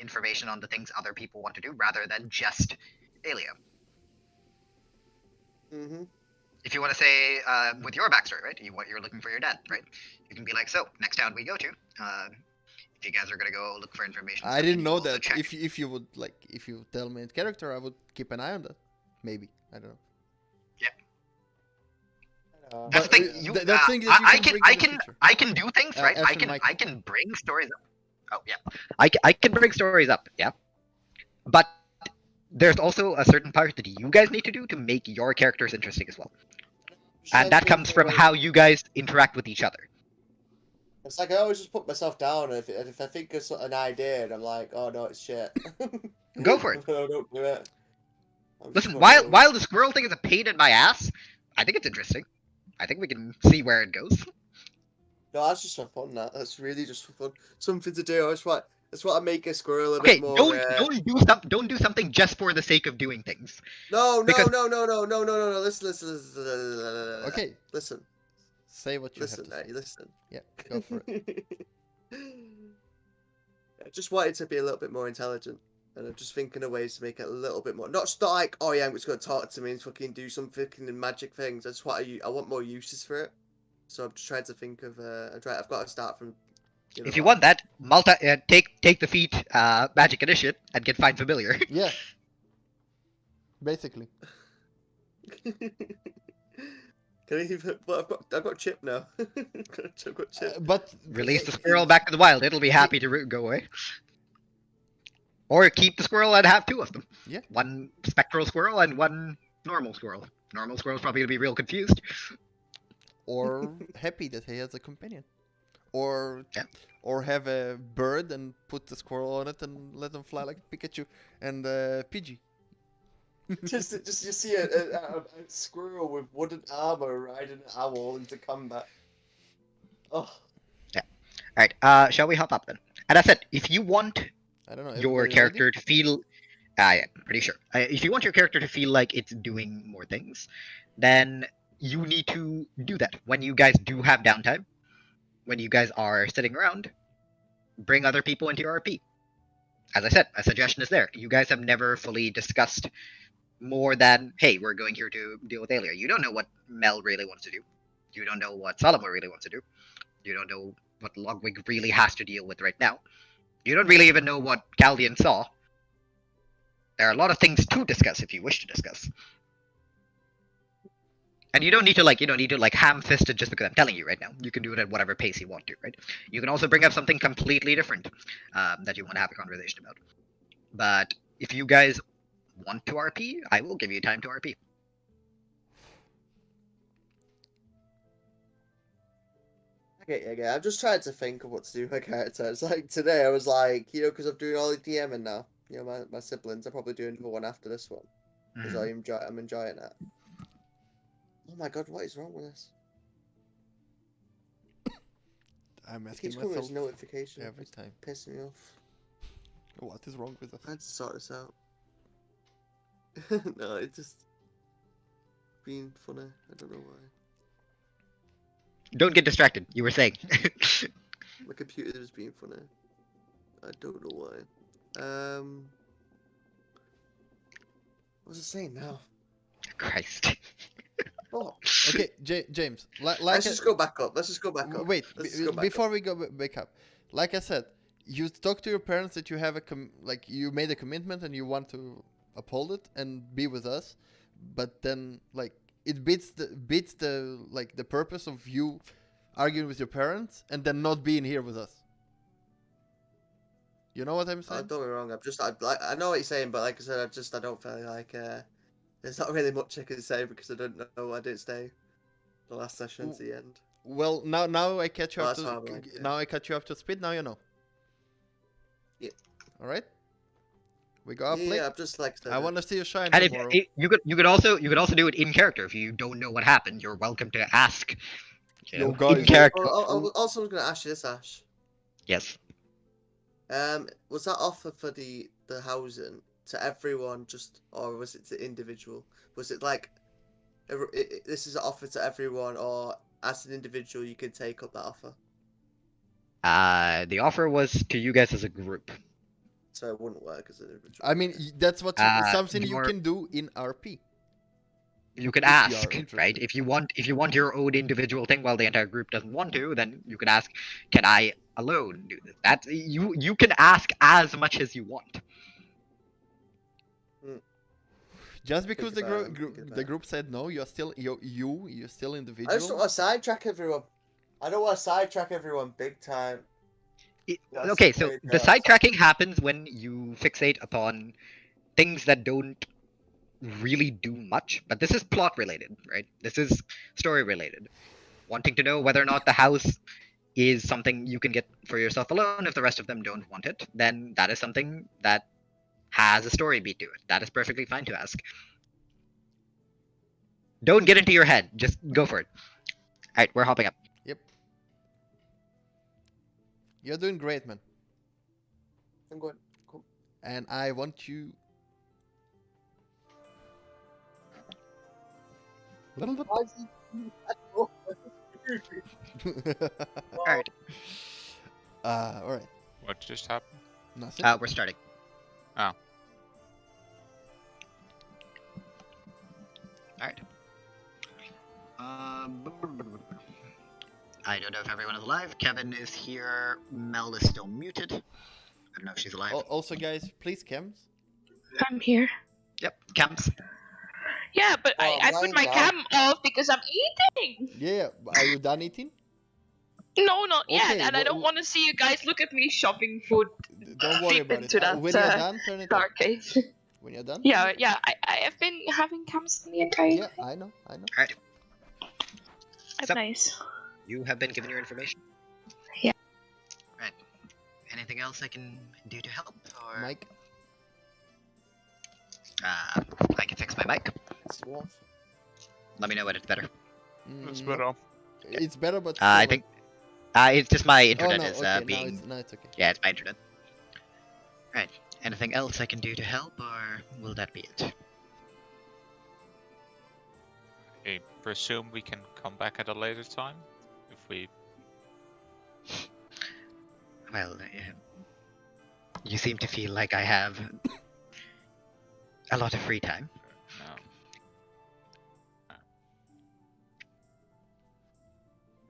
information on the things other people want to do rather than just Aelia. Mm-hmm. If you want to say with your backstory, right? You're looking for your dad, right? You can be like, so next town we go to, if you guys are gonna go look for information. I didn't know that. If you would if you tell me in character, I would keep an eye on that. Maybe, I don't know. Yeah. That's the thing. I can do things, right? I can bring stories up. Oh yeah. I can bring stories up, yeah. But there's also a certain part that you guys need to do to make your characters interesting as well. And that comes from how you guys interact with each other. It's I always just put myself down, and if I think of an idea, and I'm like, oh no, it's shit. Go for it. No, don't do it. Listen, while the squirrel thing is a pain in my ass, I think it's interesting. I think we can see where it goes. No, that's just for fun. That's really just for fun. Something to do. That's what I make a squirrel a Okay, bit more. don't do something just for the sake of doing things. No. Because- No. Listen. Okay, Listen. say what you Listen, have to say. listen. Yeah, go for it. I just wanted to be a little bit more intelligent, and I'm just thinking of ways to make it a little bit more. Not like, oh yeah, I'm just gonna talk to me and fucking do some fucking magic things. I want more uses for it. So I'm just trying to think of. I've got to start from. If you want that, take the feat magic initiate and get find familiar. Yeah. Basically. Can I even? Well, I've got Chip now. I've got Chip. But Release the squirrel back to the wild. It'll be happy to go away. Or keep the squirrel and have two of them. Yeah. One spectral squirrel and one normal squirrel. Normal squirrel's probably gonna be real confused. or happy that he has a companion. Or Yeah. or have a bird and put the squirrel on it and let them fly like Pikachu and Pidgey. just you see a squirrel with wooden armor riding an owl into combat. Oh. Alright, shall we hop up then? And I said, if you want I don't know. your everybody character ready? to feel... yeah, pretty sure. If you want your character to feel like it's doing more things, then you need to do that. When you guys do have downtime, when you guys are sitting around, bring other people into your RP. As I said, a suggestion is there. You guys have never fully discussed more than, hey, we're going here to deal with Aelia. You don't know what Mel really wants to do. You don't know what Salomo really wants to do. You don't know what Logwig really has to deal with right now. You don't really even know what Caldian saw. There are a lot of things to discuss if you wish to discuss. And you don't need to ham-fist it just because I'm telling you right now. You can do it at whatever pace you want to, right? You can also bring up something completely different that you want to have a conversation about. But if you guys want to RP, I will give you time to RP. Okay, I'm just trying to think of what to do with my character. It's like today I was like, because I'm doing all the DMing now. My siblings. I'm probably doing another one after this one because I'm enjoying it. Oh my god, what is wrong with this? I'm It asking keeps coming myself as notification every time. pissing me off. What is wrong with us? I had to sort this out. No, it's just being funny. I don't know why. Don't get distracted. You were saying. My computer is being funny. I don't know why. What was I saying now? Christ. Oh, Okay, James. let's just go back up. Wait, Let's just go back before up. we go back up, like I said, you talk to your parents that you have you made a commitment and you want to uphold it and be with us, but then it beats the purpose of you arguing with your parents and then not being here with us. You know what I'm saying? Don't get me wrong. I know what you're saying, but like I said, I don't feel like there's not really much I can say because I don't know. I didn't stay the last session to the end. Well, now I catch you Well, up that's to how I'm like, yeah. now I catch you up to speed. Now you know. Yeah. All right. We go up. Blake. Yeah, I'm just like. I want to see you shine And tomorrow. you could also do it in character if you don't know what happened. You're welcome to ask. Yo, guys. In character. Also, I was going to ask you this, Ash. Yes. Was that offer for the housing to everyone, or was it to individual? Was it like this is an offer to everyone, or as an individual you can take up that offer? The offer was to you guys as a group. So it wouldn't work as an individual. I mean, that's what something you you're- can do in RP. You can If you are ask, interested. right? If you want your own individual thing while the entire group doesn't want to, then you can ask, can I alone do this? That's you can ask as much as you want. Just because Think about it, the group said no, you're still you're still individual. I just don't want to sidetrack everyone. I don't want to sidetrack everyone big time. That's Okay, the so way it the goes. sidetracking happens when you fixate upon things that don't really do much, but this is plot related, right? This is story related. Wanting to know whether or not the house is something you can get for yourself alone if the rest of them don't want it, then that is something that has a story beat to it. That is perfectly fine to ask. Don't get into your head, just go for it. Alright, we're hopping up. Yep. You're doing great, man. I'm good. Cool. And I want you. Alright. Alright. What just happened? Nothing. We're starting. Oh. Alright. I don't know if everyone is alive. Kevin is here. Mel is still muted. I don't know if she's alive. Also, guys, please cams. I'm here. Yep, camps. Yeah, but Oh, I put my cam off because I'm eating. Yeah, are you done eating? No, not yet, Okay, and I don't want to see you guys look at me shoving food Don't worry deep about into it. that When you're done, turn it on. dark cave. When you're done? Yeah, yeah. I have been having cams the entire Yeah, day. I know. Alright. That's So- nice. You have been given your information. Yeah. Right. Anything else I can do to help? Or Mike? I can fix my mic. Let me know when it's better. It's Mm, better. It's better, but I slower. think it's just my Oh internet no, is okay, being now it's okay. yeah, it's my internet. Right. Anything else I can do to help, or will that be it? I presume we can come back at a later time if we. Well, you seem to feel like I have a lot of free time.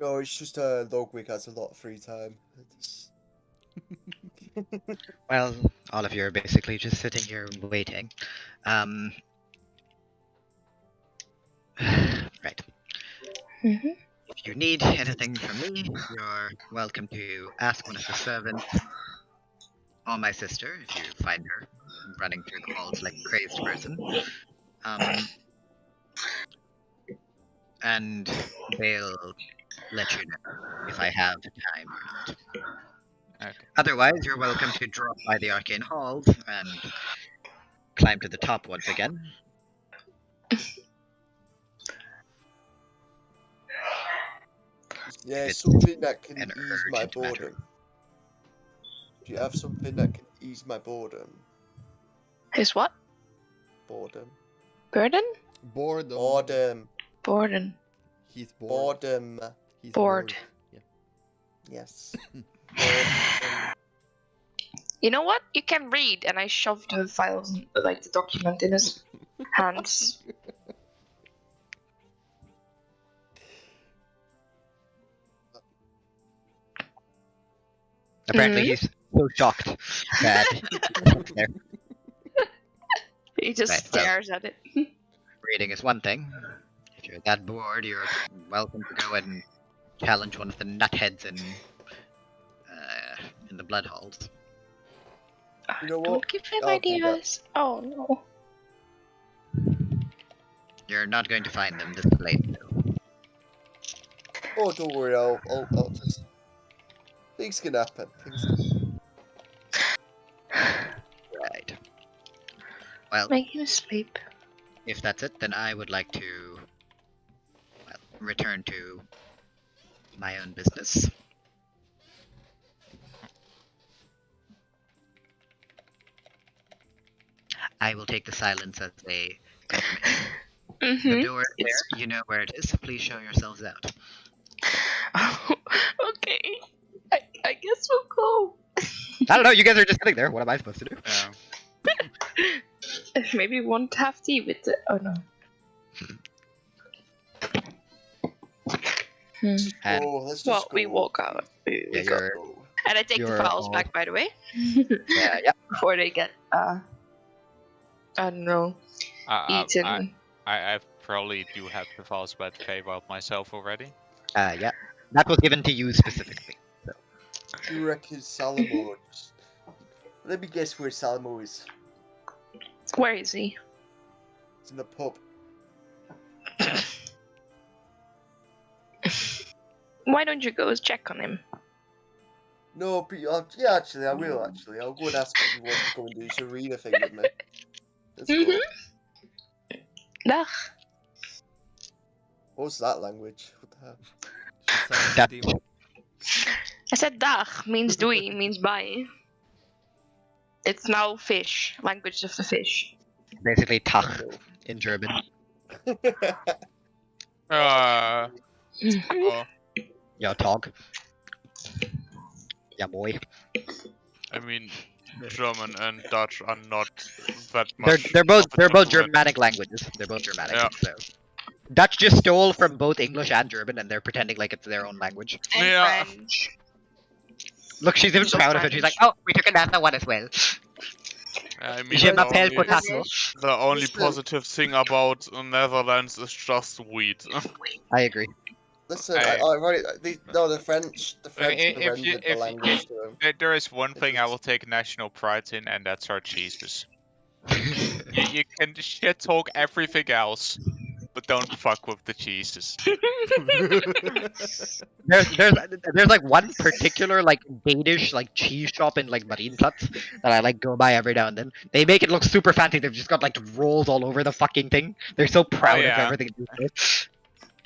No, it's just Logwig has a lot of free time. Well, all of you are basically just sitting here waiting. Right. Mhm. If you need anything from me, you're welcome to ask one of the servants or my sister if you find her running through the halls like a crazed person. And they'll let you know if I have time or not. Okay. Otherwise, you're welcome to drop by the arcane halls and climb to the top once again. Yeah, It's something that can an ease my urgent matter. boredom. Do you have something that can ease my boredom? His what? Boredom. Burden? Boredom. Boredom. Borden. He's bored. Boredom. He's Bored. Yeah. Yes. Boredom. You know what? You can read, and I shoved the files, like the document, in his hands. Apparently, he's so shocked that there. He just Right, well. stares at it. Reading is one thing. If you're that bored, you're welcome to go and challenge one of the nutheads in the blood halls. You know what? Don't give him I'll do that. ideas. Oh no. You're not going to find them this late, though. Oh, don't worry. I'll just. Things can happen. Right. Well, Make him sleep. if that's it, then I would like to return to my own business. I will take the silence as a confirmation. The Mm-hmm. door is there, you know where it is. Please show yourselves out. Okay. I guess we'll go. I don't know, you guys are just sitting there. What am I supposed to do? Maybe won't have tea with the. Oh no. And Oh, let's just Well, go. we walk out. We yeah, go. you're, And I take the you're files all- back, by the way. yeah. Before they get I don't know, eaten. I probably do have the false bad favor of myself already. Yeah. That was given to you specifically. So. You reckon Salomo? Let me guess where Salomo is. Where is he? It's in the pub. Why don't you go check on him? No, but yeah, actually, I will. Actually, I'll go and ask if he wants to come and do this arena thing with me. Let's go. Dag. What was that language? What the hell? That- I said dag means doing, means bye. It's now fish, language of the fish. Basically, Tag in German. Oh, Ja, Tag. Ja, boy. I mean, German and Dutch are not that much. They're both different. Germanic languages. They're both Germanic. Yeah. So. Dutch just stole from both English and German, and they're pretending like it's their own language. And Yeah. French. Look, she's even So proud of it. She's like, "Oh, we took another one as well." I mean, Je the m'appelle only, Potato. the only Listen. positive thing about Netherlands is just weed. I agree. Listen, Hey. the French if you- surrendered the if- language to them. There is one thing I will take national pride in, and that's our cheeses. You can shit talk everything else, but don't fuck with the cheeses. There's like one particular like Danish like cheese shop in like Marienplatz that I like go by every now and then. They make it look super fancy. They've just got like rolls all over the fucking thing. They're so proud of yeah. everything. They do.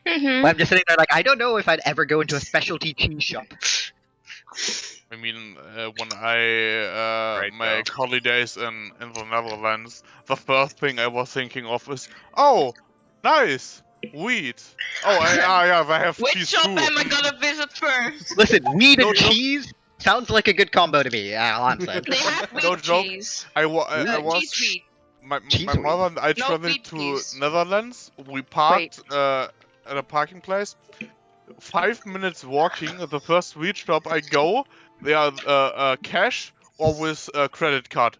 Mm-hmm. But I'm just sitting there like I don't know if I'd ever go into a specialty cheese shop. I mean, when I Right, make holidays in the Netherlands, the first thing I was thinking of is, oh, nice, weed. Oh, yeah, they have Which cheese shop too. am I gonna visit first? Listen, weed and No joke. cheese sounds like a good combo to me. I'll answer. They have wheat No joke. cheese. I No, was cheese wheat. my Cheese my weed. mother and I No traveled wheat, to please. Netherlands. We parked at a parking place. 5 minutes walking. The first weed shop I go, they are cash or with a credit card.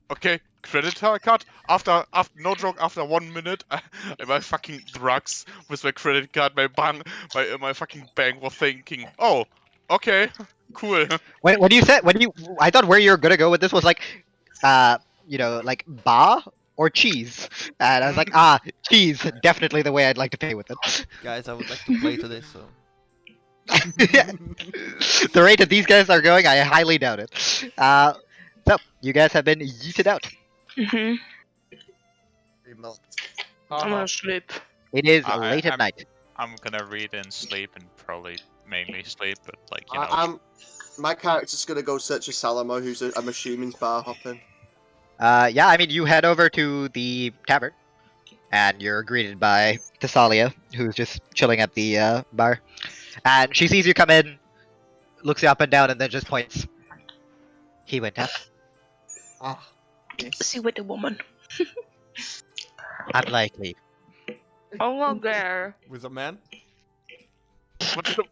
Okay, credit card. After no joke, after 1 minute, I buy fucking drugs with my credit card. My fucking bank was thinking, oh, okay, cool. When you said I thought where you were gonna go with this was like, like bar or cheese, and I was like, cheese, definitely the way I'd like to pay with it. Guys, I would like to play today, so. The rate that these guys are going, I highly doubt it. So you guys have been yeeted out. Mm-hmm. I'm Uh-huh. gonna sleep. It is I- late at I'm- night. I'm gonna read and sleep, and probably mainly sleep, but like you know. My character's gonna go search for Salomo, who's I'm assuming bar hopping. Yeah, I mean, you head over to the tavern, and you're greeted by Thessalia, who's just chilling at the bar. And she sees you come in, looks you up and down, and then just points. He went up. Ah, yes. See with the woman. Unlikely. Oh, well, there. With a man? What the?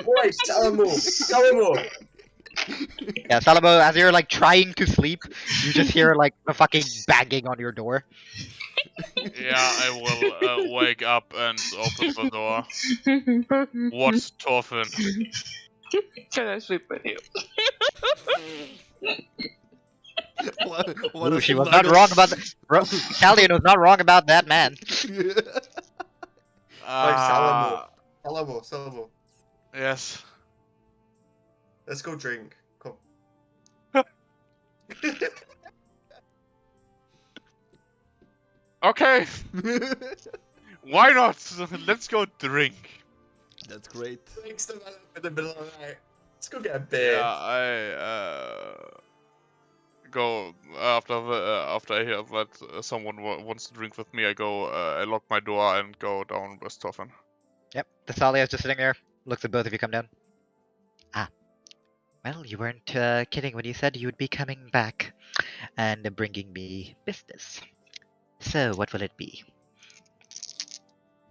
Boy, Salomo! Yeah, Salomo, as you're like trying to sleep, you just hear like the fucking banging on your door. Yeah, I will wake up and open the door. What's Thorfinn? Can I sleep with you? What Ooh, a she was not nugget. wrong about that. Caldian was not wrong about that man. Salomo. Yes. Let's go drink. Come. Okay. Why not? Let's go drink. That's great. Drinks the man up in the middle of the night. Let's go get a beer. Yeah, I go after I hear that someone wants to drink with me. I go. I lock my door and go down with Thorfinn. Yep, Thessalia's just sitting there, looks at both of you come down. Well, you weren't kidding when you said you would be coming back and bringing me business. So, what will it be?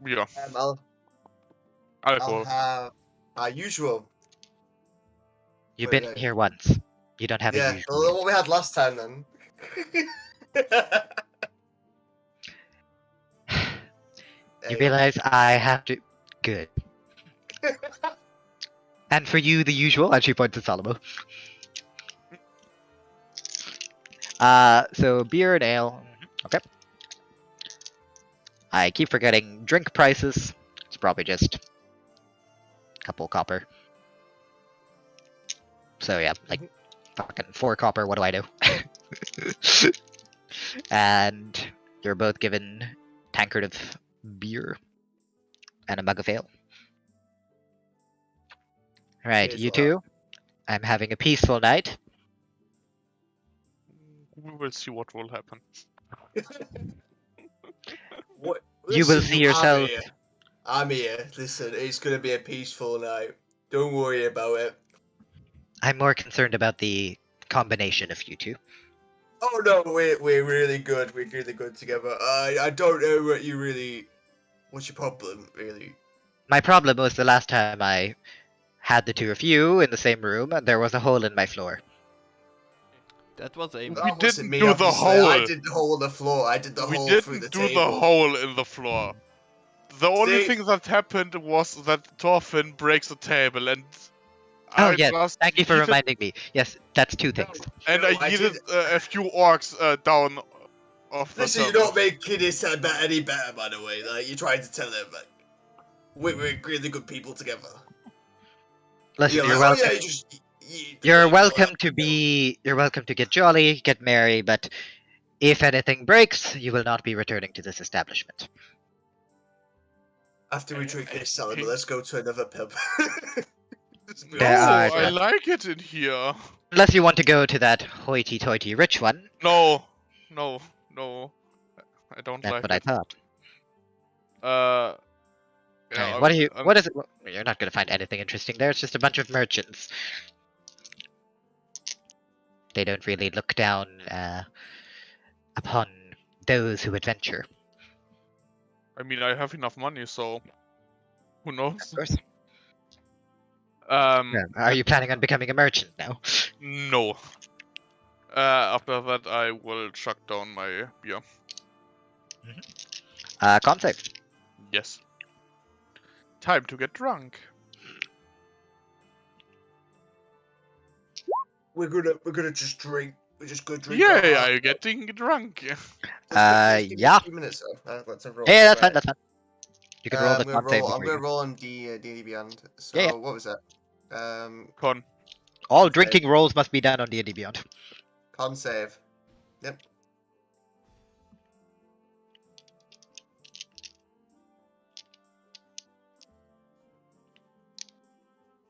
Yeah. I'll Alcohol. have our usual. You've Wait, been wait. here once. You don't have a Yeah, usual. what we had last time then. You realize I have to. Good. And for you, the usual, and she points to Salomo. So beer and ale. Okay. I keep forgetting drink prices. It's probably just a couple copper. So yeah, like fucking 4 copper, what do I know? And you're both given tankard of beer and a mug of ale. Right, Cheers you to that. two. I'm having a peaceful night. We will see what will happen. What? You will Listen, see yourself. I'm here. I'm here. Listen, it's gonna be a peaceful night. Don't worry about it. I'm more concerned about the combination of you two. Oh no, we're really good. We're really good together. I don't know what you really. What's your problem, really? My problem was the last time I had the two of you in the same room, and there was a hole in my floor. That was Amy. That wasn't didn't me, do the obviously. I hole. did the hole in the floor. I did the We hole through the didn't do table. the hole in the floor. The only See? thing that happened was that Thorfinn breaks the table and Oh, I yes. just Thank you for yeeted- reminding me. Yes, that's two things. And No, I I yeeted did- a few orcs down off the Listen, you're table. not making this sound any better, by the way. Like, you're trying to tell him, like, we're really good people together. Listen, you're like, welcome. Oh, yeah, you just, You're welcome to be. You're welcome to get jolly, get merry, but if anything breaks, you will not be returning to this establishment. After we drink this, Salomo, let's go to another pub. There No, are I none. like it in here. Unless you want to go to that hoity-toity rich one. No. I don't That's like what I it. thought. Yeah, Alright, what is it? You're not going to find anything interesting there. It's just a bunch of merchants. They don't really look down upon those who adventure. I mean, I have enough money, so who knows? Of course. Um, Yeah. Are you planning on becoming a merchant now? No. After that, I will chuck down my beer. Con save. Yes. Time to get drunk. We're gonna just drink. We're just gonna drink. Yay, I'm getting drunk. Yeah. A few minutes though. Let's roll. Yeah, that's fine. That's fine. You can roll the con save. I'm before gonna you- roll on D&D Beyond. So Yeah. what was that? Con. All save. drinking rolls must be done on D&D Beyond. Con save. Yep.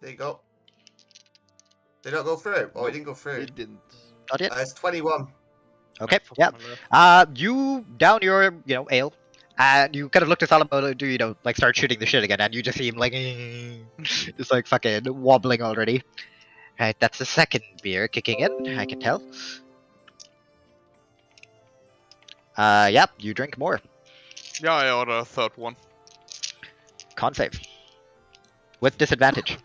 There you go. Did it not go through? Oh, it didn't go through. It didn't. Not yet. It's 21. Okay. Fuck Yeah. my life. You down your ale, and you kind of look to Salomo to like start shooting the shit again, and you just see him like just like fucking wobbling already. Right, that's the second beer kicking in. I can tell. Yep. You drink more. Yeah, I order a third one. Con save. With disadvantage.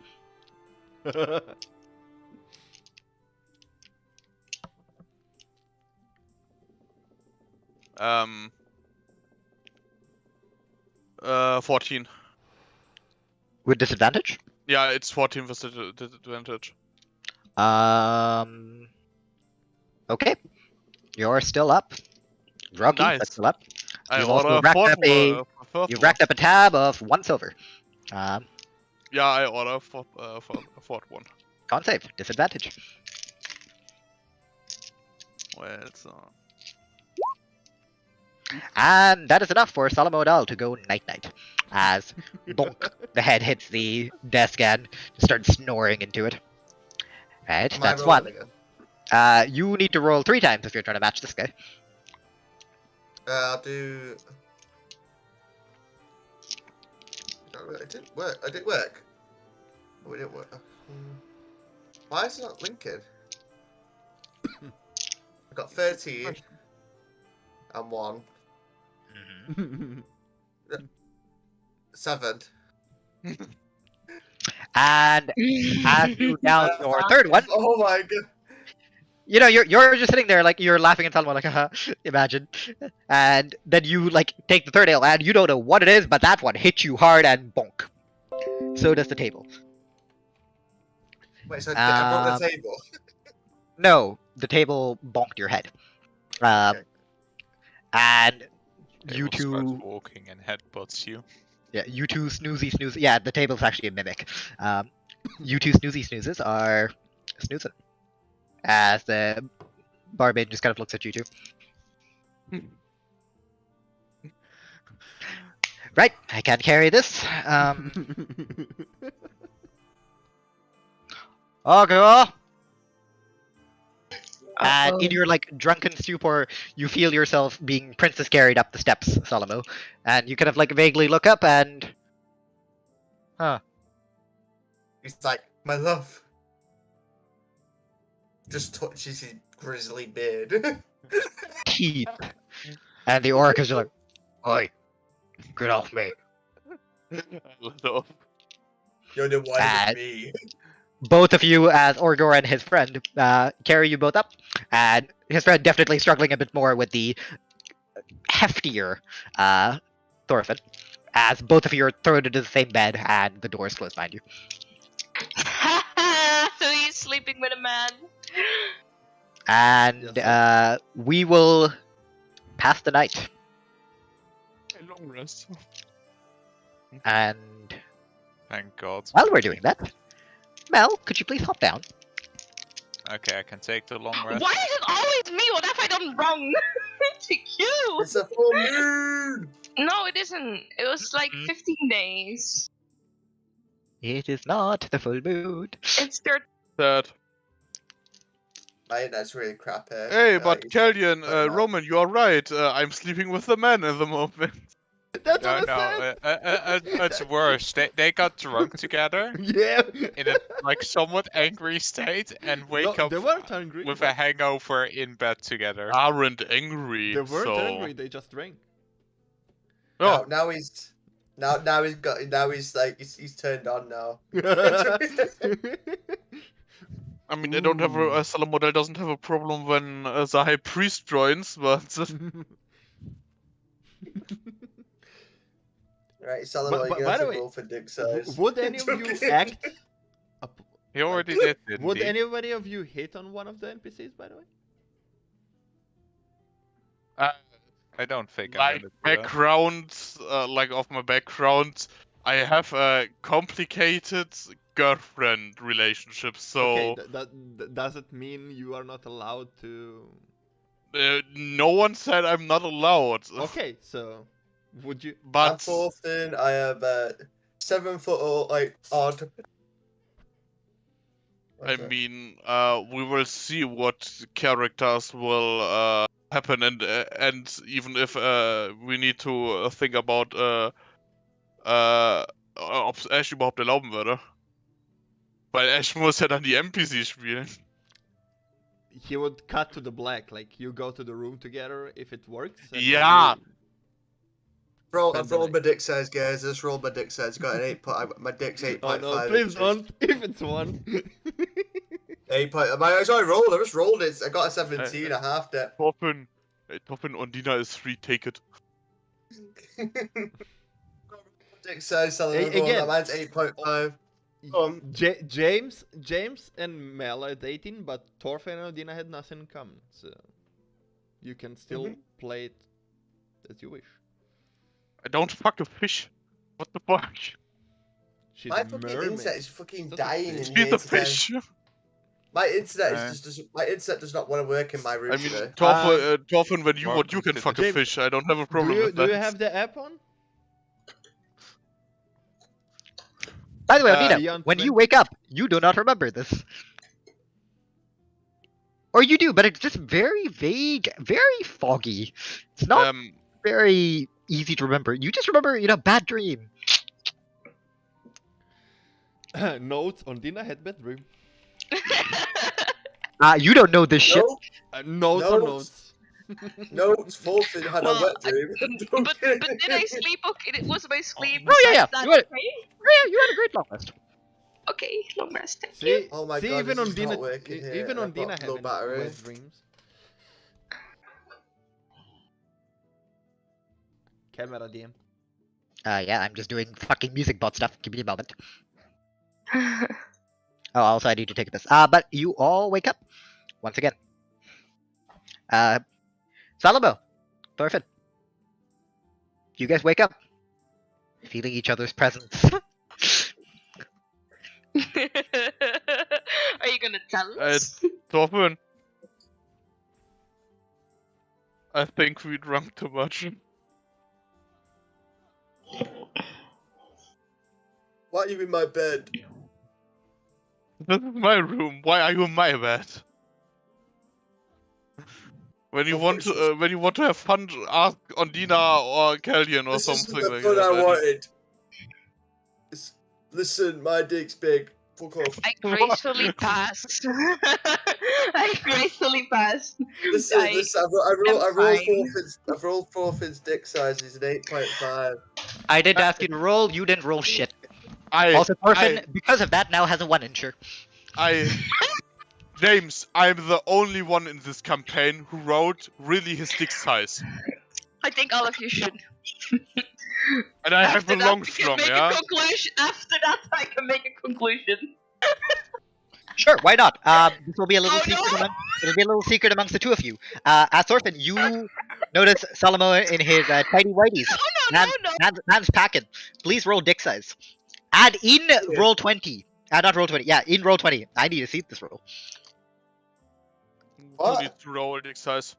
Um. 14. With disadvantage? Yeah, it's 14 with disadvantage. Okay. You're still up. Rocky, Nice. that's still up. I You've order also a racked fourth up a. one. Fourth You've one. racked up a tab of 1 silver. Yeah, I order a fourth one. Con save. Disadvantage. Well, it's And that is enough for Salomo Odal to go night-night. As bonk, the head hits the desk and starts snoring into it. Right, Am I that's rolling one. again? You need to roll 3 times if you're trying to match this guy. I'll do. No, it didn't work. I did work. Oh, it didn't work. Why is it not linking? I got 13 and 1. 7. And as you down your third one, Oh my god. you know, you're just sitting there like you're laughing at Salomo like, haha, imagine. And then you like take the third ale and you don't know what it is, but that one hits you hard and bonk. So does the table. Wait, so I broke the table. No, the table bonked your head. Okay. And It you will start two, walking and headbutts you. yeah, you two snoozy snooze. Yeah, the table's actually a mimic. You two snoozy snoozes are snoozing. As the barmaid just kind of looks at you two. Right, I can't carry this. Okay. And in your like drunken stupor, you feel yourself being princess carried up the steps, Salomo. And you kind of like vaguely look up and He's like, my love. Just touches his grizzly beard. teeth. And the orc is just like, oi, get off me. You're the one with me. Both of you, as Orgor and his friend, carry you both up, and his friend definitely struggling a bit more with the heftier Thorfinn, as both of you are thrown into the same bed and the door is closed behind you. He's sleeping with a man. And we will pass the night. A long rest. And Thank God. while we're doing that, Mel, could you please hop down? Okay, I can take the long rest. Why is it always me? What have I done wrong? To you? It's a full moon! No, it isn't. It was like 15 days. It is not the full moon. It's your Third. Mate, that's really crap here. Hey, but Caldian, Roman, you are right. I'm sleeping with the man at the moment. That's No, what I said. it's worse. They got drunk together Yeah. in a like somewhat angry state and wake up They weren't angry. with a hangover in bed together. Aren't angry. They weren't so... angry. They just drank. Oh, Now he's turned on now. I mean, I don't have a Salomo model doesn't have a problem when the high priest joins, but Right, Salomo, you're by gonna the have way, to roll for dick size. would any of you act? He already did, didn't Would he? anybody of you hit on one of the NPCs, by the way? I don't think I'm like gonna do that. background, like of my background, I have a complicated girlfriend relationship, so Okay, that does it mean you are not allowed to? no one said I'm not allowed. Okay, so would you? I'm But Thorfinn, I have 7 foot or like odd. I mean, we will see what characters will happen, and even if we need to think about ob es Ash überhaupt erlauben würde. Weil Ash muss ja dann die NPC spielen. He would cut to the black, like you go to the room together if it works. and Yeah. you- I've rolled my dick size, guys. I just rolled my dick size. Got an 8. My dick's 8.5. Oh no! Please don't. If it's one. 8. I rolled. I just rolled it. I got a 17 and a half depth. Thorfinn Ondina is free, take it. Dick size, selling Again. mine's 8.5. James and Mel are dating, but Thorfinn and Odina had nothing in common, so you can still play it as you wish. I don't fuck a fish. What the fuck? She's My a fucking mermaid. internet is fucking She's not a dying fish. in She's here a today. fish. My internet does not want to work in my room I mean, today. Thorfinn, when you want, you can fuck a James, fish. I don't have a problem Do with that. you have the app on? By the way, Ondina, Beyond when you 20. wake up, you do not remember this. Or you do, but it's just very vague, very foggy. It's not very easy to remember. You just remember, bad dream. Notes, Ondina had bad dream. You don't know this shit. Notes on notes. Notes, Thorfinn had a wet dream. But did I sleep? Okay, it was my sleep. Oh yeah, Is that you had, okay? yeah, you had a great long rest. Okay, long rest. Thank you. See, Oh my see god, even this is Ondina, not working here. even I've Ondina got low having battery. wet dreams. Camera DM. Yeah, I'm just doing fucking music bot stuff. Give me a moment. Oh, also I need to take this. But you all wake up once again. Salomo, Thorfinn, you guys wake up, feeling each other's presence. Are you gonna tell us? Thorfinn, I think we drank too much. Why are you in my bed? This is my room. Why are you in my bed? When you want to have fun, ask Ondina or Caldian or This something isn't the like fun that. I wanted. Listen, my dick's big. Fuck off. I gracefully pass. I gracefully pass. Listen, I've rolled Thorfinn's dick size. He's an 8.5. I did ask you to roll. You didn't roll shit. I Also, Thorfinn, because of that, now has a 1-incher. James, I'm the only one in this campaign who wrote really his dick size. I think all of you should. And I have After a that, long we can strong, make yeah? a conclusion. After that, I can make a conclusion. Sure, why not? This will be a little Oh, secret. no! It'll be a little secret amongst the two of you. As Thorfinn, you notice Salomo in his tidy whities. No. Man's packing. Please roll dick size. Add in roll 20. Not roll 20. Yeah, in roll 20. I need to see this roll. What? Who needs to roll dick size?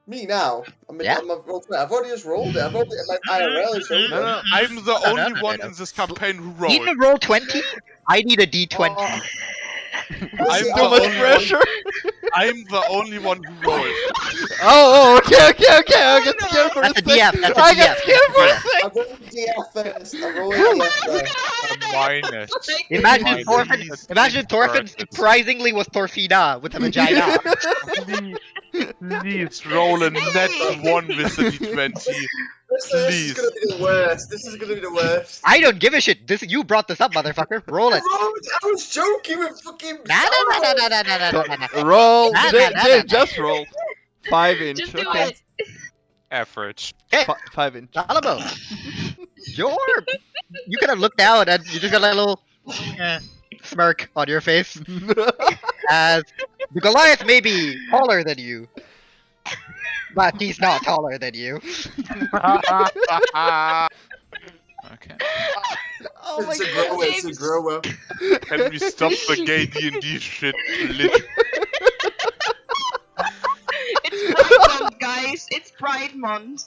Me now? Yeah. I've already just rolled it. I've rolled it in my IRL. It's over. No, I'm the No, only no, one no. in this campaign who rolled. In roll 20, I need a d20. Oh. I'm Too the much only pressure. I'm the only one who rolled. Okay. I get scared for a That's a second. DF. That's a I get DF. scared for a second. I'm rolling DF first. I'm rolling DF first. A minus. Imagine Minus. Imagine Thorfinn surprisingly was Thorfina with a vagina. Please roll a net 1 with the d20. This is gonna be the worst. This is gonna be the worst. I don't give a shit. You brought this up, motherfucker. Roll it. I was joking with fucking. Nah. Roll. Nah, Jay, nah, nah. just roll. 5-inch. Just do Okay. it. Average. Hey, 5-inch. Salomo. You could have looked down and you just got a little smirk on your face. As the Goliath may be taller than you, but he's not taller than you. Okay. Oh my It's a god. grower. It's a grower. Can we stop the gay D&D shit? Lit. It's Pride Month, guys. It's Pride Month.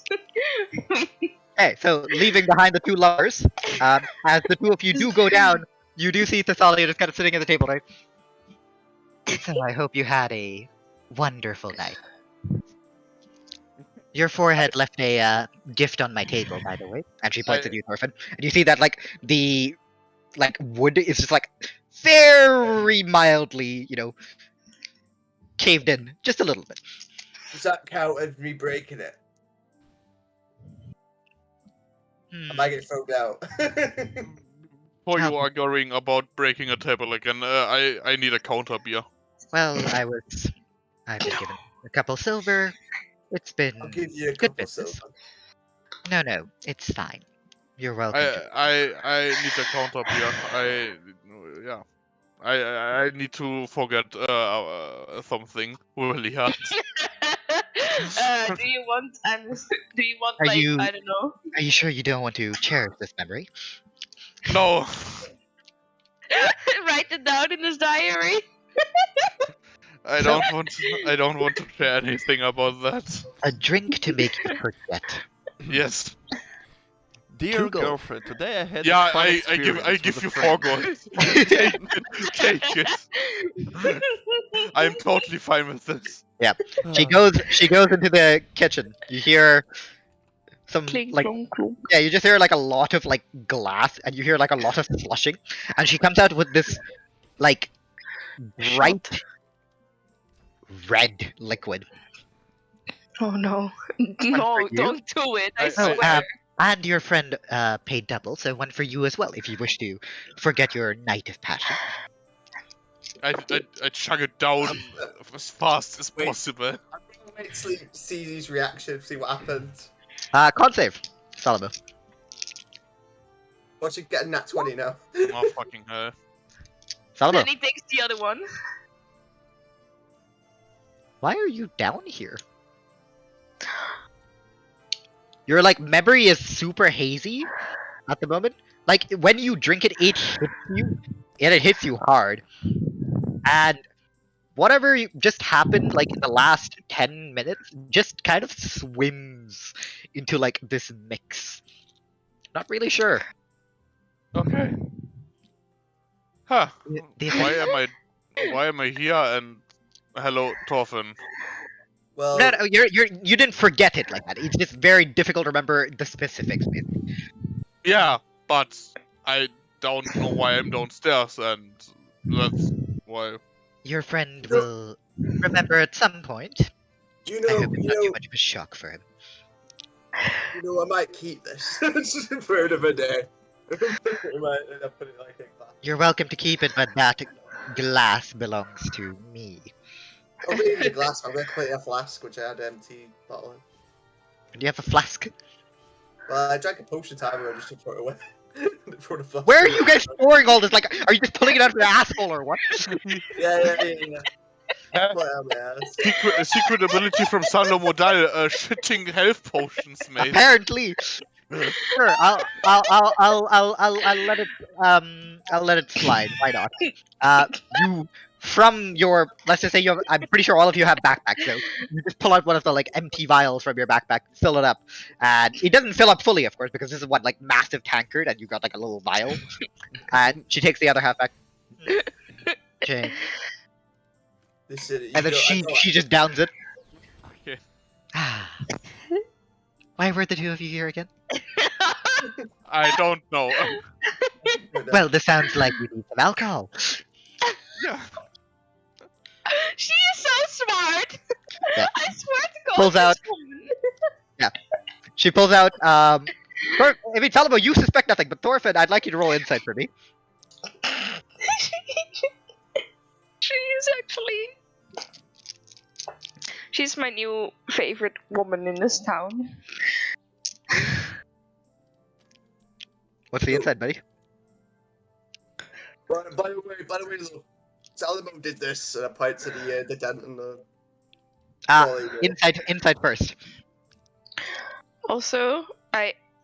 Hey, so leaving behind the two lovers, as the two of you do go down, you do see Thessalia just kind of sitting at the table, right? So I hope you had a wonderful night. Your forehead left a gift on my table, by the way. And she points at you, Thorfinn. And you see that, like, the wood is just, like, very mildly, caved in. Just a little bit. Does that count as me breaking it? I might get thrown out. Before you are arguing about breaking a table again, I need a counter beer. Well, I've been given a couple silver. It's been I'll give you a good couple business. silver. No, it's fine. You're welcome. I need a counter beer. I need to forget something really hard. Do you want? Are you- I don't know. Are you sure you don't want to cherish this memory? No. Write it down in his diary. I don't want to share anything about that. A drink to make you forget. Yes. Dear Two gold. girlfriend, today I had Yeah, a fun I give experience with you a friend. 4 gold. Take it. I'm totally fine with this. She goes into the kitchen. You hear some Clink, like clunk, clunk. yeah, you just hear like a lot of like glass, and you hear like a lot of slushing, and she comes out with this like bright red liquid. Oh no! No, you? don't do it! I Oh, swear. And your friend paid double, so one for you as well if you wish to forget your night of passion. I chug it down as fast as Wait. possible. I'm gonna wait till he sees his reaction, see what happens. Con save, Salomo. Watch it get a nat 20 now. Oh fucking hell. Salomo, Then he takes the other one. why are you down here? Your like memory is super hazy at the moment. Like when you drink it, it hits you, and it hits you hard. And whatever just happened, like in the last 10 minutes, just kind of swims into like this mix. Not really sure. Okay. Huh. The Why am I here? And hello, Thorfinn. Well, No, no, you didn't forget it like that. It's just very difficult to remember the specifics, basically. Yeah, but I don't know why I'm downstairs, and that's why. Your friend will remember at some point. you I know, hope it's not too much of a shock for him. I might keep this for another day. I might put it like a glass. You're welcome to keep it, but that glass belongs to me. I'll leave the glass. I'm gonna put it in a flask, which I had an empty bottle in. Do you have a flask? Well, I drank a potion timer and just to throw it away. Throw the flask Where are away. you guys storing all this? Like, are you just pulling it out of your asshole or what? Yeah. Well, man. Secret ability from Salomo, Odal, shitting health potions, mate. Apparently. Sure, I'll let it slide. Why not? You from your, let's just say you have, I'm pretty sure all of you have backpacks, so you just pull out one of the like empty vials from your backpack, fill it up, and it doesn't fill up fully, of course, because this is what like massive tankard, and you got like a little vial, and she takes the other half back. Okay. And then she just downs it. Okay. Why were the two of you here again? I don't know. Well, this sounds like we need some alcohol. Yeah. She is so smart. Yeah. I swear to God. Pulls out. this woman. Yeah. She pulls out. I mean, Salomo, you suspect nothing, but Thorfinn, I'd like you to roll insight for me. She is actually. She's my new favorite woman in this town. What's the insight, buddy? By the way, look, Salomo did this, and I point to the dent and the. Insight first. Also,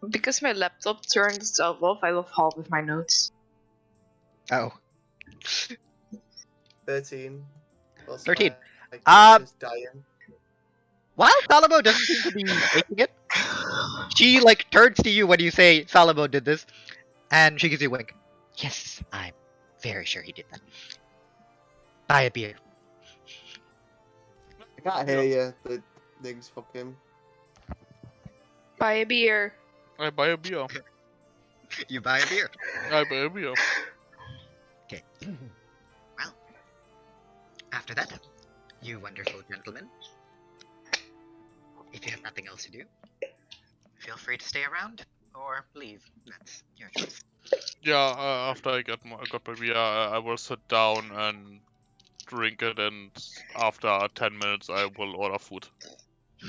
because my laptop turned itself off, I love half of my notes. Oh. 13. 13. Dying. While Salomo doesn't seem to be making it, she like turns to you when you say Salomo did this, and she gives you a wink. Yes, I'm very sure he did that. Buy a beer. I can't hear you. The thing's fucking. Buy a beer. I buy a beer. You buy a beer. I buy a beer. Okay. Well, after that, you wonderful gentlemen, if you have nothing else to do, feel free to stay around or leave. That's your choice. Yeah, after I got my beer, I will sit down and drink it, and after 10 minutes I will order food.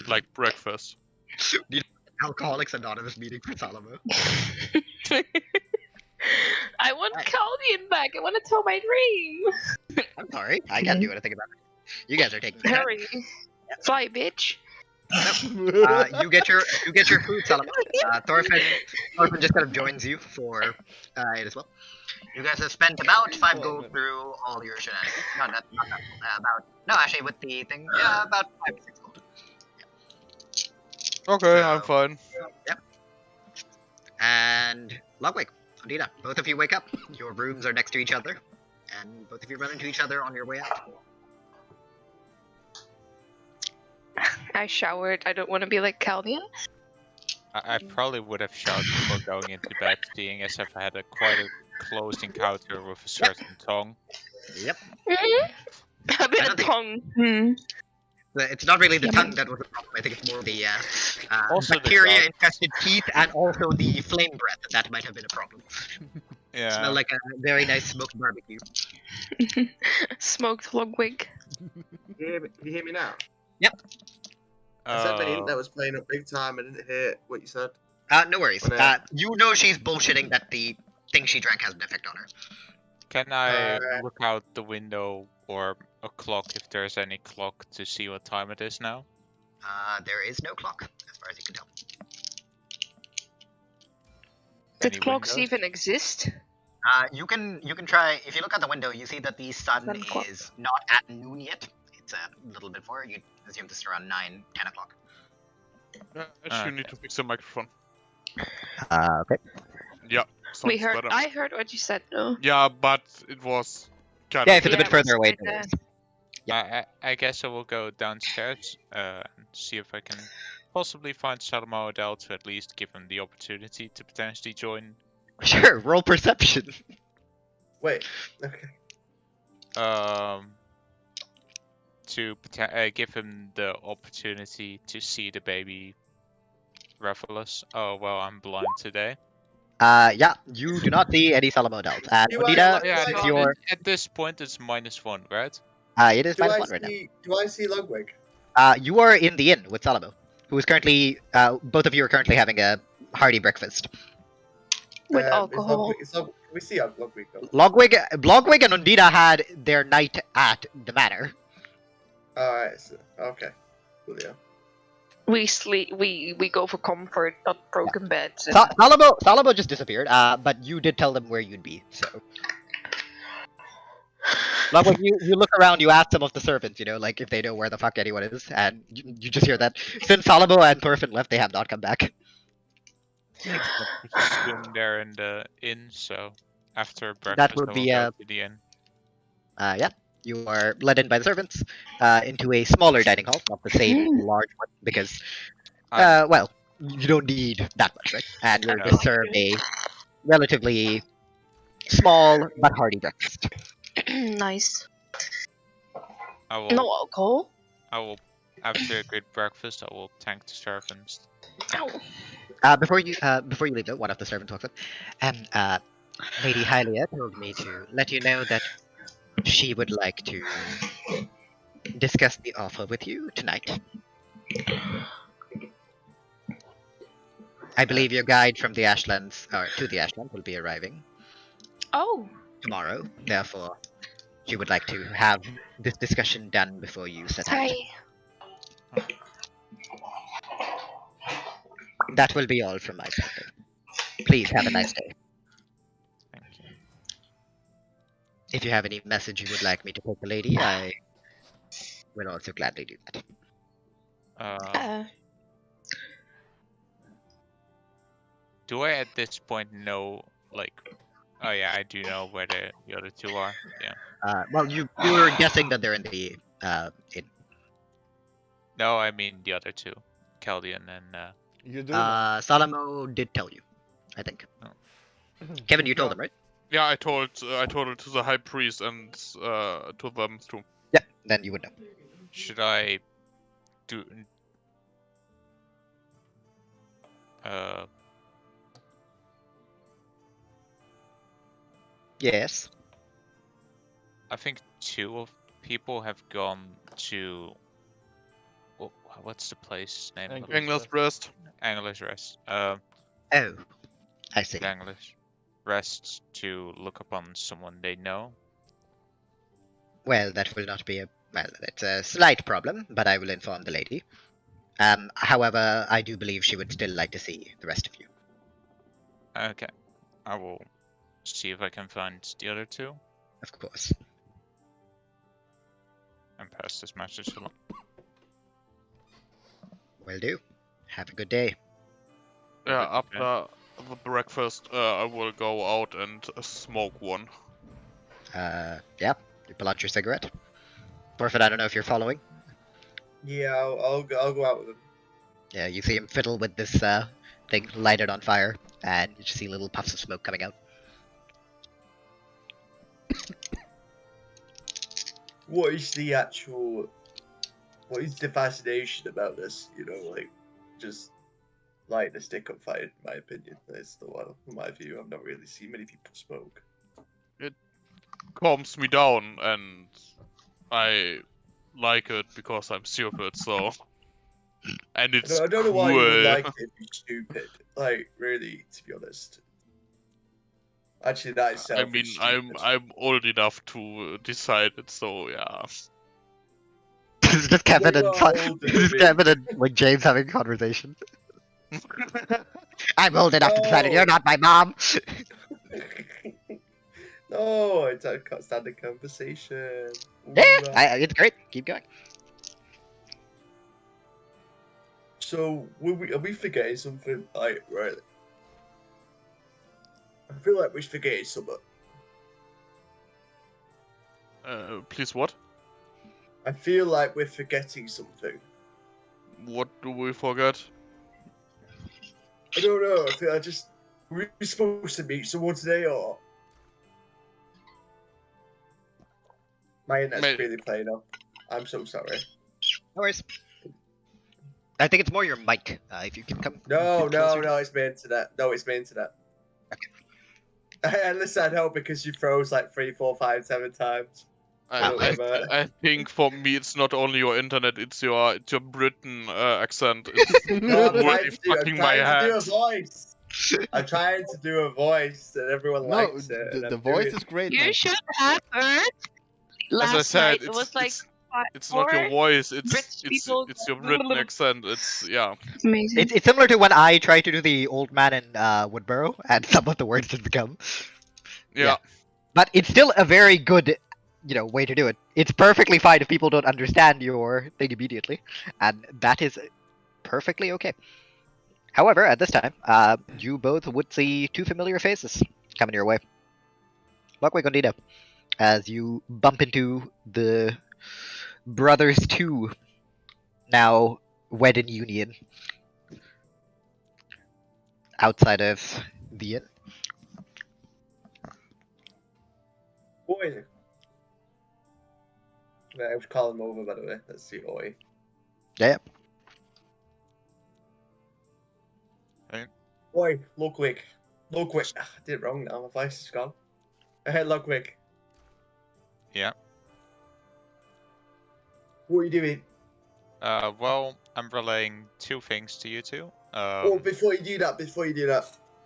Like breakfast. Alcoholics Anonymous meeting for Salomo. I want Caldian back. I want to tell my dream. I'm sorry, I can't do anything about it. You guys are taking care. Hurry. Fly, bitch. You get your food, Salomo. Thorfinn just kind of joins you for it as well. You guys have spent about 5 gold through all your shenanigans. No, not that. No, actually, with the thing, yeah, about 5 to 6 gold. Okay, I'm fine. Yep. And Logwig, Ondina, both of you wake up. Your rooms are next to each other, and both of you run into each other on your way out. I showered. I don't want to be like Caldian. I probably would have showered before going into bed, seeing as if I had quite a close encounter with a certain tongue. Yep. A bit of tongue. It's not really the tongue that was the problem. I think it's more the bacteria-infested teeth and also the flame breath that might have been a problem. Yeah. Smell like a very nice smoked barbecue. Smoked Logwig. You hear me now? Yep. I said the internet was playing up big time. I didn't hear what you said. No worries. You know she's bullshitting that the thing she drank has an effect on her. Can I look out the window or a clock if there's any clock to see what time it is now? There is no clock, as far as you can tell. Did clocks even exist? You can try. If you look out the window, you see that the sun is not at noon yet. It's a little bit before. You'd assume this is around 9, 10 o'clock. I actually need to fix the microphone. Okay. Yeah. We sounds heard. better. I heard what you said, though. Yeah, but it was kind Yeah, of if it's a bit it further was away. kinda- I guess I will go downstairs and see if I can possibly find Salomo Odal to at least give him the opportunity to potentially join. Sure, roll perception. Wait. Okay. To give him the opportunity to see the baby Revelus. Oh well, I'm blind today. Yeah, you do not see any Salomo adults. And Do I- Ondina, Yeah, since I- you're... at this point it's -1, right? It is Do I -1 right now. see? Do I see Logwig? You are in the inn with Salomo, who is currently... both of you are currently having a hearty breakfast. With Is alcohol. can we see how Logwig goes? Logwig and Ondina had their night at the manor. Alright, so, okay. Cool, yeah. We sleep. We go for comfort, not broken beds. and- Salomo just disappeared, but you did tell them where you'd be, so... Logwig, you look around, you ask some of the servants, like if they know where the fuck anyone is, and you just hear that since Salomo and Thorfinn left, they have not come back. Soon they're in the inn, so after breakfast would I will be, go to the inn. Yeah, you are led in by the servants into a smaller dining hall, not the same large one, because, well, you don't need that much, right? And you're just served a relatively small but hearty breakfast. Nice. I will. No alcohol. I will. After a good breakfast, I will thank the servants. Before you leave, though, one of the servants walks up. Lady Hylia told me to let you know that she would like to discuss the offer with you tonight. I believe your guide from the Ashlands, or to the Ashlands, will be arriving Oh. tomorrow. Therefore, she would like to have this discussion done before you set out. Hi. That will be all from my side. Please have a nice day. Thank you. If you have any message you would like me to put the lady, I will also gladly do that. Do I at this point know, like, oh yeah, I do know where the other two are. Yeah. Well, you're guessing that they're in the inn. No, I mean the other two, Caldian and. You do. Salomo did tell you, I think. Oh. Kevin, you told him, right? Yeah, I told it to the high priest and to them too. Yeah, then you would know. Should I do? Yes. I think two of people have gone to. What's the place name? English Rest. English Rest. Oh, I see. English Rest to look upon someone they know. Well, that will not be a... Well, it's a slight problem, but I will inform the lady. However, I do believe she would still like to see the rest of you. Okay. I will see if I can find the other two. Of course. And pass this message along. Will do. Have a good day. Yeah, after the breakfast, I will go out and smoke one. Yeah. You pull out your cigarette. Thorfinn, I don't know if you're following. Yeah, I'll go out with him. Yeah, you see him fiddle with this thing, light it on fire, and you just see little puffs of smoke coming out. What is the actual... What is the fascination about this? Like, just lighting a stick on fire, in my opinion. That's the one, in my view. I've not really seen many people smoke. It calms me down, and I like it because I'm stupid, so... And it's I don't know why you would cool. like it if you're stupid. Like, really, to be honest. Actually, that is I mean, stupid. I'm old enough to decide it, so yeah. This is just Kevin You and are older this is than me. Kevin and like James having a conversation. I'm old enough to decide it. You're not my mom. No, it's a standard conversation. Yeah, it's great. Keep going. So, are we forgetting something? Like, right. I feel like we're forgetting something. Please what? I feel like we're forgetting something. What do we forget? I don't know. I feel we're supposed to meet someone today, or my internet's really playing up. I'm so sorry. No worries. I think it's more your mic. If you can come. No, closer to- it's my internet. No, it's my internet. Okay. And listen, I know because you froze like 3, 4, 5, 7 times. I think for me it's not only your internet, it's your Britain accent. No, I'm trying It's to do my a head. voice. I'm trying to do a voice and everyone likes it. The voice is great. You should have heard last As I said, night. It was like it's not your voice, it's people- your Britain accent. It's yeah. Amazing. It's similar to when I try to do the old man in Woodborough, and some of the words just become. Yeah. But it's still a very good, way to do it. It's perfectly fine if people don't understand your thing immediately, and that is perfectly okay. However, at this time, you both would see two familiar faces coming your way. Logwig, Ondina, as you bump into the brothers two, now wed in union, outside of the inn. Boy. I was calling him over, by the way. Let's see, Oi. Yeah. Oi, Logwig. Logwig. I did it wrong now. My voice is gone. Logwig. Yeah. What are you doing? Well, I'm relaying two things to you two. Before you do that,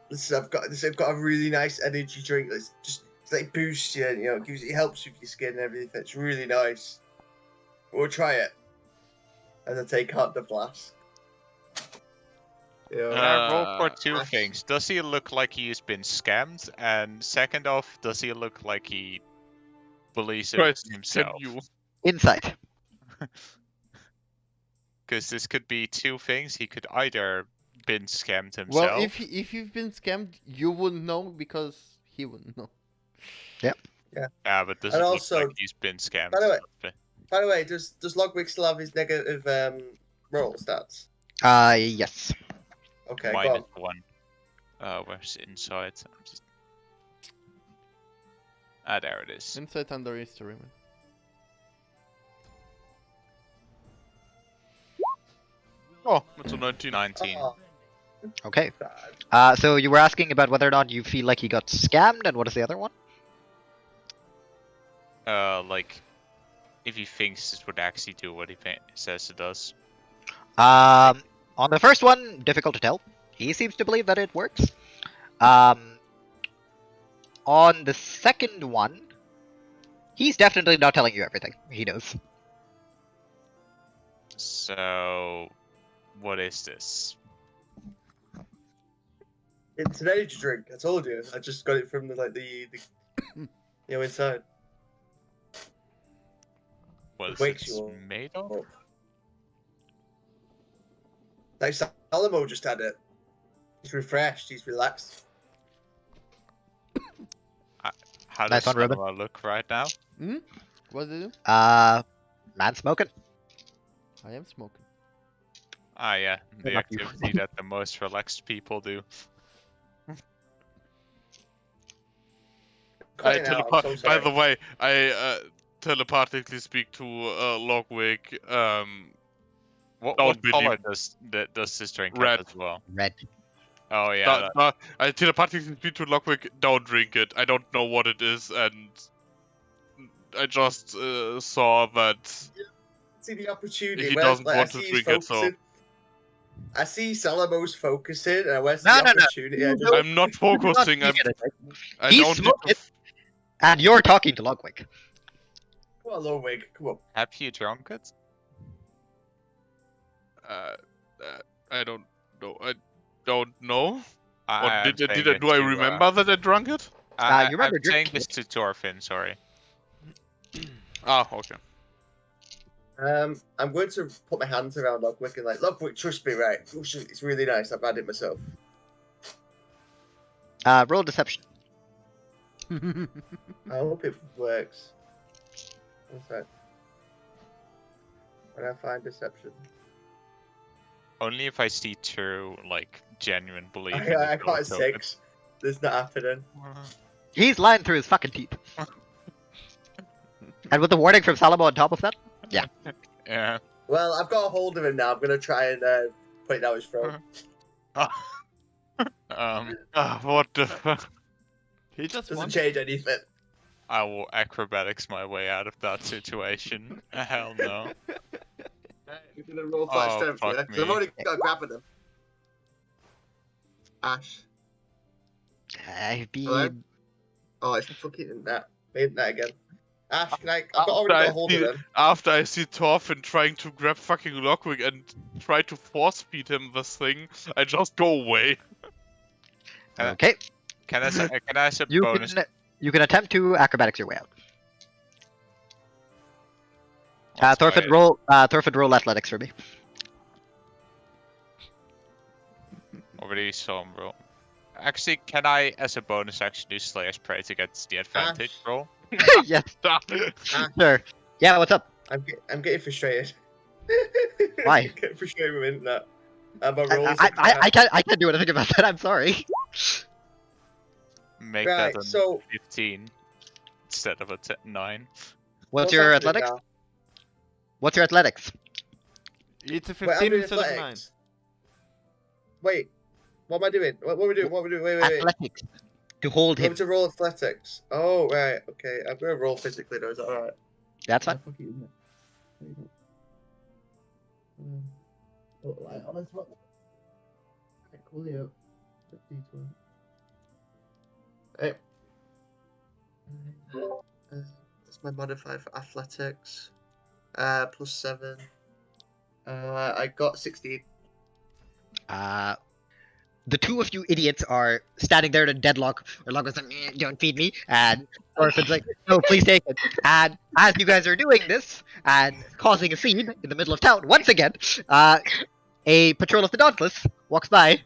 listen, I've got a really nice energy drink that's just boosts you, it helps with your skin and everything. It's really nice. We'll try it. As I take out the flask. Can I roll for two things? Does he look like he's been scammed? And second off, does he look like he believes it himself? Insight. Because this could be two things. He could either been scammed himself. Well, if you've been scammed, you wouldn't know because he wouldn't know. Yep. Yeah. Yeah, but does it look like he's been scammed? By the way, does Logwig still have his negative roll stats? Yes. Okay, -1. Where's inside? There it is. Insight under history, man. Oh, it's a 19. Okay. So you were asking about whether or not you feel like he got scammed, and what is the other one? Like, if he thinks this would actually do what he says it does. On the first one, difficult to tell. He seems to believe that it works. On the second one, he's definitely not telling you everything. He knows. So, what is this? It's an energy drink. I told you. I just got it from the inside. What is wakes it you made of? Like Salomo just had it. He's refreshed. He's relaxed. How Nice does one, Ruben. Salomo look right now? What did you do? Man smoking. I am smoking. Ah, yeah, the Not you. activity that the most relaxed people do. By the way, I telepathically speak to Logwig. What color does this drink Red. have as well? Red. Oh yeah. I telepathically speak to Logwig. Don't drink it. I don't know what it is, and I just saw that. See the opportunity. He doesn't want to drink it, so. I see Salomo's focusing, and I went to No, the no, no. opportunity. I'm not focusing. I He's don't need smoking, to. and you're talking to Logwig. Come on, Logwig. Come on. Have you drunk it? I don't know. I don't know. I'm Do saying it I to, remember that I drank it? you remember I'm saying drinking this to Thorfinn, sorry. Ah, okay. I'm going to put my hands around Logwig and Logwig, trust me, right? It's really nice. I've had it myself. Roll deception. I hope it works. One sec. When I find deception. Only if I see true, like, genuine belief. I got a 6. This is not happening. He's lying through his fucking teeth. And with the warning from Salomo on top of that? Yeah. Yeah. Well, I've got a hold of him now. I'm gonna try and put it down his throat. What the fuck? He just Doesn't wants... change anything. I will acrobatics my way out of that situation. Hell no. We're gonna roll flat Oh, strength, fuck yeah? 'Cause me. I've already got a grab at him. Ash. I've been... Hello? Oh, it's fucking that. Made that again. Ash, I've already got a hold of him. After I see Thorfinn trying to grab fucking Logwig and try to force feed him this thing, I just go away. Okay. Can I say You bonus? you can attempt to acrobatics your way out. Thorfinn, roll athletics for me. Already saw him roll. Actually, can I, as a bonus action, do Slayer's Prey to get the advantage roll? Yes. Sure. Yeah, what's up? I'm getting frustrated. Why? I'm getting frustrated with that. My rolls. I can't do anything about that. I'm sorry. Make Right, that a so- 15 instead of a 9. What's your happening athletics? now? What's your athletics? It's a Wait, I'm 15 doing instead of 9. athletics. Wait, what am I doing? What are we doing? Wait. Athletics. To hold I'm him. to roll athletics. Oh, right, okay. I'm gonna roll physically though, is that alright? That's fine. Hey. That's my modifier for athletics. +7. I got 16. The two of you idiots are standing there in a deadlock. Or Logwig's like, don't feed me. And Thorfinn's like, no, please take it. And as you guys are doing this, and causing a scene in the middle of town, once again, a patrol of the Dauntless walks by,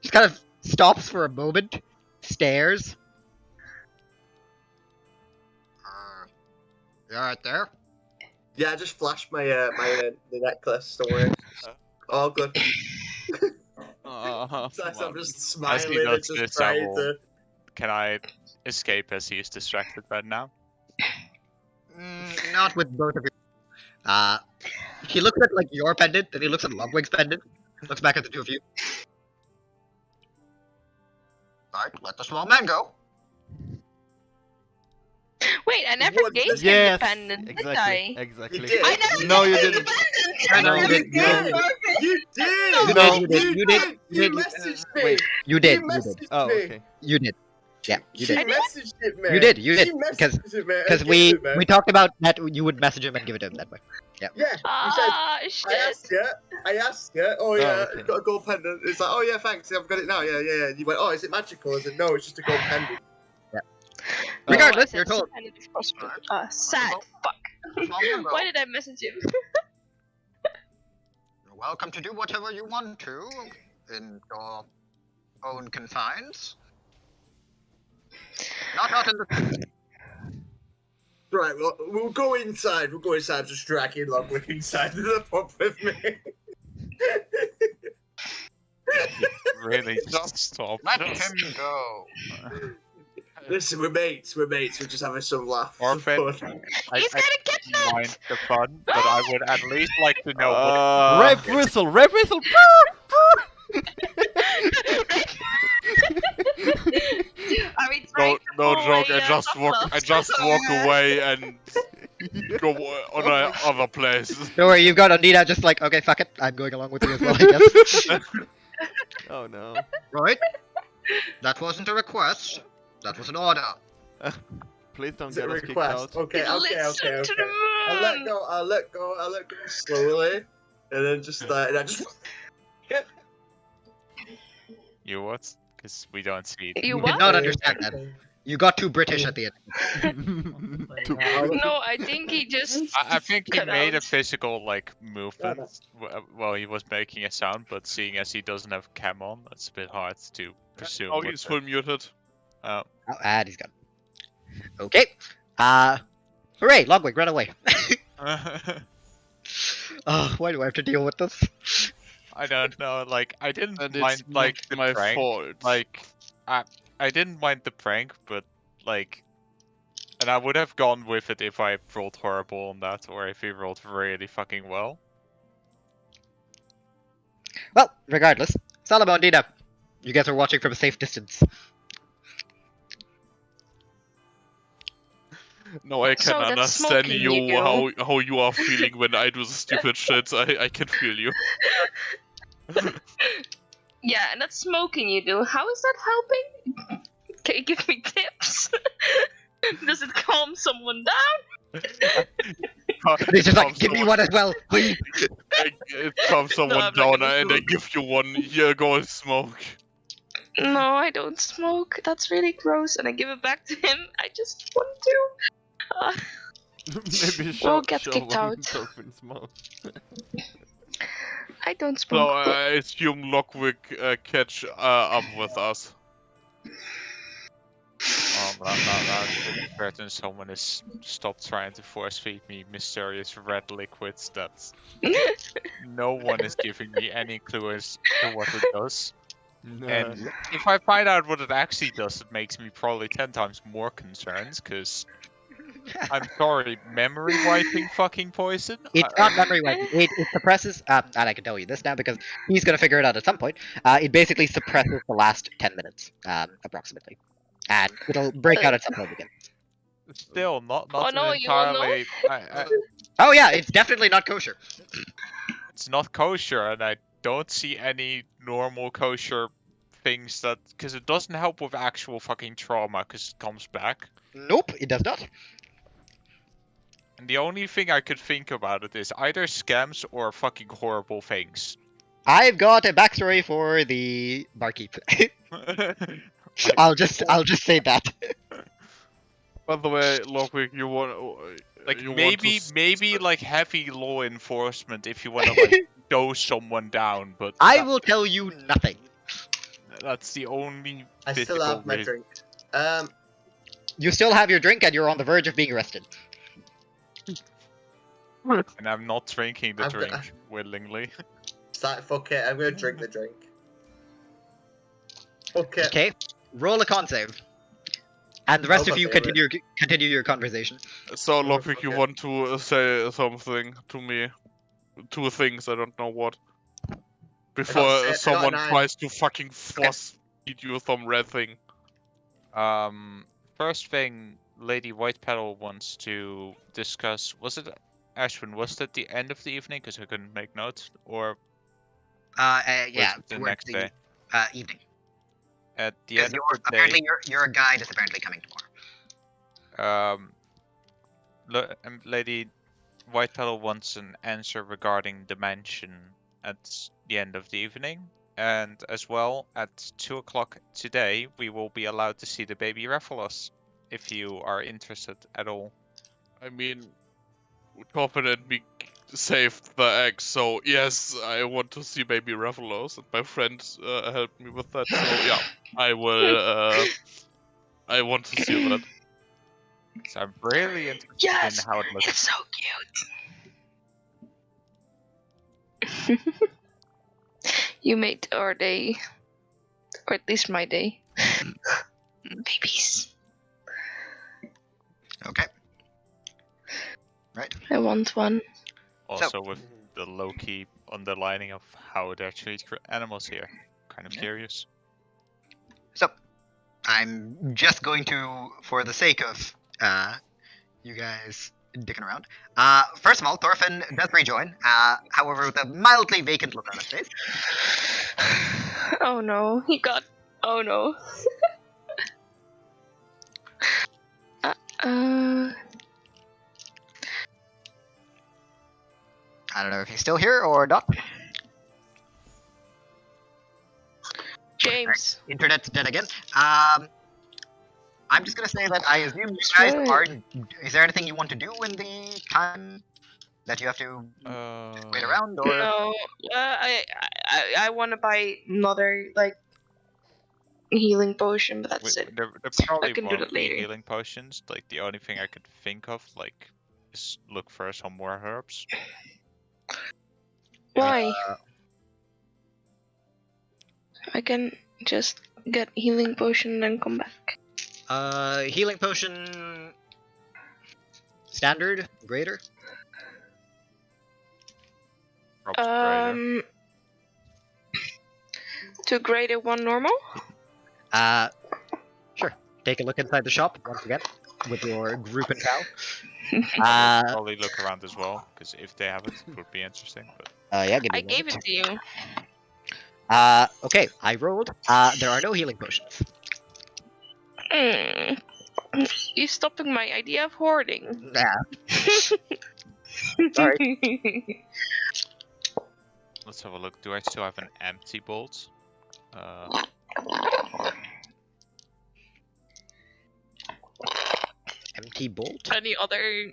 just kind of stops for a moment, stares. You alright there? Yeah, I just flashed my the necklace, don't worry. All good. So I'm just smiling and does just this, trying to... Can I escape as he is distracted right now? Not with both of you. He looks at like your pendant, then he looks at Logwig's pendant, looks back at the two of you. Alright, let the small man go. Wait, I never What? gave him the Yes, pendant, did exactly. I? Exactly. You did. I never No, you gave didn't. the No, pendant. you did. You did! No. You messaged me! Wait. You did. You messaged Oh, me! okay. You did. Yeah, you She did. messaged it, man! You did. She Because messaged it, man. because I we gave it, man. we talked about that you would message him and give it to him that way. Yeah, you said... Ah, I shit. asked you, oh yeah, okay. got a gold pendant. It's like, oh yeah, thanks, I've got it now, yeah. You went, oh, is it magical? I said, no, it's just a gold pendant. Regardless, Oh, I you're said told. pendant is possible. Sad. Fuck. Why did I message him? You're welcome to do whatever you want to in your own confines. Not in the. Right, well, we'll go inside. Just dragging Logwig inside to the pub with me. Really, just stop. Let him go. Listen, we're mates. We're just having some laughs. Thorfinn, I He's gonna get don't mind the fun, but I would at least like to know Rap whistle! Rap whistle! Are we No, trying to no pull joke. a, I just walk away and go on other place. Don't worry, you've got Ondina just like, okay, fuck it, I'm going along with you as well, I guess. Oh no. Right? That wasn't a request. That was an order. Please don't Is it get a us kicked request? out. Okay. Listen to the I'll let go slowly, and then just and I just. You what? Because we don't see it. You did what? not understand that. You got too British at the end. No, I think he just. I think he cut made a out. physical like movement while he was making a sound, but seeing as he doesn't have cam on, it's a bit hard to presume. Oh, what he's the- full muted. Oh, and he's gone. Okay. Hooray! Logwig, run away. Why do I have to deal with this? I don't know. Like, I didn't And mind it's like not the my prank. fault. Like, I didn't mind the prank, but like, and I would have gone with it if I rolled horrible on that, or if he rolled really fucking well. Well, regardless, Salomo and Ondina, you guys are watching from a safe distance. No, I can So that's understand smoking you, you. how you are feeling when I do the stupid shit. I can feel you. Yeah, and that's smoking you do. How is that helping? Can you give me tips? Does it calm someone down? It's just like, give me one as well, please. It calms someone I'm not down gonna and I smoke. give you one. Here, go and smoke. No, I don't smoke. That's really gross, and I give it back to him. I just want to. Maybe We'll get show kicked him out. Thorfinn smoke. I don't So smoke. I assume Logwig catch up with us. That's pretty certain someone has stopped trying to force feed me mysterious red liquids. That's no one is giving me any clue as to what it does. And if I find out what it actually does, it makes me probably 10 times more concerned, because I'm sorry, memory wiping fucking poison? It's not memory wiping. It suppresses, and I can tell you this now because he's gonna figure it out at some point. It basically suppresses the last 10 minutes, approximately. And it'll break out at some point again. Still, not Oh no, you will know? entirely. Oh yeah, it's definitely not kosher. It's not kosher, and I don't see any normal kosher things that, because it doesn't help with actual fucking trauma, because it comes back. Nope, it does not. And the only thing I could think about it is either scams or fucking horrible things. I've got a backstory for the barkeep. I'll just say that. By the way, Logwig, you want like you maybe like heavy law enforcement if you want to like dose someone down, but I will tell you nothing. That's the only. I still have my drink. You still have your drink, and you're on the verge of being arrested. And I'm not drinking the drink willingly. Fuck it, I'm gonna drink the drink. Fuck it. Okay, roll a con save. And the rest of you continue your conversation. So, Logwig, you want to say something to me? 2 things, I don't know what. Before someone tries to fucking force feed you some red thing. First thing, Lady Whitepetal wants to discuss. Was it Ashwin? Was that the end of the evening? Because I couldn't make notes, or yeah, was it the next day? Evening. At the end of the day. Apparently, your guide is apparently coming tomorrow. Lady Whitepetal wants an answer regarding the mansion at the end of the evening, and as well at 2 o'clock today we will be allowed to see the baby Raphaelos, if you are interested at all. I mean, Thorfinn and me saved the egg, so yes, I want to see baby Raphaelos, and my friend helped me with that, so yeah, I will, I want to see that. So I'm really interested in how it looks. It's so cute. You made our day, or at least my day. Babies. Okay. Right. I want one. Also with the low-key underlining of how they treat animals here. Kind of curious. So, I'm just going to, for the sake of you guys dicking around. First of all, Thorfinn does rejoin. However, with a mildly vacant look on his face. Oh no, he got. Oh no. I don't know if he's still here or not. James. Right. Internet's dead again. I'm just gonna say that I assume you guys aren't. Is there anything you want to do in the time that you have to wait around? Or No, I want to buy another healing potion, but that's it. There probably can do won't that be later. healing potions. Like the only thing I could think of, like, is look for some more herbs. Why? I can just get healing potion and then come back. Healing potion. Standard, greater. Greater. 2 greater, 1 normal. Sure. Take a look inside the shop once again with your group and pal. Probably look around as well, because if they have it, it would be interesting. But Yeah, give me I a gave moment. it to you. Okay, I rolled. There are no healing potions. You stopping my idea of hoarding. Nah. Sorry. let's have a look. Do I still have an empty bolt? Empty bolt? Any other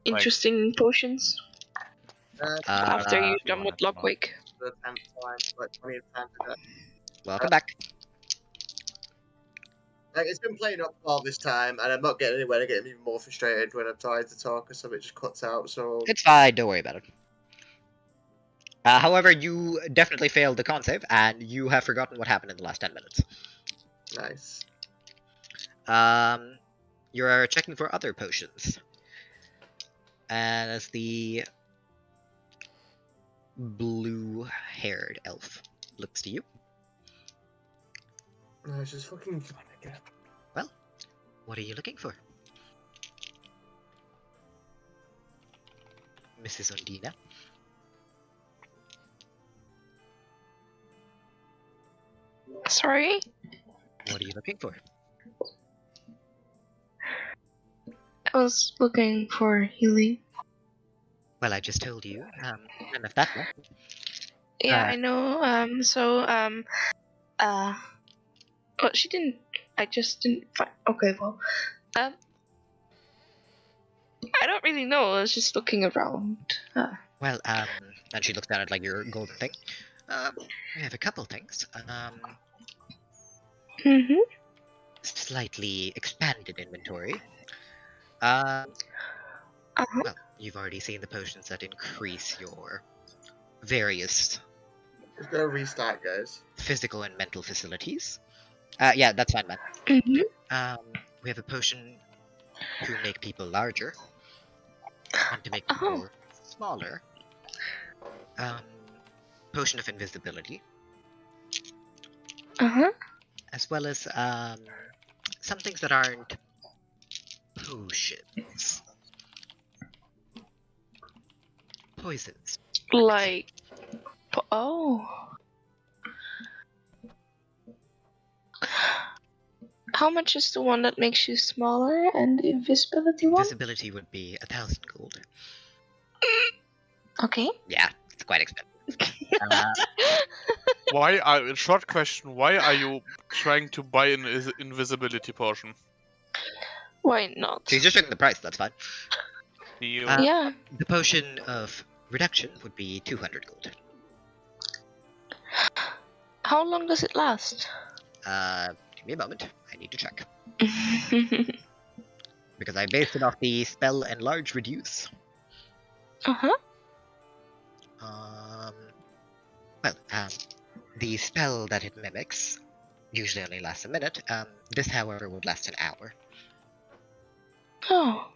interesting potions? After you're done with Logwig. Welcome back. Like, it's been playing up all this time, and I'm not getting anywhere. I get even more frustrated when I'm trying to talk, or something just cuts out. So It's fine, don't worry about it. However, you definitely failed the con save, and you have forgotten what happened in the last 10 minutes. nice. You're checking for other potions. And as the blue-haired elf looks to you. No, it's just fucking. Well, what are you looking for? Mrs. Ondina? Sorry? What are you looking for? I was looking for healing. Well, I just told you, none of that one. Yeah, I know. Well, she didn't. I just didn't find. Okay, well, I don't really know. I was just looking around. Well, and she looks down at like your golden thing. We have a couple things. Slightly expanded inventory. Well, you've already seen the potions that increase your various Just gonna restart, guys. physical and mental facilities. Yeah, that's fine, man. We have a potion to make people larger, and to make people smaller. Potion of invisibility. As well as some things that aren't potions. Poisons. Like, oh. How much is the one that makes you smaller and the invisibility one? Invisibility would be 1,000 gold. Okay. Yeah, it's quite expensive. Short question, why are you trying to buy an invisibility potion? Why not? So you just checking the price, that's fine. Yeah. The potion of reduction would be 200 gold. How long does it last? Give me a moment. I need to check. Because I based it off the spell enlarge reduce. Well, the spell that it mimics usually only lasts a minute. This, however, would last an hour. Oh.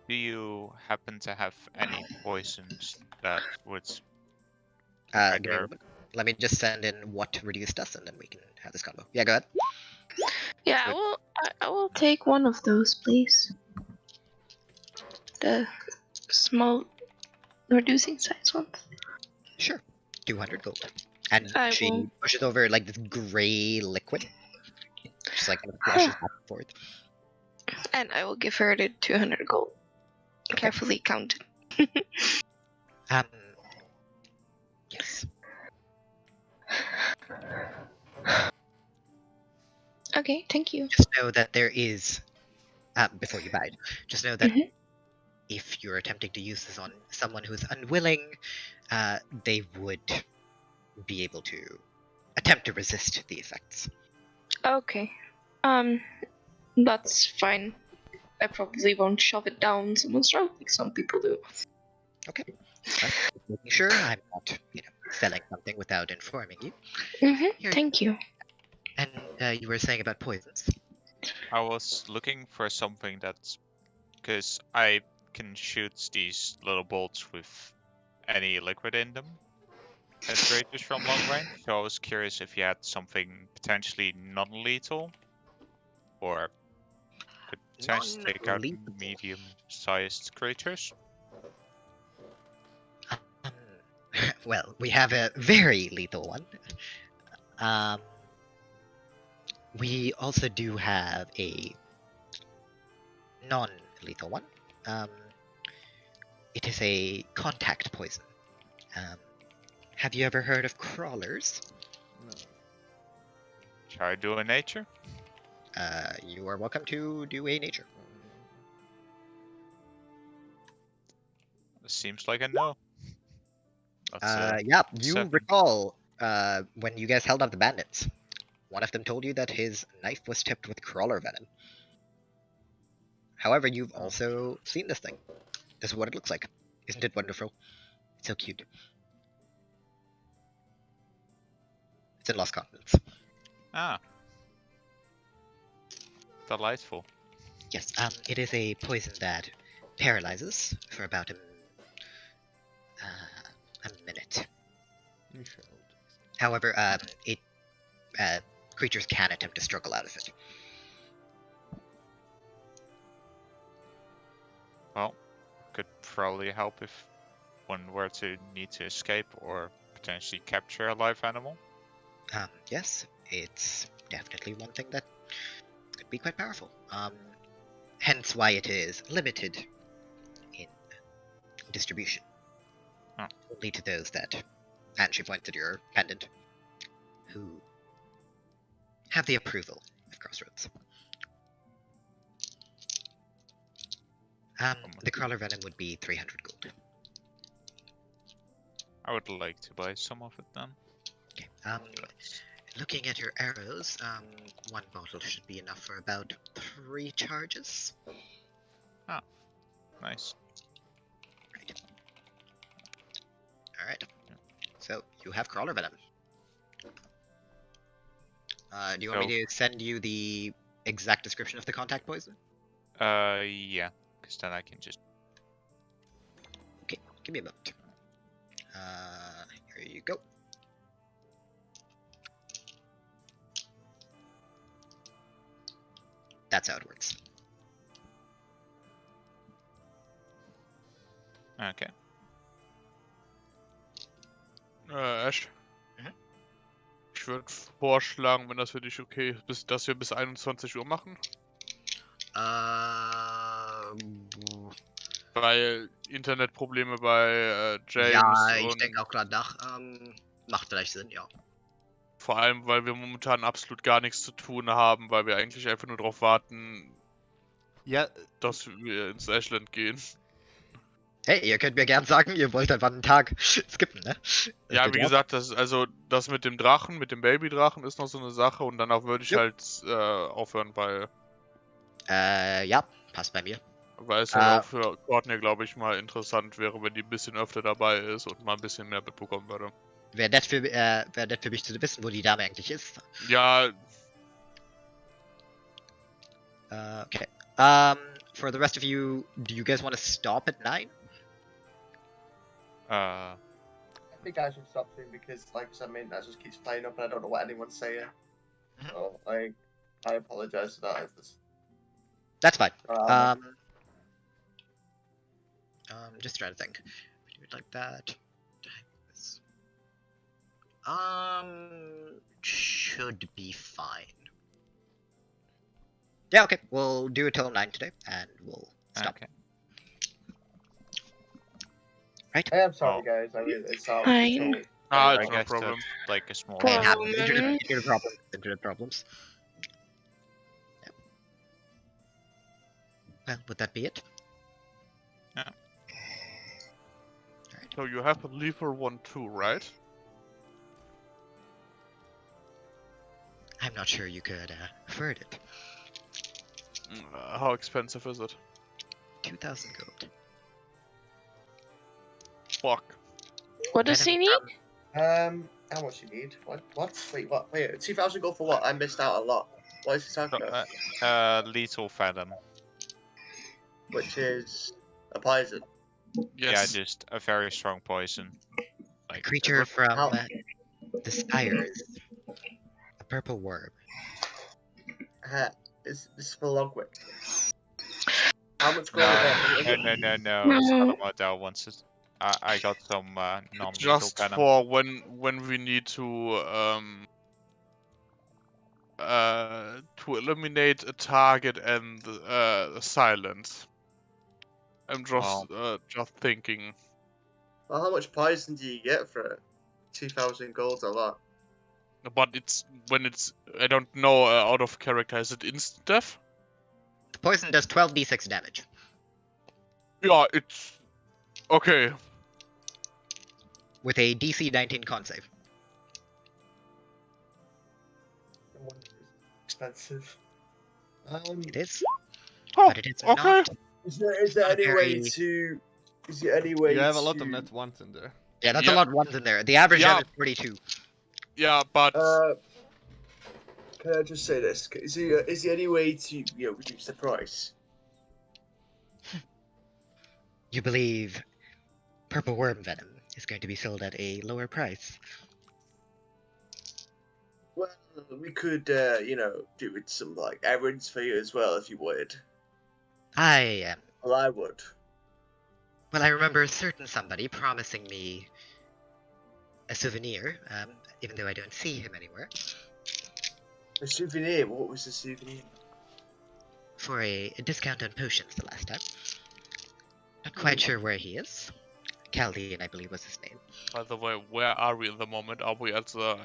Do you happen to have any poisons that would... Give me a moment. Let me just send in what reduce does, and then we can have this combo. Yeah, go ahead. Yeah, I will take one of those, please. The small reducing size ones. Sure. 200 gold. And she will... pushes over like this grey liquid. Just like flashes back and forth. And I will give her the 200 gold. Okay. Carefully counted. Yes. Okay, thank you. Just know that there is, before you buy it, just know that if you're attempting to use this on someone who's unwilling, they would be able to attempt to resist the effects. Okay. That's fine. I probably won't shove it down someone's throat like some people do. Okay. Well, just making sure I'm not, selling something without informing you. Here- Thank you. And you were saying about poisons. I was looking for something that's, because I can shoot these little bolts with any liquid in them at creatures from long range. So I was curious if you had something potentially non-lethal, or could potentially take out Non-lethal. medium-sized creatures. Well, we have a very lethal one. We also do have a non-lethal one. It is a contact poison. Have you ever heard of crawlers? No. Shall I do a nature? You are welcome to do a nature. Seems like a no. Yeah, you 7. recall when you guys held up the bandits. One of them told you that his knife was tipped with crawler venom. However, you've also seen this thing. This is what it looks like. Isn't it wonderful? It's so cute. It's in Lost Continents. Ah. Delightful. Yes, it is a poison that paralyzes for about a minute. However, creatures can attempt to struggle out of it. Well, could probably help if one were to need to escape or potentially capture a live animal. Yes, it's definitely one thing that could be quite powerful. Hence why it is limited in distribution. Oh. Only to those that, and she points at your pendant, who have the approval of Crossroads. The crawler venom would be 300 gold. I would like to buy some of it then. Okay. Looking at your arrows, one bottle should be enough for about 3 charges. Ah, nice. Right. Alright. So, you have crawler venom. Do you want me to send you the exact description of the contact poison? Yeah, because then I can just... Okay, give me a moment. Here you go. That's how it works. Okay. Ash. Mhm. Ich würde vorschlagen, wenn das für dich okay ist, dass wir bis 21 Uhr machen. Weil Internetprobleme bei James Ja, ich und denke auch gerade nach. Macht vielleicht Sinn, ja. vor allem, weil wir momentan absolut gar nichts zu tun haben, weil wir eigentlich einfach nur darauf warten, Ja, dass wir ins Ashland gehen. Hey, ihr könnt mir gern sagen, ihr wollt einfach einen Tag skippen, ne? Ja, wie gesagt, das mit dem Drachen, mit dem Babydrachen ist noch so eine Sache und danach würde ich halt aufhören, weil Ja, passt bei mir. weil es halt auch für Courtney, glaube ich, mal interessant wäre, wenn die ein bisschen öfter dabei ist und mal ein bisschen mehr mitbekommen würde. Wäre nett für mich zu wissen, wo die Dame eigentlich ist. Ja, Okay. For the rest of you, do you guys want to stop at 9? I think I should stop soon because, like I mean, that just keeps playing up and I don't know what anyone's saying. So, I apologize for that. That's fine. Just trying to think. Do it like that. Should be fine. Yeah, okay. We'll do it till 9 today, and we'll stop. Okay. Hey, I'm sorry, guys. I mean, it's all. Fine. It's I I no guess problem. that's like a small... It happens. Problem. Internet problems. Yeah. Well, would that be it? Yeah. Alright. So you have a lever one too, right? I'm not sure you could afford it. How expensive is it? 2,000 gold. Fuck. What does he need? How much you need? What? Wait, what? Wait, 2,000 gold for what? I missed out a lot. What is he talking about? Lethal Venom. Which is a poison. Yes. Yeah, just a very strong poison. A creature from the Spires. A purple worm. Is this for Logwig? How much gold? No. Salomo Odal wants it. I got some non-lethal Just venom. for when we need to eliminate a target and silence. I'm just thinking. Well, how much poison do you get for it? 2,000 gold's a lot. But I don't know out of character. Is it instant death? The poison does 12d6 damage. Yeah, it's okay. With a DC 19 con save. Expensive. It is. Oh, But it is okay. not. Is there any way to? Is there any way? You have a lot of net ones in there. Yeah, that's a lot of ones in there. The average Yeah. net is 42. Yeah, but Can I just say this? Is there any way to reduce the price? You believe purple worm venom is going to be sold at a lower price? Well, we could, do it some errands for you as well if you would. Well, I would. Well, I remember a certain somebody promising me a souvenir, even though I don't see him anywhere. A souvenir? What was the souvenir? For a discount on potions the last time. Not quite sure where he is. Caldian, I believe, was his name. by the way, where are we at the moment? Are we at the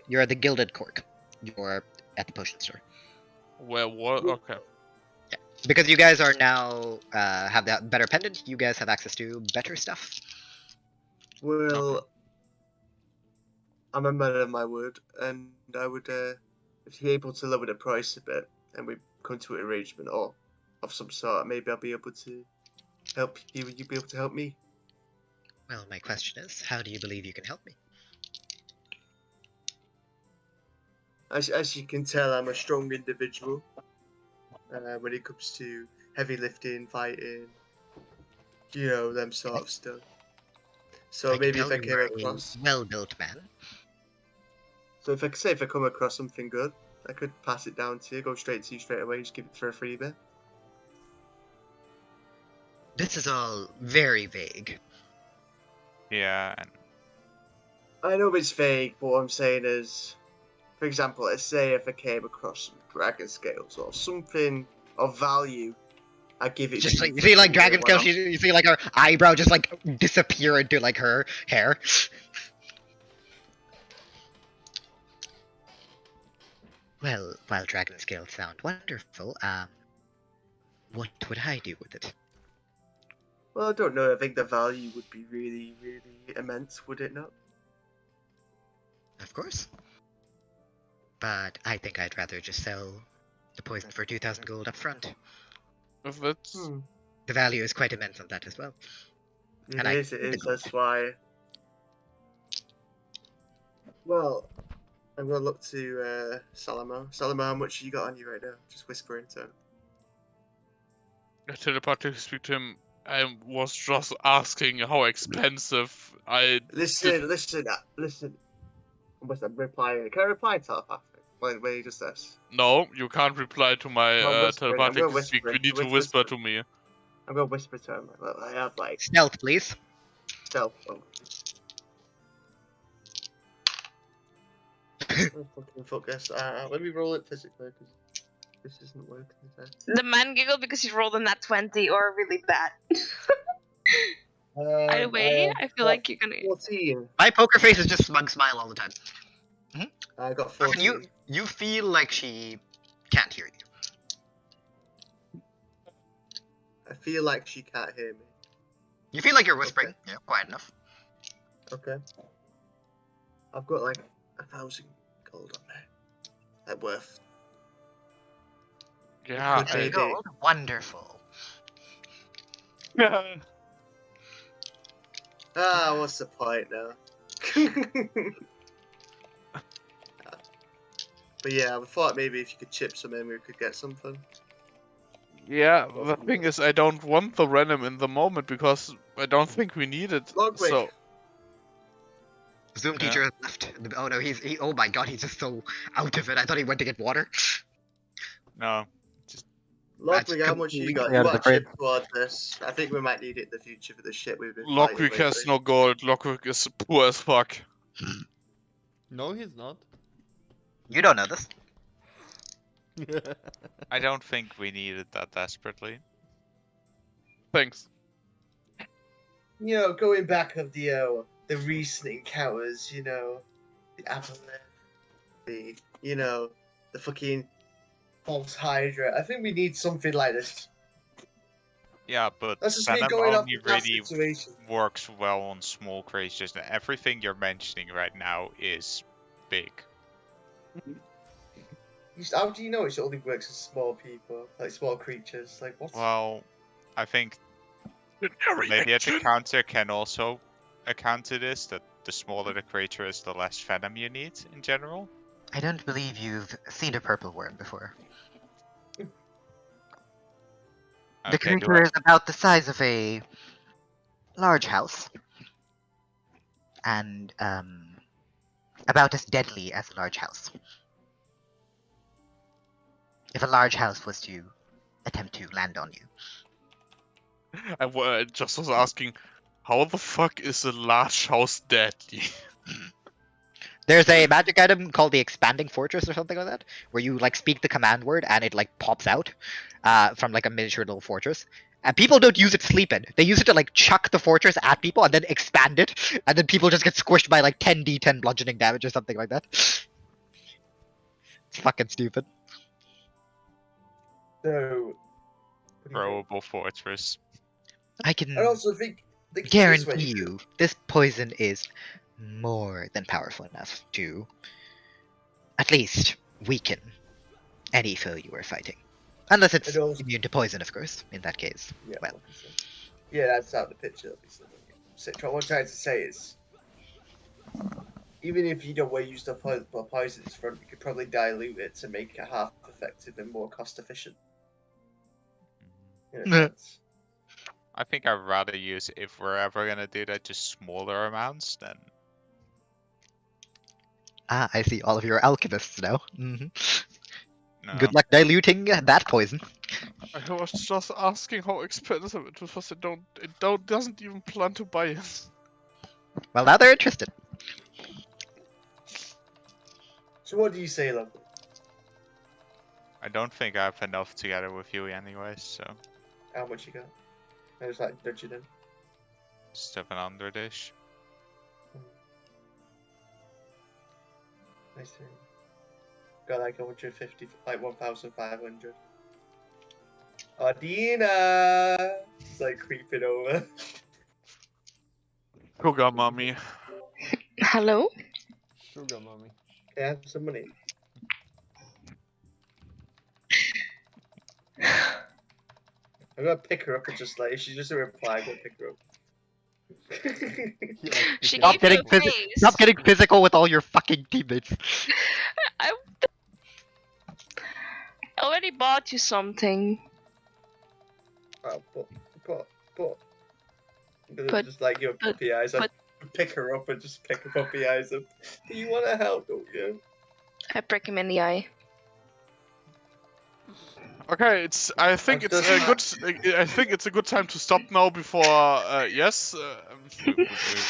You're at the Gilded Cork. You're at the potion store. Where what? Okay. Yeah. Because you guys are now have that better pendant, you guys have access to better stuff. Well, I'm a man of my word, and I would, if you're able to lower the price a bit, and we come to an arrangement or of some sort, maybe I'll be able to help you. Would you be able to help me? Well, my question is, how do you believe you can help me? As you can tell, I'm a strong individual. When it comes to heavy lifting, fighting, them sort of stuff. So maybe if I came across well-built man. So if I come across something good, I could pass it down to you, go straight to you straight away, just give it for a freebie. This is all very vague. Yeah, and I know it's vague, but what I'm saying is, for example, let's say if I came across some dragon scales or something of value, I give it. Just like you see, like dragon scales, you see like her eyebrow just like disappear into like her hair. Well, while dragon scales sound wonderful, what would I do with it? Well, I don't know. I think the value would be really, really immense, would it not? Of course. But I think I'd rather just sell the poison for 2,000 gold up front. If it's The value is quite immense on that as well. It is. That's why. Well, I'm gonna look to Salomo. Salomo, how much you got on you right now? Just whisper into him. I telepathically speak to him. I was just asking how expensive I. Listen. I must reply. Can I reply telepathic? When he just says. No, you can't reply to my telepathic speak. You need to whisper to me. I'm gonna whisper to him. I have like stealth, please. Stealth. Oh. Fuck this. Let me roll it physically because this isn't working. The man giggled because he rolled a nat 20 or really bad. Either way, I feel like you're gonna. 14. My poker face is just smug smile all the time. I got 14. You feel like she can't hear you. I feel like she can't hear me. You feel like you're whispering. Okay. Yeah, quiet enough. Okay. I've got like 1,000 gold on there. like worth. Yeah. Could maybe. Gold? Wonderful. Ah, what's the point now? But yeah, I thought maybe if you could chip some in, we could get something. Yeah, the thing is, I don't want the random in the moment because I don't think we need it. Logwig. So Zoom Yeah. teacher has left. Oh no, oh my god, he's just so out of it. I thought he went to get water. No. Logwig, how much you got? completely You out of got the a chip toward this. I think we might need it in the future for the ship we've been fighting Logwig has lately. no gold. Logwig is poor as fuck. No, he's not. You don't know this. I don't think we need it that desperately. Thanks. You know, going back of the recent encounters, you know, the Amethyst, the fucking false Hydra. I think we need something like this. Yeah, but That's just me Venom going off only the past really situation. works well on small creatures. Everything you're mentioning right now is big. How do you know it only works with small people, like small creatures? Like what? Well, I think maybe a counter can also account to this, that the smaller the creature is, the less venom you need in general. I don't believe you've seen a purple worm before. The Okay, do creature is about the size of a large house, and about as deadly as a large house. If a large house was to attempt to land on you. I just was asking, how the fuck is a large house deadly? There's a magic item called the Expanding Fortress or something like that, where you like speak the command word and it like pops out from like a miniature little fortress. And people don't use it to sleep in. They use it to like chuck the fortress at people and then expand it, and then people just get squished by like 10d10 bludgeoning damage or something like that. It's fucking stupid. So, Throwable fortress. I can I also think guarantee you this poison is more than powerful enough to at least weaken any foe you are fighting. Unless it's immune to poison, of course, in that case. Yeah, well. Yeah, that's out of the picture, obviously. So what I'm trying to say is, even if you don't want to use the poisons front, you could probably dilute it to make it half effective and more cost efficient. I think I'd rather use, if we're ever gonna do that, just smaller amounts than. Ah, I see all of your alchemists now. Mm-hmm. No. Good luck diluting that poison. I was just asking how expensive it was. It doesn't even plan to buy it. Well, now they're interested. So what do you say, love? I don't think I have enough together with you anyways, so. How much you got? I was like dodging him. 700-ish. I see. Got like 150, like 1,500. Ondina! It's like creeping over. Sugar mommy. Hello? Sugar mommy. Can I have some money? I'm gonna pick her up and just like, if she doesn't reply, I'm gonna pick her up. She Stop gave you getting, a face. stop getting physical with all your fucking teammates. I already bought you something. Oh, but. I'm gonna But- just like give her but- puppy eyes. I but- pick her up and just pick her puppy eyes up. Do you wanna help, don't you? I prick him in the eye. Okay, I think it's a good time to stop now before yes. We've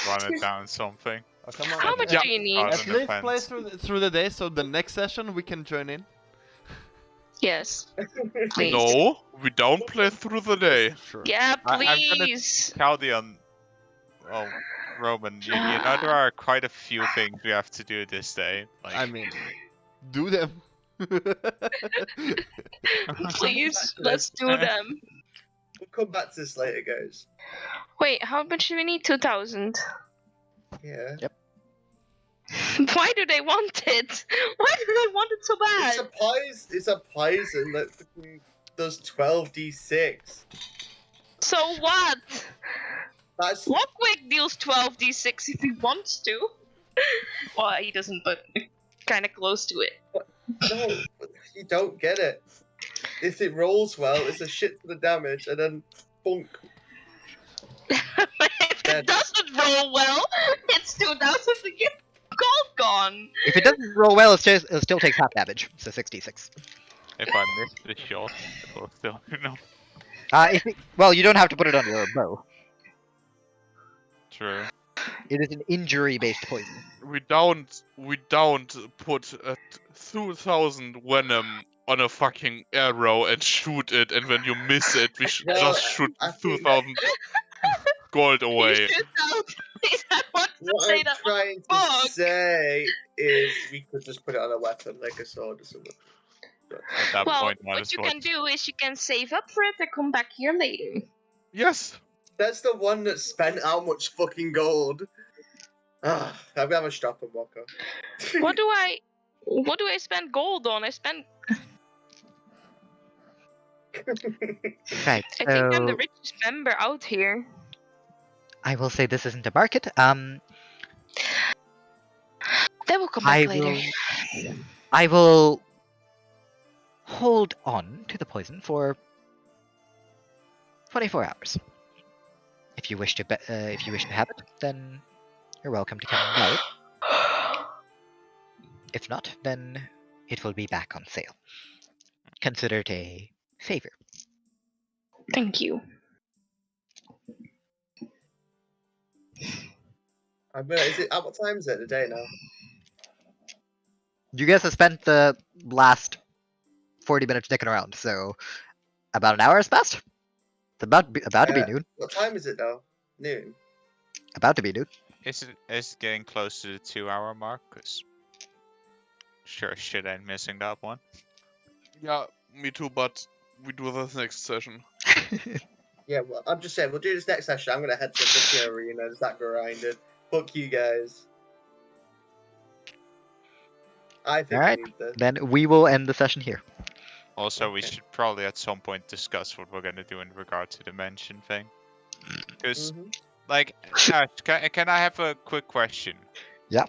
run it down something. Oh, come on. How much Yeah. do you need? Pardon At least offense. play through the day, so the next session we can join in. Yes. Please. No, we don't play through the day. Sure. Yeah, I'm gonna- please. Caldian. Oh, Roman, you know there are quite a few things we have to do this day. Like, I mean, do them. Please, let's do them. We'll come back to this later, guys. Wait, how much do we need? 2,000. Yeah. Yep. Why do they want it? Why do they want it so bad? It's a poison that fucking does 12d6. So what? That's Logwig deals 12d6 if he wants to. Well, he doesn't, but kind of close to it. no, you don't get it. If it rolls well, it's a shit for the damage, and then bunk. If Dead. it doesn't roll well, it's 2,000 to get gold gone. If it doesn't roll well, it still takes half damage, so 66. If I miss the shot, it will still, Well, you don't have to put it on your bow. True. It is an injury-based poison. We don't put 2,000 venom on a fucking arrow and shoot it, and when you miss it, we just shoot I think 2,000 gold away. what I'm trying to say is we could just put it on a weapon, like a sword or something. At that Well, point, what you can do is you can save up for it and come back here later. Yes. That's the one that spent how much fucking gold? I'm gonna have a stop and walk off. What do I spend gold on? I spend. Right, I think I'm the so richest member out here. I will say this isn't a market. They will come back later. I will hold on to the poison for 24 hours. If you wish to have it, then you're welcome to come and buy it. If not, then it will be back on sale. Consider it a favor. Thank you. What time is it today now? You guys have spent the last 40 minutes dicking around, so about an hour has passed. It's about to be noon. What time is it now? Noon. About to be noon. It's getting close to the 2-hour mark, because sure shit ain't missing that one. Yeah, me too, but we do this next session. Yeah, well, I'm just saying, we'll do this next session. I'm gonna head to the fucking arena, start grinding. Fuck you guys. I think Alright, we need this. then we will end the session here. Also, we should probably at some point discuss what we're gonna do in regard to the mention thing. Because, like, Ash, can I have a quick question? Yeah.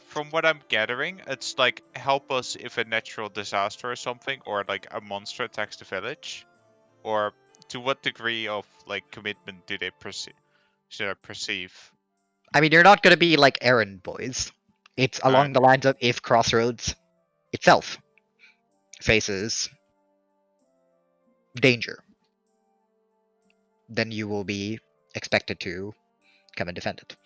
From what I'm gathering, it's like help us if a natural disaster or something, or like a monster attacks the village, or to what degree of like commitment do they perceive? I mean, you're not going to be like errand boys. It's along the lines of if Crossroads itself faces danger, then you will be expected to come and defend it.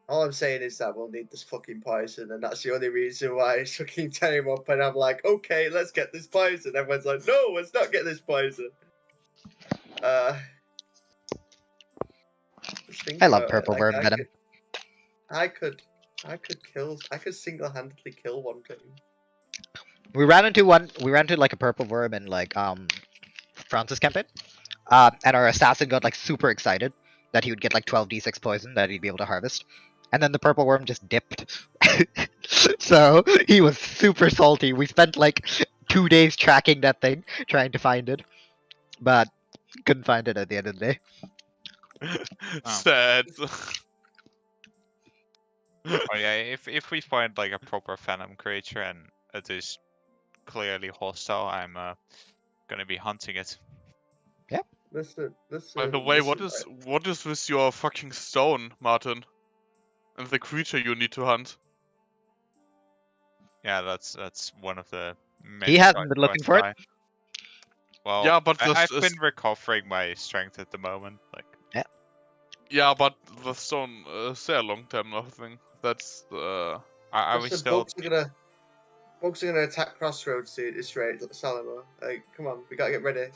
All I'm saying is that we'll need this fucking poison, and that's the only reason why it's fucking tearing him up. And I'm like, okay, let's get this poison. Everyone's like, no, let's not get this poison. I love purple worm venom. I could single-handedly kill one thing. We ran into like a purple worm in like Francis campaign, and our assassin got like super excited that he would get like 12d6 poison that he'd be able to harvest, and then the purple worm just dipped. So he was super salty. We spent like 2 days tracking that thing, trying to find it, but couldn't find it at the end of the day. Sad. Oh yeah, if we find like a proper venom creature and it is clearly hostile, I'm gonna be hunting it. Yeah. Listen. By the way, what is with your fucking stone, Martin? And the creature you need to hunt? Yeah, that's one of the main He hasn't been looking for it. Well, yeah, but I've been recovering my strength at the moment. Like. Yeah. Yeah, but the stone stay a long time. Nothing. That's I was still. Bugs are gonna attack Crossroad-Sin-Sa straight, Salomo. Like, come on, we gotta get ready.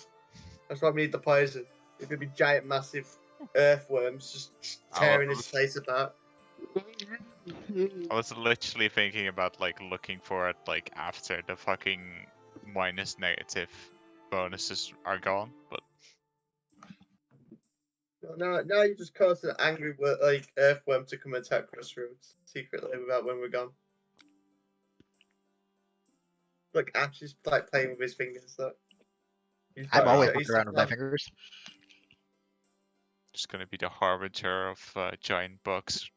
That's why we need the poison. It's gonna be giant, massive earthworms just tearing this place apart. I was literally thinking about like looking for it like after the fucking minus negative bonuses are gone, but Now you just caused an angry earthworm to come attack Crossroads secretly without when we're gone. Look, Ash is like playing with his fingers. Look. I'm always fucking around with my fingers. It's gonna be the harbinger of giant bugs.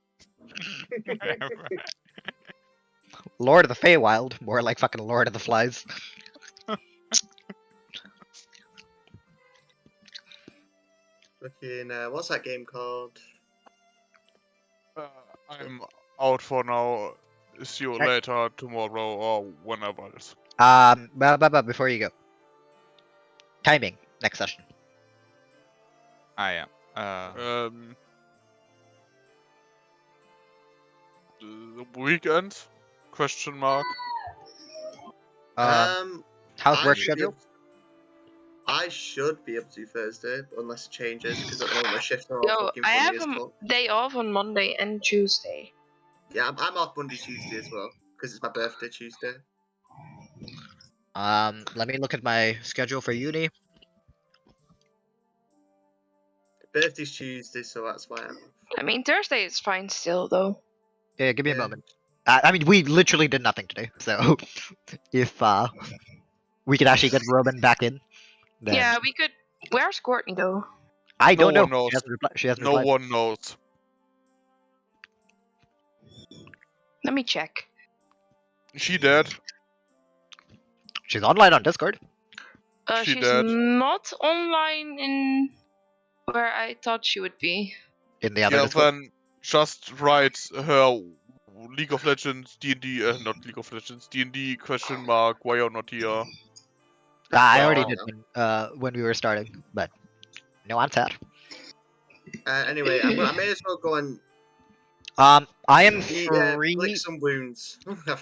Lord of the Feywild, more like fucking Lord of the Flies. Looking, what's that game called? I'm out for now. See you later tomorrow or whenever it is. But before you go. Timing, next session. I am. The weekend? Question mark. How's work schedule? I should be able to do Thursday, unless it changes, because at the moment my shifts are all No, fucking I funny have as a fuck. day off on Monday and Tuesday. Yeah, I'm off Monday, Tuesday as well, because it's my birthday Tuesday. Let me look at my schedule for uni. Birthday's Tuesday, so that's why I'm off. I mean, Thursday is fine still, though. Yeah, give me a moment. I mean, we literally did nothing today, so if we could actually get Robin back in, then... Yeah, we could. Where's Courtney, though? I don't know. One knows. She hasn't No replied. one knows. Let me check. She dead. She's online on Discord. She She's dead. not online in where I thought she would be. In the other Yeah, Discord. then just write her League of Legends, DnD, not League of Legends, DnD question mark, why you're not here. I already did when we were starting, but no, I'm sad. Anyway, I may as well go and I am free. lick some wounds.